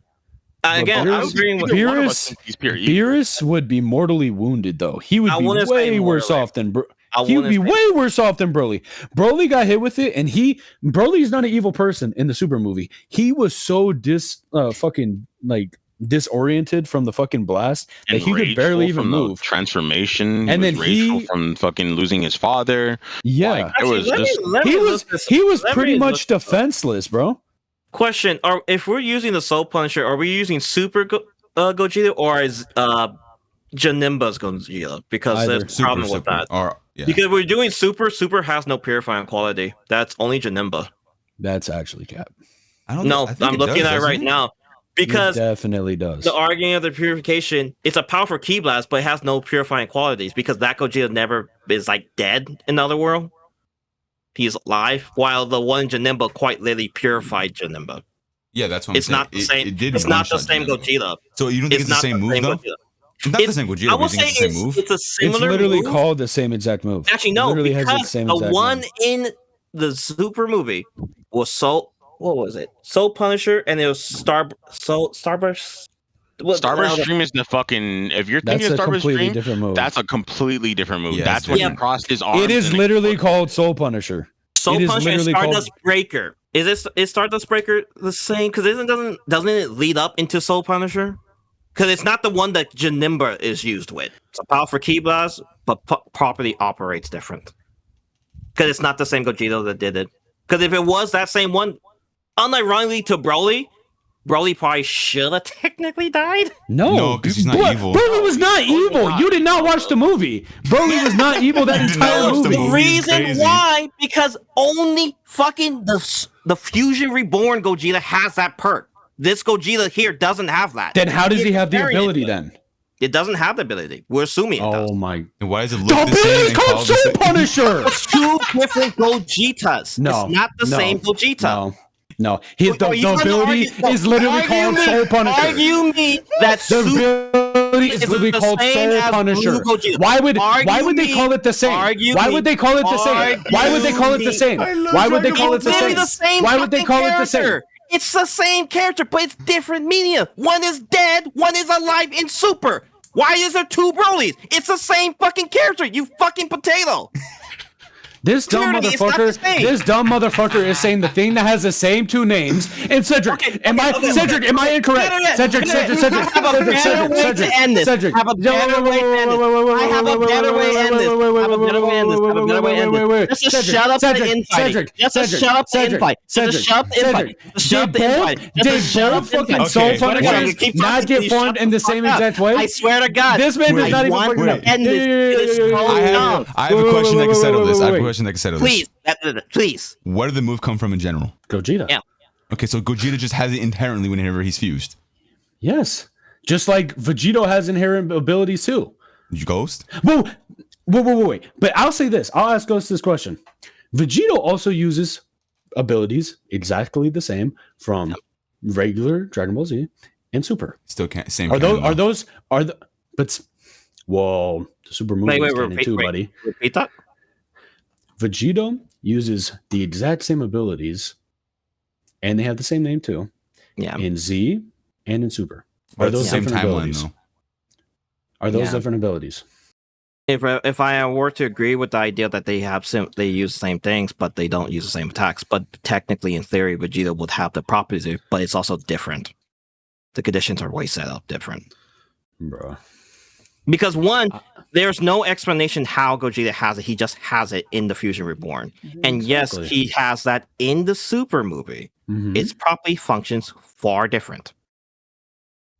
But Again, I'm Beerus- agreeing with Neither one of us Beerus- thinks he's pure evil. Beerus would be mortally wounded, though. He would I be wouldn't say way worse mortally. off than I he would wouldn't be say- way worse off than Broly. Broly got hit with it, and Broly's not an evil person in the Super movie. He was so disoriented from the fucking blast that he could barely even from the move. transformation, And and then was rageful he- from fucking losing his father. Yeah, Like, it was just he was pretty much defenseless, bro. Question: if we're using the Soul Punisher, are we using Super Gogeta or is Janimba's Gogeta? Because Either. there's a problem with that. Or yeah. Because we're doing Super has no purifying quality. That's only Janimba. That's actually cap. I don't No, I think I'm it looking does, at it doesn't right it? now. Because it definitely does. the arguing of the purification, it's a powerful ki blast, but it has no purifying qualities because that Gogeta never is like dead in the other world. He's alive, while the one Janemba quite literally purified Janemba. Yeah, that's what I'm It's saying. not the same. It did It's not the one-shot same Janemba. Gogeta. So you don't think it's the not same move, though? Gogeta. Not the same Gogeta, I but will you think say it's the same move? it's a It's similar literally move. called the same exact move. Actually, It no, literally has because the same the exact one move. in the Super movie was what was it? Soul Punisher, and it was Starburst. Starburst Stream is the fucking. If you're That's thinking a of Starburst completely Stream, different move. that's a completely different move. Yeah, That's it's when he different. crossed his arms. It is and literally exploded. called Soul Punisher. Soul It is Punisher and literally called- Stardust Breaker. Is Stardust Breaker the same? Because doesn't it lead up into Soul Punisher? Because it's not the one that Janemba is used with. It's a powerful ki blast, but properly operates different. Because it's not the same Gogeta that did it. Because if it was that same one, unironically to Broly probably should have technically died. No, 'cause he's not evil. Broly was not evil. You did not watch the movie. Broly was not evil that You did not entire watch the movie. The movie. It's reason crazy. why, because only fucking the Fusion Reborn Gogeta has that perk. This Gogeta here doesn't have that. Then how does he have the Variant ability of it. then? It doesn't have the ability. We're assuming it does. Oh my! And why does it look The the ability same is and called called the Soul same? Punisher. It's two different Gogetas. No, It's not the no, same Gogeta. No. His the Are you gonna ability argue- no, is literally argue called me- Soul Punisher. Argue me that The Super ability is is literally the called same Soul as Punisher. Blue Gogeta. Why would Argue they me. call it the same? Argue Why me. would they call it the same? Why would they call it the same? Why would they call it the It's literally same? the same Why would they fucking call it the same? character. It's the same character, but it's different media. One is dead, one is alive in Super. Why is there two Brolys? It's the same fucking character, you fucking potato. This dumb Clearly, it's not the motherfucker. same. This dumb motherfucker is saying the thing that has the same two names. And Cedric, am I incorrect? Cedric. I have a better way to end this. I have a better way to end this. I have a better way to end this. I have a better way to end this. I have a better way to end this. Just shut up the infighting. Just shut up the infight. Just shut up the infight. Just shut up the infight. Did both fucking Soul Punishers not get formed in the same exact way? I swear to God. This man does not even fucking know. End this. It is so dumb. I have a question that can settle this. I have a question that can settle this. Please, please. Where did the move come from in general? Gogeta. Yeah. Okay, so Gogeta just has it inherently whenever he's fused. Yes. Just like Vegito has inherent abilities too. Ghost? Wait. But I'll say this. I'll ask Ghost this question. Vegito also uses abilities exactly the same from regular Dragon Ball Z and Super. Still can't. Same. But the Super movie is canon too, buddy. Repeat that. Vegito uses the exact same abilities, and they have the same name too. Yeah. In Z and in Super. But Are it's the those same different timeline abilities? though. Are those Yeah. different abilities? If I were to agree with the idea that they use the same things, but they don't use the same attacks, but technically in theory, Vegeta would have the properties, but it's also different. The conditions are way set up different. Bro. Because one, there's no explanation how Gogeta has it. He just has it in the Fusion Reborn. And yes, Exactly. he has that in the Super movie. Mhm. Its properly functions far different.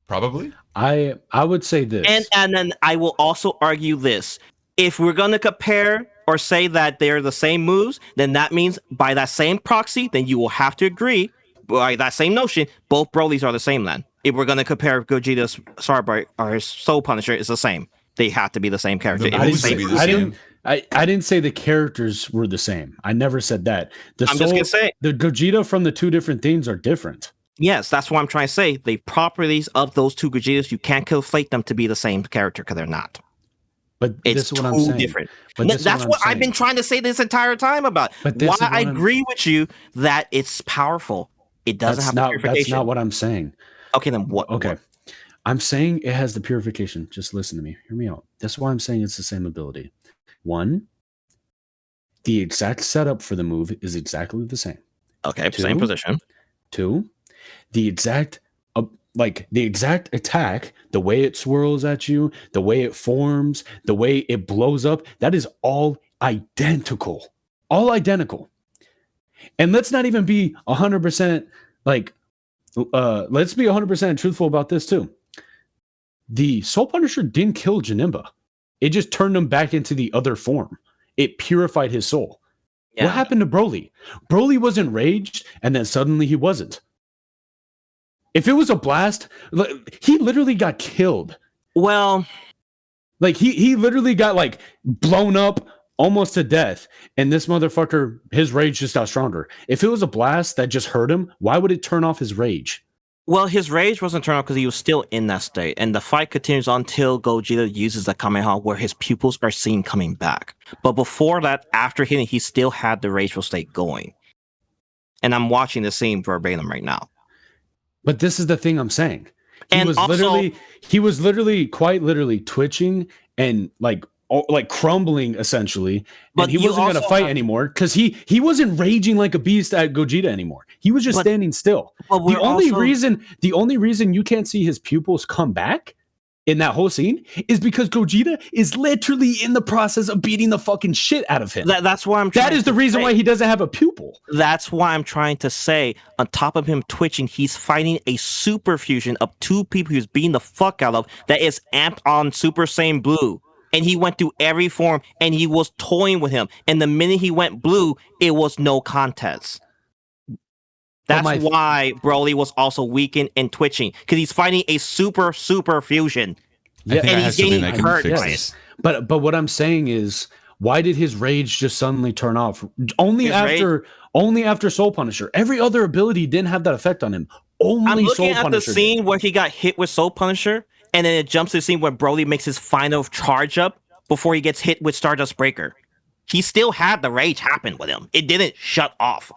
Probably. I would say this. And then I will also argue this. If we're going to compare or say that they're the same moves, then that means by that same proxy, then you will have to agree, by that same notion, both Brolys are the same then. If we're going to compare Gogeta's Starbright or his Soul Punisher, it's the same. They have to be the same character. The It I was didn't, moves the would say, be the same. same. I didn't say the characters were the same. I never said that. I'm just going to say, The Gogeta from the two different things are different. yes, that's what I'm trying to say. The properties of those two Gogetas, you can't conflate them to be the same character because they're not. But It's this is what I'm too saying. different. But this is That's I'm what I've been saying. trying to say this entire time about. But this Why is what I I'm- agree with you that it's powerful. It doesn't have the purification. That's not what I'm saying. Okay, then what? Okay. what? I'm saying it has the purification. Just listen to me. Hear me out. That's why I'm saying it's the same ability. One, the exact setup for the move is exactly the same. Okay, Two. same position. Two, the exact the exact attack, the way it swirls at you, the way it forms, the way it blows up, that is all identical. All identical. And let's not even be 100% let's be 100% truthful about this too. The Soul Punisher didn't kill Janemba. It just turned him back into the other form. It purified his soul. Yeah. What happened to Broly? Broly was enraged, and then suddenly he wasn't. If it was a blast, he literally got killed. Well, like he literally got like blown up almost to death, and this motherfucker, his rage just got stronger. If it was a blast that just hurt him, why would it turn off his rage? Well, his rage wasn't turned off because he was still in that state, and the fight continues until Gogeta uses the Kamehameha, where his pupils are seen coming back. But before that, after hitting, he still had the rageful state going. And I'm watching the scene verbatim right now. But this is the thing I'm saying. He And was also, literally quite literally twitching and like crumbling essentially. But And he you wasn't gonna also fight have- anymore because he wasn't raging like a beast at Gogeta anymore. He was just But- standing still. but The we're only also- reason you can't see his pupils come back in that whole scene is because Gogeta is literally in the process of beating the fucking shit out of him. that's why I'm. That trying is the to reason say. why he doesn't have a pupil. That's why I'm trying to say, on top of him twitching, he's fighting a super fusion of two people he's beating the fuck out of that is amped on Super Saiyan Blue. And he went through every form and he was toying with him. And the minute he went blue, it was no contest. That's why Broly was also weakened and twitching, because he's fighting a super fusion. I think and I have he's something getting that can hurt fix by this. But what I'm saying is, why did his rage just suddenly turn off? Only after Soul Punisher. Every other ability didn't have that effect on him. Only I'm looking Soul at Punisher the scene where he got hit with Soul Punisher, and then it jumps to the scene where Broly makes his final charge up before he gets hit with Stardust Breaker. He still had the rage happen with him. It didn't shut off.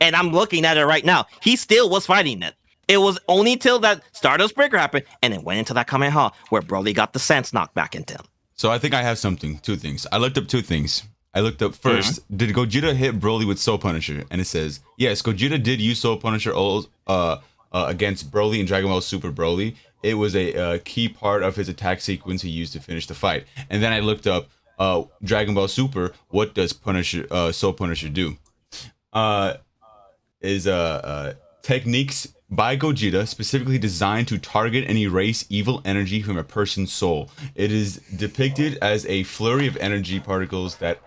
And I'm looking at it right now. He still was fighting it. It was only till that Stardust Breaker happened, and it went into that Kamehameha where Broly got the sense knocked back into him. So I think I have two things. I looked up two things. I looked up first, did Gogeta hit Broly with Soul Punisher? And it says, yes, Gogeta did use Soul Punisher against Broly in Dragon Ball Super Broly. It was a key part of his attack sequence he used to finish the fight. And then I looked up Dragon Ball Super, what does Soul Punisher do? Techniques by Gogeta specifically designed to target and erase evil energy from a person's soul. It is depicted as a flurry of energy particles that,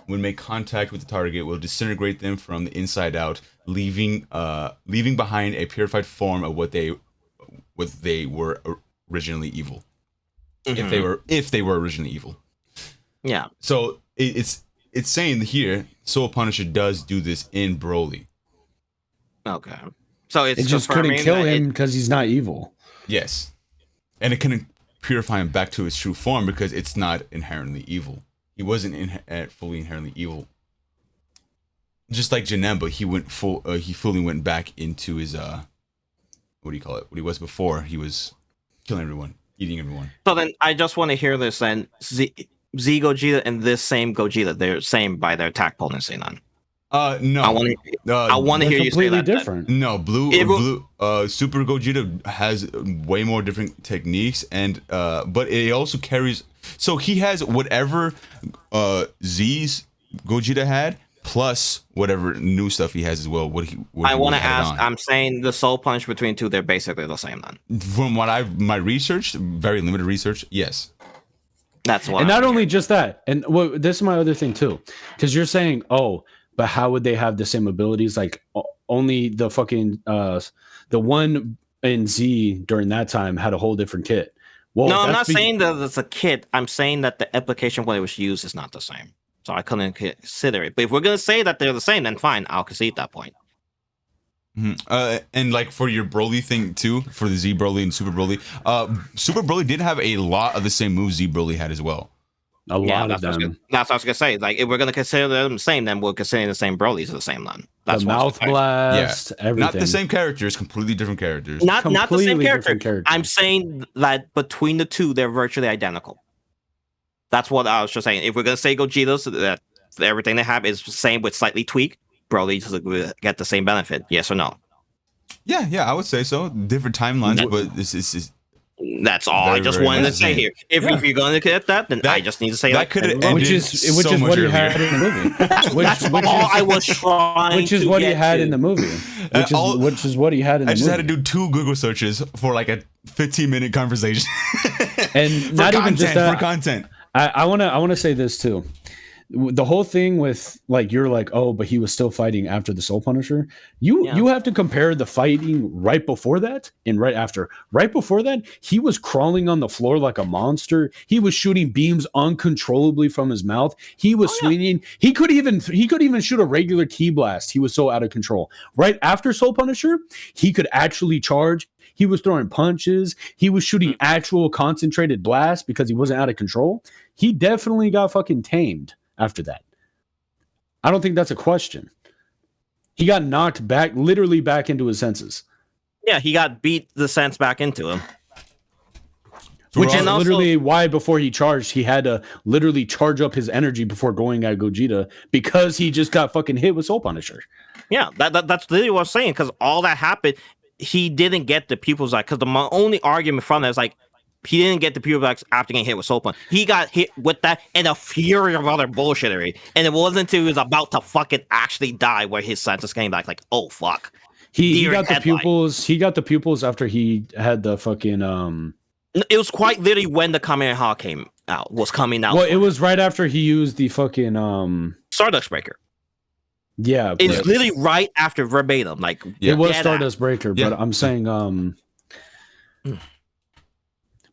when make contact with the target, will disintegrate them from the inside out, leaving behind a purified form of what they were originally evil. If they were originally evil. Yeah. So it's saying here Soul Punisher does do this in Broly. Okay. So it just couldn't kill him because he's not evil. Yes. And it couldn't purify him back to his true form because it's not inherently evil. He wasn't fully inherently evil. Just like Janemba, he fully went back into his what he was before. He was killing everyone, eating everyone. So then I just want to hear this then. Z Gogeta and this same Gogeta, they're same by their attack potency then. No. I want to hear you say that. Different. No, Super Gogeta has way more different techniques, and but it also carries. So he has whatever Z's Gogeta had, plus whatever new stuff he has as well. I want to ask. I'm saying the Soul Punch between two, they're basically the same then. From what my research, very limited research, yes. That's what. And not only just that, and this is my other thing too, because you're saying, oh. But how would they have the same abilities? Like only the fucking the one in Z during that time had a whole different kit. Well, no, I'm not saying that it's a kit. I'm saying that the application when it was used is not the same. So I couldn't consider it. But if we're gonna say that they're the same, then fine, I'll concede that point. Mm-hmm. And like for your Broly thing too, for the Z Broly and Super Broly, Super Broly did have a lot of the same moves Z Broly had as well. A lot of them. That's what I was gonna say. Like, if we're gonna consider them the same, then we're considering the same Broly's the same then. That's the mouth blast, everything. Not the same characters, completely different characters. Not the same character. Characters. I'm saying that between the two, they're virtually identical. That's what I was just saying. If we're gonna say Gogeta's, that everything they have is the same with slightly tweaked, Broly does get the same benefit. Yes or no? Yeah, I would say so. Different timelines, but this is. That's all I just wanted to say here. If you're going to get that, then I just need to say that could have ended which is what he had in the movie. That's all I was trying. Which is what he had in the movie. Which is what he had in the movie. I just had to do 2 Google searches for like a 15-minute conversation. And not even just that. For content. I want to say this too. the whole thing with like you're like, oh, but he was still fighting after the Soul Punisher. You have to compare the fighting right before that and right after. Right before that, he was crawling on the floor like a monster. He was shooting beams uncontrollably from his mouth. He was swinging. He could even shoot a regular ki blast. He was so out of control. Right after Soul Punisher, he could actually charge. He was throwing punches. He was shooting actual concentrated blasts because he wasn't out of control. He definitely got fucking tamed after that. I don't think that's a question. He got knocked back, literally back into his senses. Yeah, he got beat the sense back into him. Which is literally why before he charged, he had to literally charge up his energy before going at Gogeta because he just got fucking hit with Soul Punisher. Yeah, that's literally what I'm saying, because all that happened, he didn't get the pupils like, because the only argument from that is like, he didn't get the pupils like after getting hit with Soul Punch. He got hit with that and a fury of other bullshittery. And it wasn't until he was about to fucking actually die where his senses came back like, oh fuck. He got the pupils. He got the pupils after he had the fucking It was quite literally when the Kamehameha was coming out. Well, it was right after he used the fucking Stardust Breaker. Yeah, it's literally right after verbatim. Like it was Stardust Breaker, but I'm saying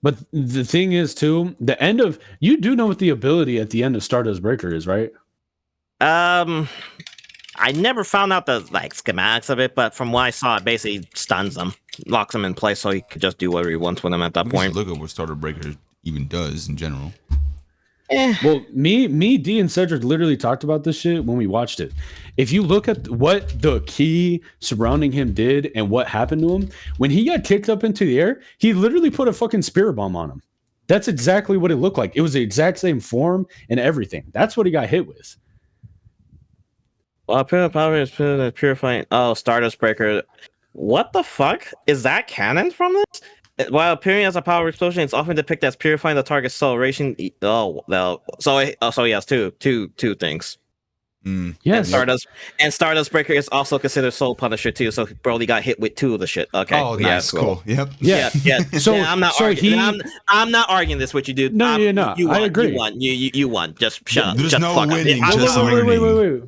but the thing is too, the end of you do know what the ability at the end of Stardust Breaker is, right? I never found out the like schematics of it, but from what I saw, it basically stuns them, locks them in place, so he could just do whatever he wants with them at that point. Look at what Stardust Breaker even does in general. Well, me, D, and Cedric literally talked about this shit when we watched it. If you look at what the key surrounding him did and what happened to him, when he got kicked up into the air, he literally put a fucking spirit bomb on him. That's exactly what it looked like. It was the exact same form and everything. That's what he got hit with. Well, power is purifying. Oh, Stardust Breaker. What the fuck? Is that canon from this? While appearing as a power explosion, it's often depicted as purifying the target's soul. Oh, no. So he has two things. Yes. And Stardust Breaker is also considered Soul Punisher too. So Broly got hit with two of the shit. Okay. Oh, nice, cool. Yep. Yeah. So I'm not arguing. I'm not arguing this with you, dude. No, you're not. I agree. You won. Just shut up. There's just no fuck winning.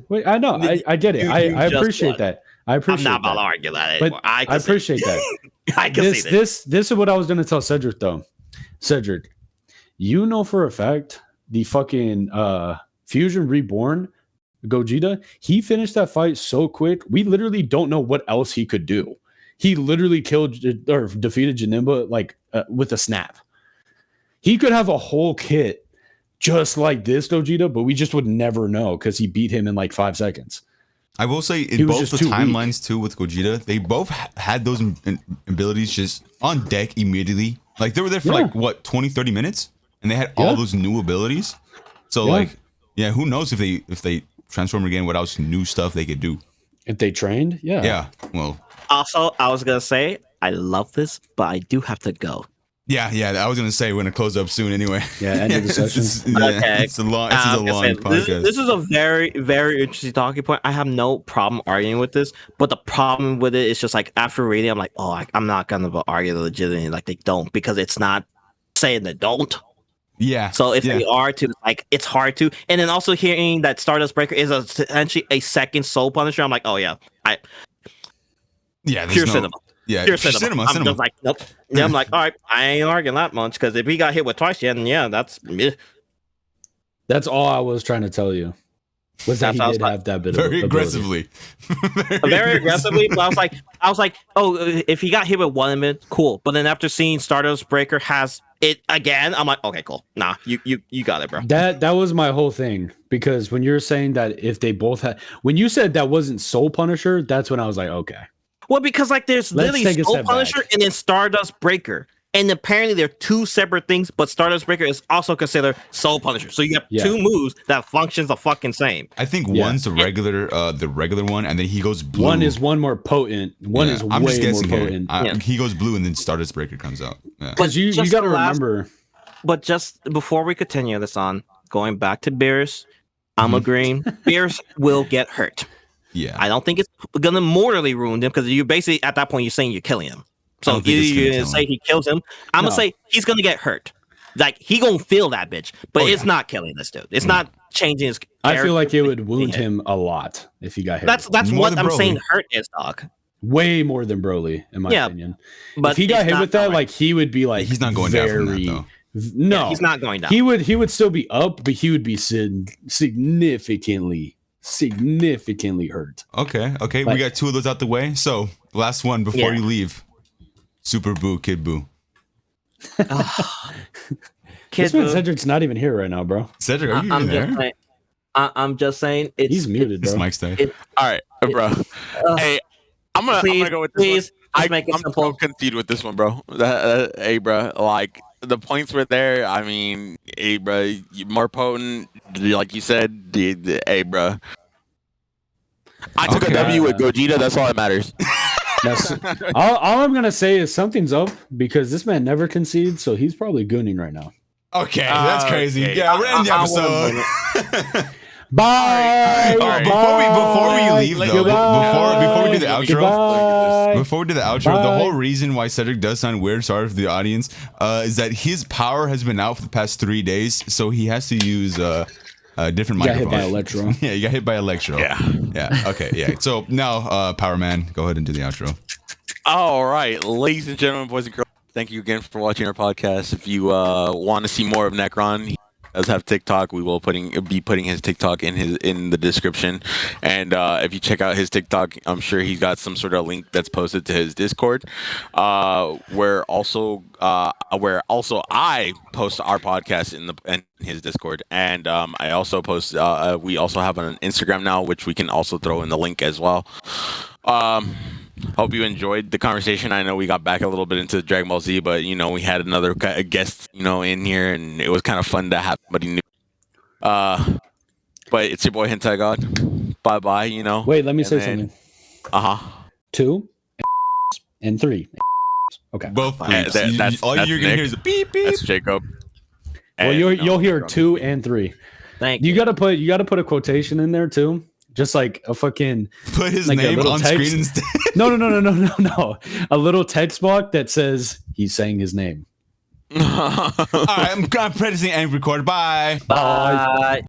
Wait. I know. I get it. I appreciate that. I'm not about to argue that anymore. But I appreciate that. I can see this. This is what I was going to tell Cedric though. Cedric, you know for a fact the fucking Fusion Reborn Gogeta, he finished that fight so quick. We literally don't know what else he could do. He literally killed or defeated Janemba like with a snap. He could have a whole kit just like this Gogeta, but we just would never know because he beat him in like 5 seconds. I will say in both the timelines too with Gogeta, they both had those abilities just on deck immediately. Like they were there for like what 20-30 minutes and they had all those new abilities. So who knows if they transform again, what else new stuff they could do. If they trained, yeah. Well, also I was gonna say I love this, but I do have to go. Yeah. I was gonna say we're gonna close up soon anyway. Yeah, end of the session. It's a long podcast. This is a very, very interesting talking point. I have no problem arguing with this, but the problem with it is just like after reading, I'm like, I'm not gonna argue the legitimacy like they don't, because it's not saying they don't. Yeah. So if they are to, like, it's hard to. And then also hearing that Stardust Breaker is essentially a second Soul Punisher, I'm like, pure cinema. Yeah, pure cinema. I'm just like, nope. Yeah, I'm like, all right, I ain't arguing that much, because if he got hit with twice, that's That's all I was trying to tell you. Was that he did have that bit very of aggressively. Very aggressively, but I was like, oh, if he got hit with one of them, cool. But then after seeing Stardust Breaker has it again, I'm like, okay, cool. Nah, you got it, bro. That was my whole thing, because when you're saying that if they both had, when you said that wasn't Soul Punisher, that's when I was like, okay. Well, because like there's literally Soul Punisher and then Stardust Breaker. And apparently they're two separate things, but Stardust Breaker is also considered Soul Punisher. So you have two moves that functions the fucking same. I think one's the regular one, and then he goes blue. One is one more potent. One is way more potent. He goes blue, and then Stardust Breaker comes out. Because you got to remember. But just before we continue this on, going back to Beerus, I'm agreeing. Beerus will get hurt. Yeah. I don't think it's gonna mortally ruin him, because you basically at that point you're saying you're killing him. So you're gonna say he kills him. I'm gonna say he's gonna get hurt. Like he gonna feel that bitch, but Oh, it's yeah. not killing this dude. It's not changing his. I feel like it would character. wound him a lot if he got hit. That's More what than I'm Broly. saying. Hurt is, dog. Way more than Broly, in my Yeah, opinion. But If he got it's hit not with that, going- like he would be like He's not going down from that, very. though. No, yeah, he's not going down. He would still be up, but he would be significantly hurt. Okay. We Like- got 2 of those out the way. So last one before Yeah. you leave. Super Boo, Kid Boo. Kid This man Buu, Cedric's not even here right now, bro. Cedric, are you I'm even there? just saying. I'm just saying. It's He's muted, This bro. mic's dead. All right, bro. Hey, I'm gonna go with this please, one. just make it I'm simple. gonna concede with this one, bro. Hey, bro, like the points were there. I mean, hey, bro, more potent, like you said. Hey, bro. I took Okay. a W with Gogeta. That's all that matters. That's all I'm gonna say is something's up because this man never concedes, so he's probably gooning right now. Okay, that's crazy. Okay. Yeah, we're ending the I wanna episode. Bye. All right. Before we leave though, before we do the outro, Goodbye. before we do the outro, the Bye. whole reason why Cedric does sound weird, sorry for the audience, is that his power has been out for the past 3 days, so he has to use a different Got hit microphone. by Electro. Yeah, you got hit by Electro. Yeah. Okay. Yeah. So now, Power Man, go ahead and do the outro. All right, ladies and gentlemen, boys and girls, thank you again for watching our podcast. If you want to see more of Necron, he does have TikTok. We will be putting his TikTok in the description. And if you check out his TikTok, I'm sure he's got some sort of link that's posted to his Discord, where also I post our podcast in his Discord, and I also post. We also have an Instagram now, which we can also throw in the link as well. Hope you enjoyed the conversation. I know we got back a little bit into Dragon Ball Z, but we had another guest, in here, and it was kind of fun to have somebody new. But it's your boy Hentai God. Bye bye. Wait, let me And say then- something. 2 and 3. Okay. Both. Yeah, bleeps. that's All you're gonna Nick. hear is a beep beep. That's Jacob. Well, And, you'll hear Necron. 2 and 3. Thank You gotta put a quotation in there too, just like a fucking Put his like a name little on text. screen instead. No. A little text block that says he's saying his name. All right, I'm pressing and record. Bye. Bye.